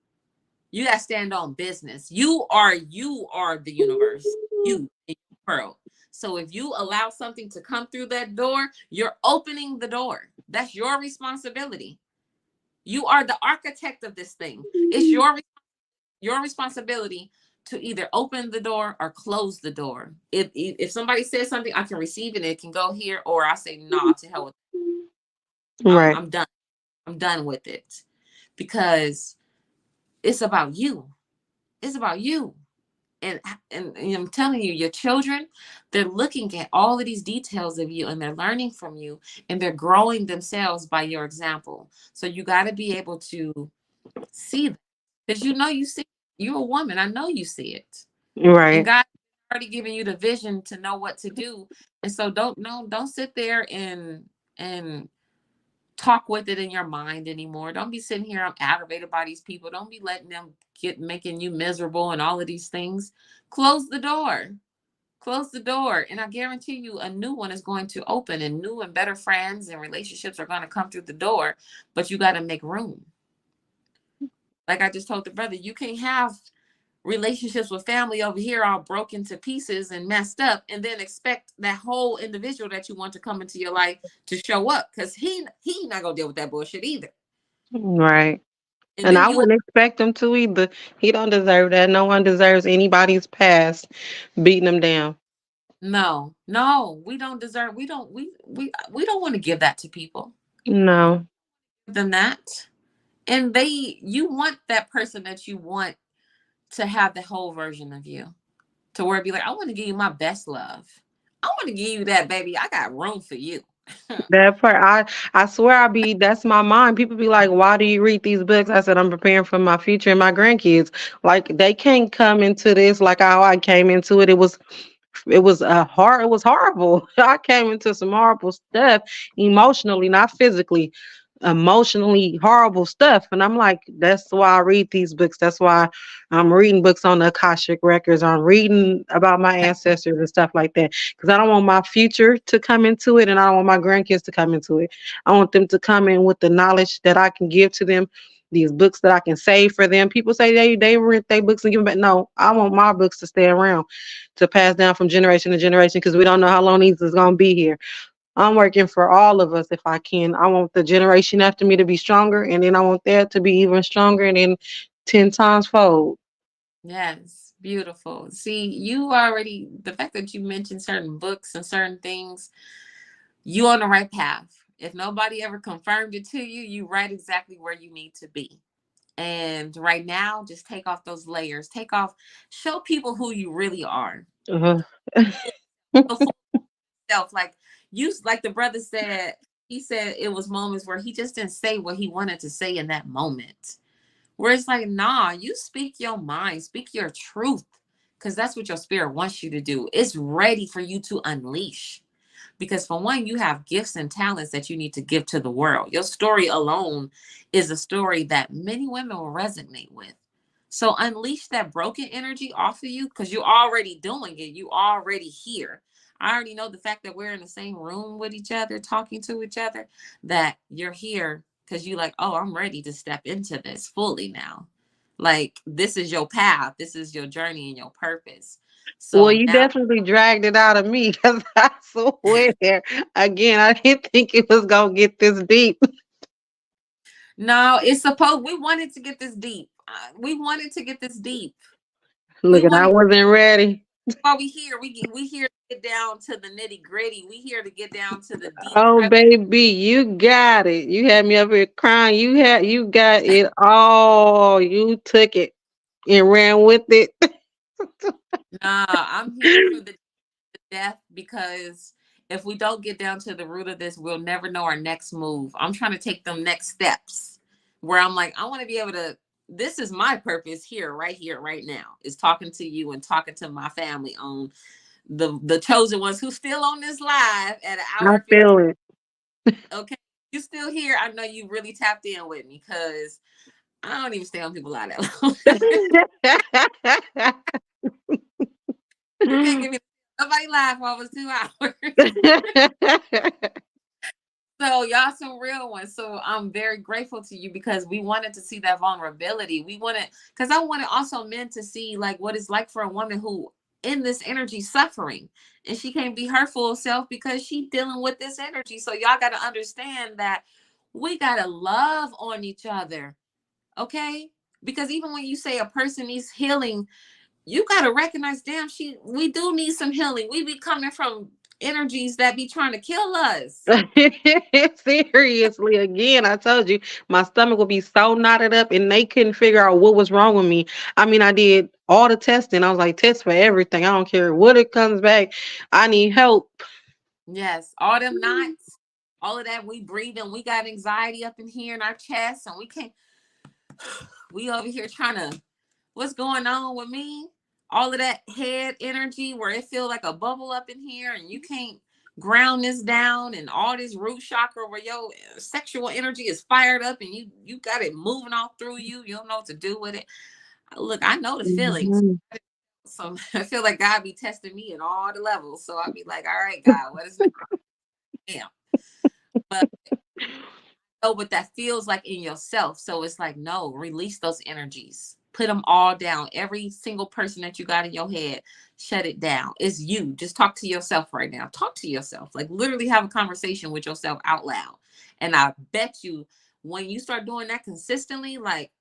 Speaker 1: You got to stand on business. You are the universe. You pearl. So if you allow something to come through that door, you're opening the door. That's your responsibility. You are the architect of this thing. It's your responsibility to either open the door or close the door. If somebody says something, I can receive it. It can go here, or I say, "Nah, to hell with it. I'm
Speaker 4: Right.
Speaker 1: I'm done. I'm done with it," because it's about you. It's about you. And I'm telling you, your children, they're looking at all of these details of you and they're learning from you and they're growing themselves by your example. So you got to be able to see that because you see it. You're a woman. I know you see it. And
Speaker 4: Right.
Speaker 1: God already given you the vision to know what to do. And so don't sit there and talk with it in your mind anymore. Don't be sitting here, I'm aggravated by these people. Don't be letting them get making you miserable and all of these things. Close the door. Close the door. And I guarantee you a new one is going to open and new and better friends and relationships are going to come through the door, but you got to make room. Like I just told the brother, you can't have relationships with family over here all broken to pieces and messed up and then expect that whole individual that you want to come into your life to show up because he not gonna deal with that bullshit either.
Speaker 4: Right.
Speaker 1: And
Speaker 4: And
Speaker 1: then
Speaker 4: I
Speaker 1: you
Speaker 4: wouldn't expect him to either. He don't deserve that. No one deserves anybody's past beating them down.
Speaker 1: No, no, we don't deserve. We don't want to give that to people.
Speaker 4: No.
Speaker 1: Give them that, and you want that person that you want to have the whole version of you, to where it be like, I want to give you my best love. I want to give you that, baby. I got room for you.
Speaker 4: That part, I swear that's my mind. People be like, "Why do you read these books?" I said, "I'm preparing for my future and my grandkids. Like they can't come into this like how I came into it. It was horrible. I came into some horrible stuff emotionally, not physically, emotionally horrible stuff. And I'm like, that's why I read these books. That's why I'm reading books on the Akashic records. I'm reading about my ancestors and stuff like that. Because I don't want my future to come into it, and I don't want my grandkids to come into it. I want them to come in with the knowledge that I can give to them. These books that I can save for them. People say they rent their books and give them back. No, I want my books to stay around, to pass down from generation to generation, because we don't know how long these is going to be here. I'm working for all of us if I can. I want the generation after me to be stronger, and then I want that to be even stronger, and then 10 times fold.
Speaker 1: Yes, beautiful. See, you already, the fact that you mentioned certain books and certain things, you on the right path. If nobody ever confirmed it to you, you right exactly where you need to be. And right now, just take off those layers. Take off, show people who you really are.
Speaker 4: Uh-huh.
Speaker 1: The full self. Like like the brother said, he said it was moments where he just didn't say what he wanted to say in that moment. Where it's like, nah, you speak your mind, speak your truth. Because that's what your spirit wants you to do. It's ready for you to unleash. Because for one, you have gifts and talents that you need to give to the world. Your story alone is a story that many women will resonate with. So unleash that broken energy off of you, because you're already doing it. You already here. I already know the fact that we're in the same room with each other, talking to each other, that you're here because you like, oh, I'm ready to step into this fully now. Like this is your path. This is your journey and your purpose.
Speaker 4: Well,
Speaker 1: So
Speaker 4: you
Speaker 1: now,
Speaker 4: definitely dragged it out of me because I swear, again, I didn't think it was going to get this deep.
Speaker 1: no, it's supposed, we wanted to get this deep. We wanted to get this deep. We
Speaker 4: Look, and I
Speaker 1: wanted,
Speaker 4: wasn't ready.
Speaker 1: while we here to get down to the nitty gritty. We here to get down to the deep
Speaker 4: Oh,
Speaker 1: crevice.
Speaker 4: baby, you got it. You had me up here crying. You got it all. You took it and ran with it.
Speaker 1: Nah, I'm here for the death, because if we don't get down to the root of this, we'll never know our next move. I'm trying to take them next steps where I'm like, I want to be able to. This is my purpose here, right now, is talking to you and talking to my family on the chosen ones who's still on this live at an
Speaker 4: I
Speaker 1: hour 50.
Speaker 4: feel it.
Speaker 1: Okay, you still here? I know you really tapped in with me, because I don't even stay on people like that. You can't give me nobody live for almost 2 hours. So y'all some real ones. So I'm very grateful to you, because we wanted to see that vulnerability. We wanted, because I wanted also men to see like what it's like for a woman who in this energy suffering, and she can't be her full self because she dealing with this energy. So y'all got to understand that we got to love on each other. Okay? Because even when you say a person needs healing, you got to recognize, damn, we do need some healing. We be coming from energies that be trying to kill us.
Speaker 4: Seriously, again, I told you my stomach would be so knotted up, and they couldn't figure out what was wrong with me. I mean, I did all the testing. I was like, test for everything. I don't care what it comes back. I need help.
Speaker 1: Yes, all them knots, all of that. We breathing. We got anxiety up in here in our chest, and we can't. We over here trying to. What's going on with me? All of that head energy where it feels like a bubble up in here, and you can't ground this down, and all this root chakra where your sexual energy is fired up, and you got it moving all through you. You don't know what to do with it. Look, I know the feelings.
Speaker 4: Mhm.
Speaker 1: So I feel like God be testing me in all the levels. So I'll be like, all right, God, what is now? But know what that feels like in yourself. So it's like, no, release those energies. Put them all down. Every single person that you got in your head, shut it down. It's you. Just talk to yourself right now. Talk to yourself. Like literally have a conversation with yourself out loud. And I bet you when you start doing that consistently, like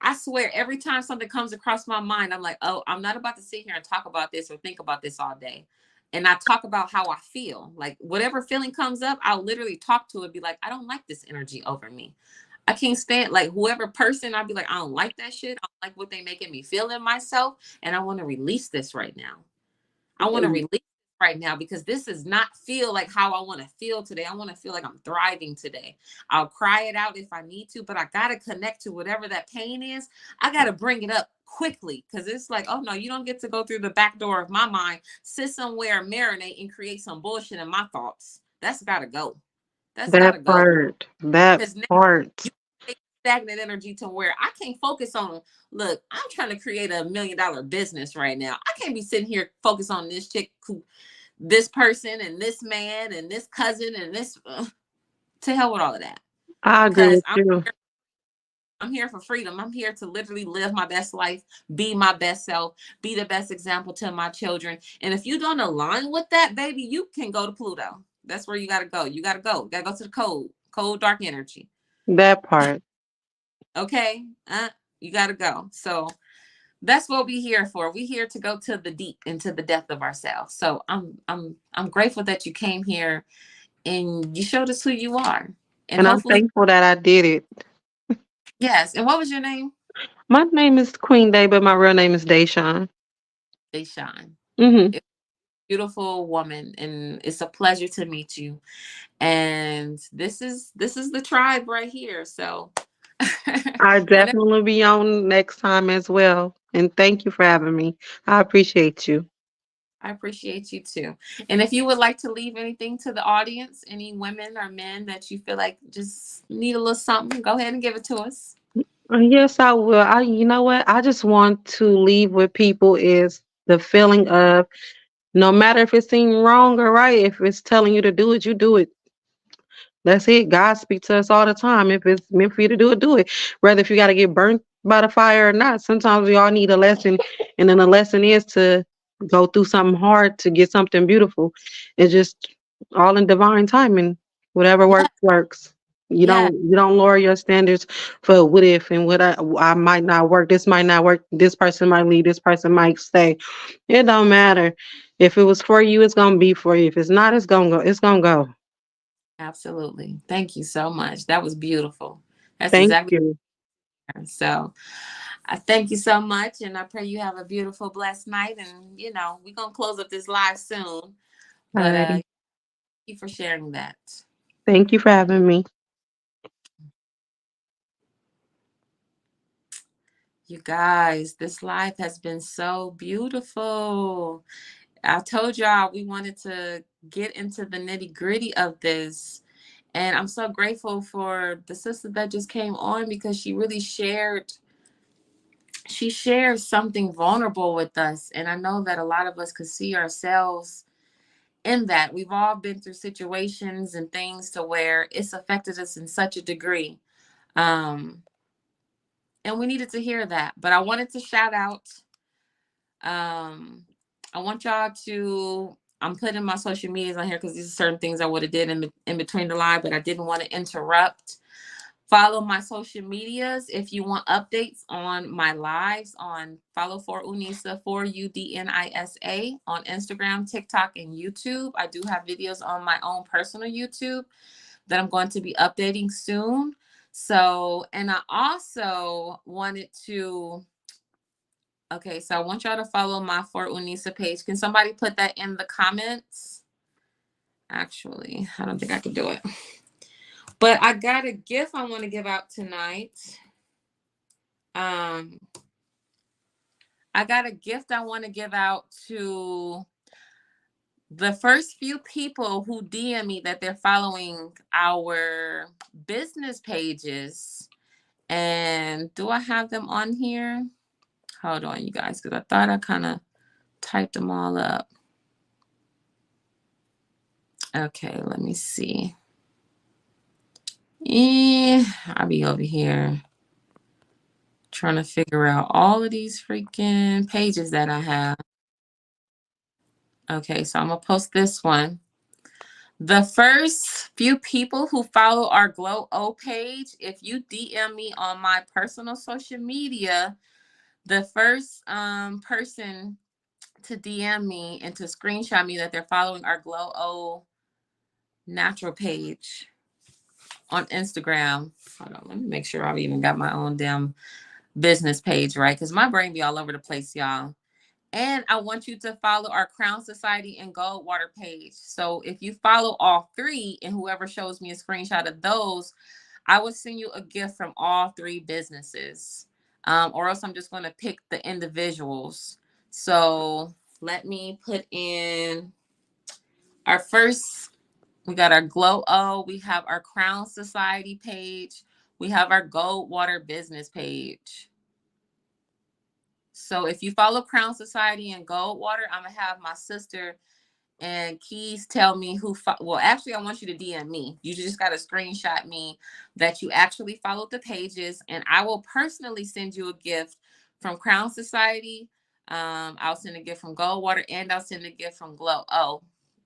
Speaker 1: I swear every time something comes across my mind, I'm like, oh, I'm not about to sit here and talk about this or think about this all day. and I talk about how I feel. Like whatever feeling comes up, I'll literally talk to it, be like, I don't like this energy over me. I can't stand like whoever person, I'll be like, I don't like that shit. I don't like what they making me feel in myself. And I want to release this right now. I want to release right now because this does not feel like how I want to feel today. I want to feel like I'm thriving today. I'll cry it out if I need to, but I got to connect to whatever that pain is. I got to bring it up quickly because it's like, oh no, you don't get to go through the back door of my mind, sit somewhere, marinate, and create some bullshit in my thoughts. That's got to go. That's got
Speaker 4: That
Speaker 1: to go.
Speaker 4: part. That
Speaker 1: Because now
Speaker 4: part.
Speaker 1: you take stagnant energy to where I can't focus on, look, I'm trying to create $1 million business right now. I can't be sitting here focused on this chick who, this person and this man and this cousin and this, to hell with all of that.
Speaker 4: I agree
Speaker 1: Because
Speaker 4: with you.
Speaker 1: I'm here for freedom. I'm here to literally live my best life, be my best self, be the best example to my children. And if you don't align with that, baby, you can go to Pluto. That's where you got to go. You got to go. Got to go to the cold, dark energy.
Speaker 4: That part.
Speaker 1: Okay. You got to go. So that's what we're here for. We're here to go to the deep, into the depth of ourselves. So I'm grateful that you came here and you showed us who you are. And
Speaker 4: And I'm
Speaker 1: hopefully,
Speaker 4: thankful that I did it.
Speaker 1: yes. And what was your name?
Speaker 4: My name is Queen Day, but my real name is Dayshawn.
Speaker 1: Deshawn.
Speaker 4: Hmm.
Speaker 1: It's a beautiful woman, and it's a pleasure to meet you. And this is the tribe right here. So
Speaker 4: I
Speaker 1: whenever,
Speaker 4: definitely will be on next time as well. And thank you for having me. I appreciate you.
Speaker 1: I appreciate you too. And if you would like to leave anything to the audience, any women or men that you feel like just need a little something, go ahead and give it to us.
Speaker 4: Yes, I will. You know what? I just want to leave with people is the feeling of no matter if it seems wrong or right, if it's telling you to do it, you do it. That's it. God speaks to us all the time. If it's meant for you to do it, do it. Whether if you got to get burnt by the fire or not. Sometimes we all need a lesson, and then the lesson is to go through something hard to get something beautiful. It's just all in divine timing. Whatever
Speaker 1: Yeah,
Speaker 4: works, works.
Speaker 1: yeah,
Speaker 4: You don't lower your standards for what if and what I might not work. This might not work. This person might leave. This person might stay. It don't matter. If it was for you, it's gonna be for you. If it's not, it's gonna go. It's gonna go.
Speaker 1: absolutely. Thank you so much. That was beautiful. That's
Speaker 4: Thank
Speaker 1: exactly
Speaker 4: you.
Speaker 1: so. I thank you so much, and I pray you have a beautiful, blessed night. And we're gonna close up this live soon. But
Speaker 4: Alrighty.
Speaker 1: thank you for sharing that.
Speaker 4: Thank you for having me.
Speaker 1: You guys, this live has been so beautiful. I told y'all we wanted to get into the nitty gritty of this. And I'm so grateful for the sister that just came on because she really shared something vulnerable with us. And I know that a lot of us could see ourselves in that. We've all been through situations and things to where it's affected us in such a degree. Um, and we needed to hear that. But I wanted to shout out. I want y'all to. I'm putting my social medias on here because these are certain things I would have did in between the line, but I didn't want to interrupt. Follow my social medias if you want updates on my lives on follow for Unisa for UDNISA on Instagram, TikTok, and YouTube. I do have videos on my own personal YouTube that I'm going to be updating soon. So, and I also wanted to. Okay, so I want y'all to follow my For Unisa page. Can somebody put that in the comments? Actually, I don't think I can do it. But I got a gift I want to give out tonight. Um, I got a gift I want to give out to the first few people who DM me that they're following our business pages. And do I have them on here? Hold on, you guys, because I thought I kind of typed them all up. Okay, let me see. I'll be over here trying to figure out all of these freaking pages that I have. Okay, so I'm gonna post this one. The first few people who follow our Glow O page, if you DM me on my personal social media, the first person to DM me and to screenshot me that they're following our Glow O Natural page on Instagram. Hold on, let me make sure I've even got my own damn business page right, because my brain be all over the place, y'all. And I want you to follow our Crown Society and Goldwater page. So if you follow all three, and whoever shows me a screenshot of those, I will send you a gift from all three businesses. Or else I'm just going to pick the individuals. So let me put in our first. We got our Glow O. We have our Crown Society page. We have our Goldwater business page. So if you follow Crown Society and Goldwater, I'm going to have my sister and Keys tell me who, well, actually, I want you to DM me. You just got to screenshot me that you actually followed the pages, and I will personally send you a gift from Crown Society. I'll send a gift from Goldwater, and I'll send a gift from Glow O,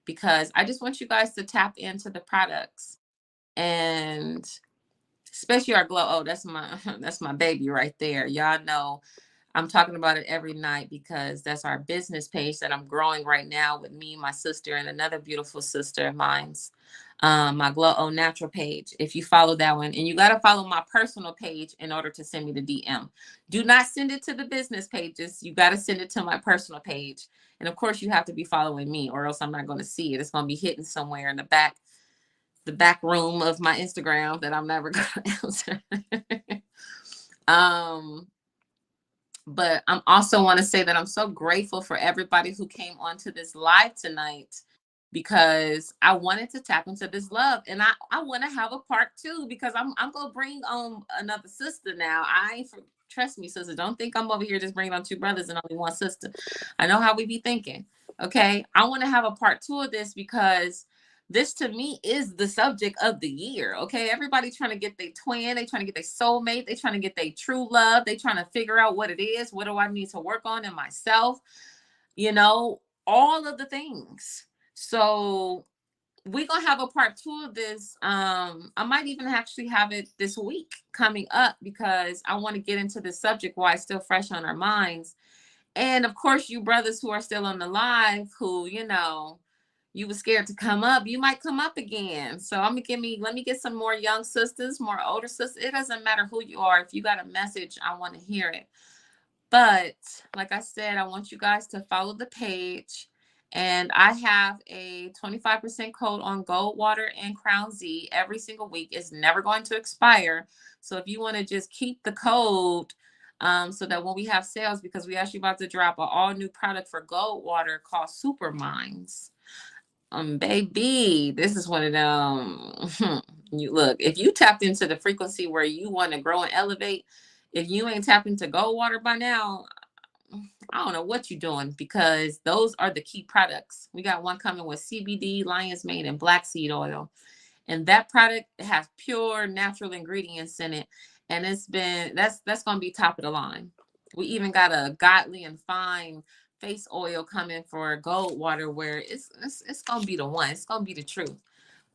Speaker 1: because I just want you guys to tap into the products, and especially our Glow O. That's my baby right there. Y'all know I'm talking about it every night because that's our business page that I'm growing right now with me, my sister, and another beautiful sister of mine's. My Glow O Natural page. If you follow that one, and you got to follow my personal page in order to send me the DM. Do not send it to the business pages. You got to send it to my personal page. And of course, you have to be following me, or else I'm not going to see it. It's going to be hidden somewhere in the back room of my Instagram that I'm never going to answer. But I'm also want to say that I'm so grateful for everybody who came onto this live tonight, because I wanted to tap into this love, and I want to have a part two, because I'm gonna bring another sister now. Trust me, sister. Don't think I'm over here just bringing on two brothers and only one sister. I know how we be thinking. Okay, I want to have a part two of this, because this to me is the subject of the year. Okay, everybody trying to get their twin, they trying to get their soulmate, they trying to get their true love, they trying to figure out what it is. What do I need to work on in myself? You know, all of the things. So we're gonna have a part two of this. I might even actually have it this week coming up, because I want to get into the subject while it's still fresh on our minds. And of course, you brothers who are still on the live, who, you were scared to come up, you might come up again. So let me get some more young sisters, more older sisters. It doesn't matter who you are. If you got a message, I want to hear it. But like I said, I want you guys to follow the page. And I have a 25% code on Goldwater and Crown Z every single week. It's never going to expire. So if you want to just keep the code, so that when we have sales, because we actually about to drop an all new product for Goldwater called Super Minds. Baby, this is one of them. You look, if you tapped into the frequency where you want to grow and elevate, if you ain't tapped into Goldwater by now, I don't know what you're doing, because those are the key products. We got one coming with CBD, lion's mane, and black seed oil. And that product has pure natural ingredients in it. And that's going to be top of the line. We even got a godly and fine face oil coming for Goldwater, where it's going to be the one. It's going to be the truth.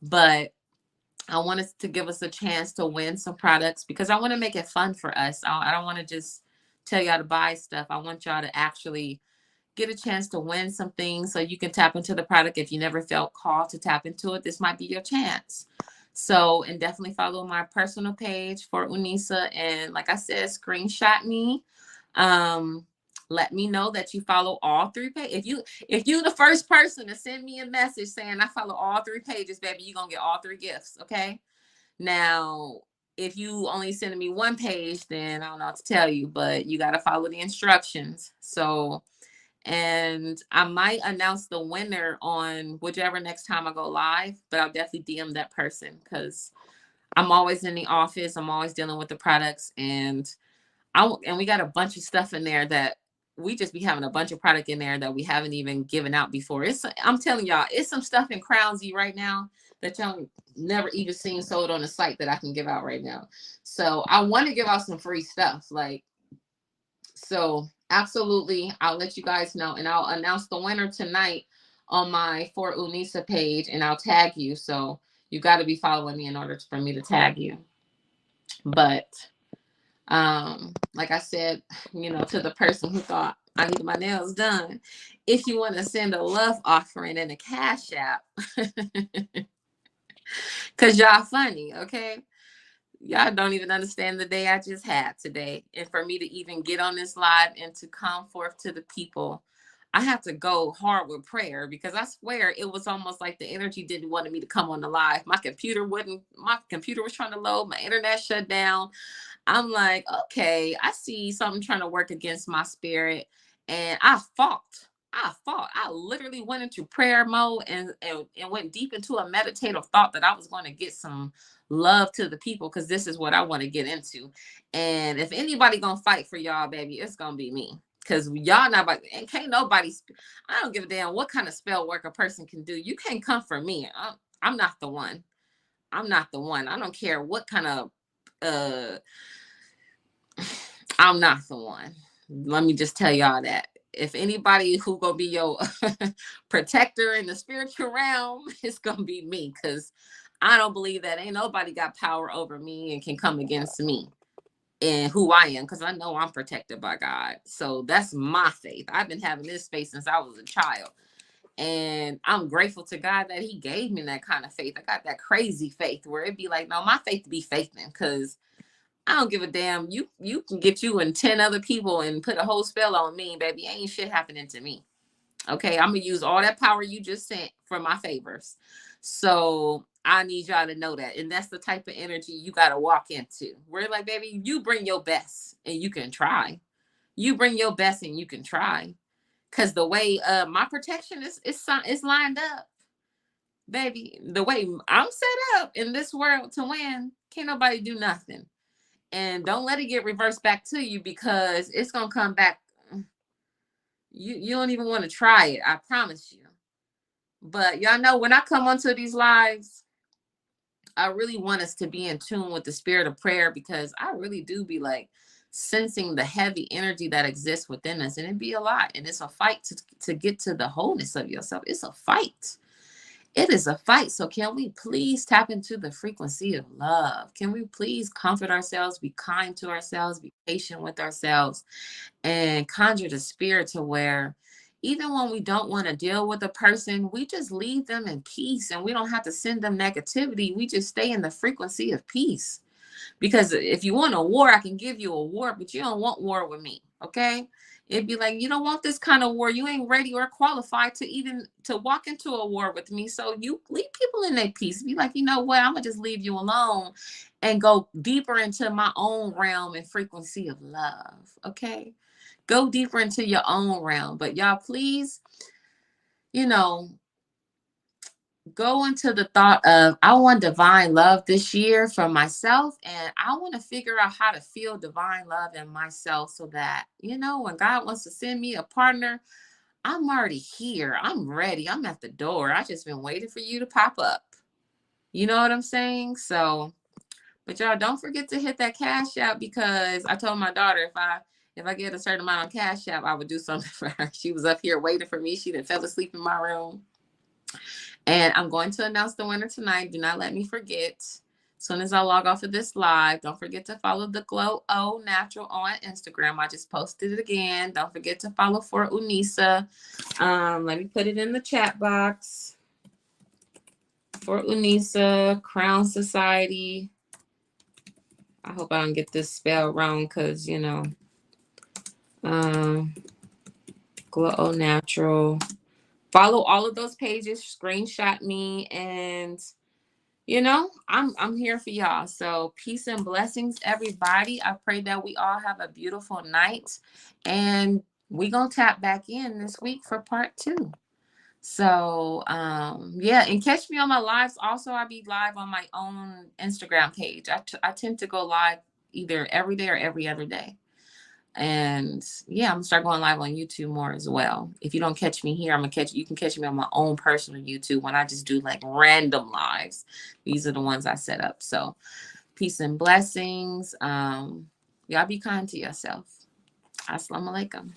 Speaker 1: But I want us to give us a chance to win some products, because I want to make it fun for us. I don't want to just tell y'all to buy stuff. I want y'all to actually get a chance to win some things, so you can tap into the product. If you never felt called to tap into it, this might be your chance. So, and definitely follow my personal page for Unisa. And like I said, screenshot me. Let me know that you follow all three pages. If you the first person to send me a message saying I follow all three pages, baby, you're gonna get all three gifts. Okay. Now, if you only sending me one page, then I don't know what to tell you, but you gotta follow the instructions. So, and I might announce the winner on whichever next time I go live, but I'll definitely DM that person, because I'm always in the office. I'm always dealing with the products, and we got a bunch of stuff in there that we just be having a bunch of product in there that we haven't even given out before. I'm telling y'all, it's some stuff in Crown Z right now that y'all never even seen sold on the site that I can give out right now. So I want to give out some free stuff. So absolutely, I'll let you guys know, and I'll announce the winner tonight on my For Unisa page, and I'll tag you. So you got to be following me in order for me to tag you. But like I said, to the person who thought I need my nails done. If you want to send a love offering and a cash app, because y'all funny, okay? Y'all don't even understand the day I just had today. And for me to even get on this live and to come forth to the people, I have to go hard with prayer, because I swear it was almost like the energy didn't want me to come on the live. My computer was trying to load, my internet shut down. I'm like, okay, I see something trying to work against my spirit. And I fought. I literally went into prayer mode and went deep into a meditative thought that I was going to get some love to the people, because this is what I want to get into. And if anybody gonna fight for y'all, baby, it's gonna be me. Because y'all not about, and can't nobody, I don't give a damn what kind of spell work a person can do. You can't come for me. I'm not the one. I'm not the one. I don't care what kind of uh I'm not the one. Let me just tell y'all that. If anybody who gonna be your protector in the spiritual realm, it's gonna be me, because I don't believe that ain't nobody got power over me and can come against me and who I am, because I know I'm protected by God. So that's my faith. I've been having this faith since I was a child. And I'm grateful to God that he gave me that kind of faith. I got that crazy faith where it'd be like, no, my faith be faithing, because I don't give a damn. You can get you and 10 other people and put a whole spell on me, baby. Ain't shit happening to me. Okay, I'm gonna use all that power you just sent for my favors. So I need y'all to know that. And that's the type of energy you gotta walk into. We're like, baby, you bring your best and you can try. You bring your best and you can try. Cause the way my protection is lined up, baby. The way I'm set up in this world to win, can't nobody do nothing. And don't let it get reversed back to you, because it's gonna come back. You don't even want to try it, I promise you. But y'all know when I come onto these lives, I really want us to be in tune with the spirit of prayer, because I really do be like sensing the heavy energy that exists within us, and it be a lot. And it's a fight to get to the wholeness of yourself. It's a fight. It is a fight. So can we please tap into the frequency of love? Can we please comfort ourselves, be kind to ourselves, be patient with ourselves, and conjure the spirit to where even when we don't want to deal with a person, we just leave them in peace, and we don't have to send them negativity. We just stay in the frequency of peace. Because if you want a war, I can give you a war, but you don't want war with me. Okay. It'd be like, you don't want this kind of war. You ain't ready or qualified to even to walk into a war with me. So you leave people in their peace. Be like, you know what? I'm gonna just leave you alone and go deeper into my own realm and frequency of love. Okay. Go deeper into your own realm. But y'all, please, you know, go into the thought of, I want divine love this year for myself, and I want to figure out how to feel divine love in myself, so that, you know, when God wants to send me a partner, I'm already here. I'm ready. I'm at the door. I just been waiting for you to pop up. You know what I'm saying? So, but y'all don't forget to hit that cash out, because I told my daughter if I get a certain amount on cash out, I would do something for her. She was up here waiting for me. She didn't fell asleep in my room. And I'm going to announce the winner tonight. Do not let me forget. As soon as I log off of this live, don't forget to follow the Glow O Natural on Instagram. I just posted it again. Don't forget to follow for Unisa. Let me put it in the chat box. For Unisa, Crown Society. I hope I don't get this spell wrong, because, you know, Glow O Natural. Follow all of those pages. Screenshot me, and you know, I'm here for y'all. So peace and blessings, everybody. I pray that we all have a beautiful night, and we gonna tap back in this week for part 2. So yeah, and catch me on my lives. Also, I be live on my own Instagram page. I tend to go live either every day or every other day. And yeah, I'm gonna start going live on YouTube more as well. If you don't catch me here, you can catch me on my own personal YouTube when I just do like random lives. These are the ones I set up. So peace and blessings. Y'all be kind to yourself. Assalamu alaikum.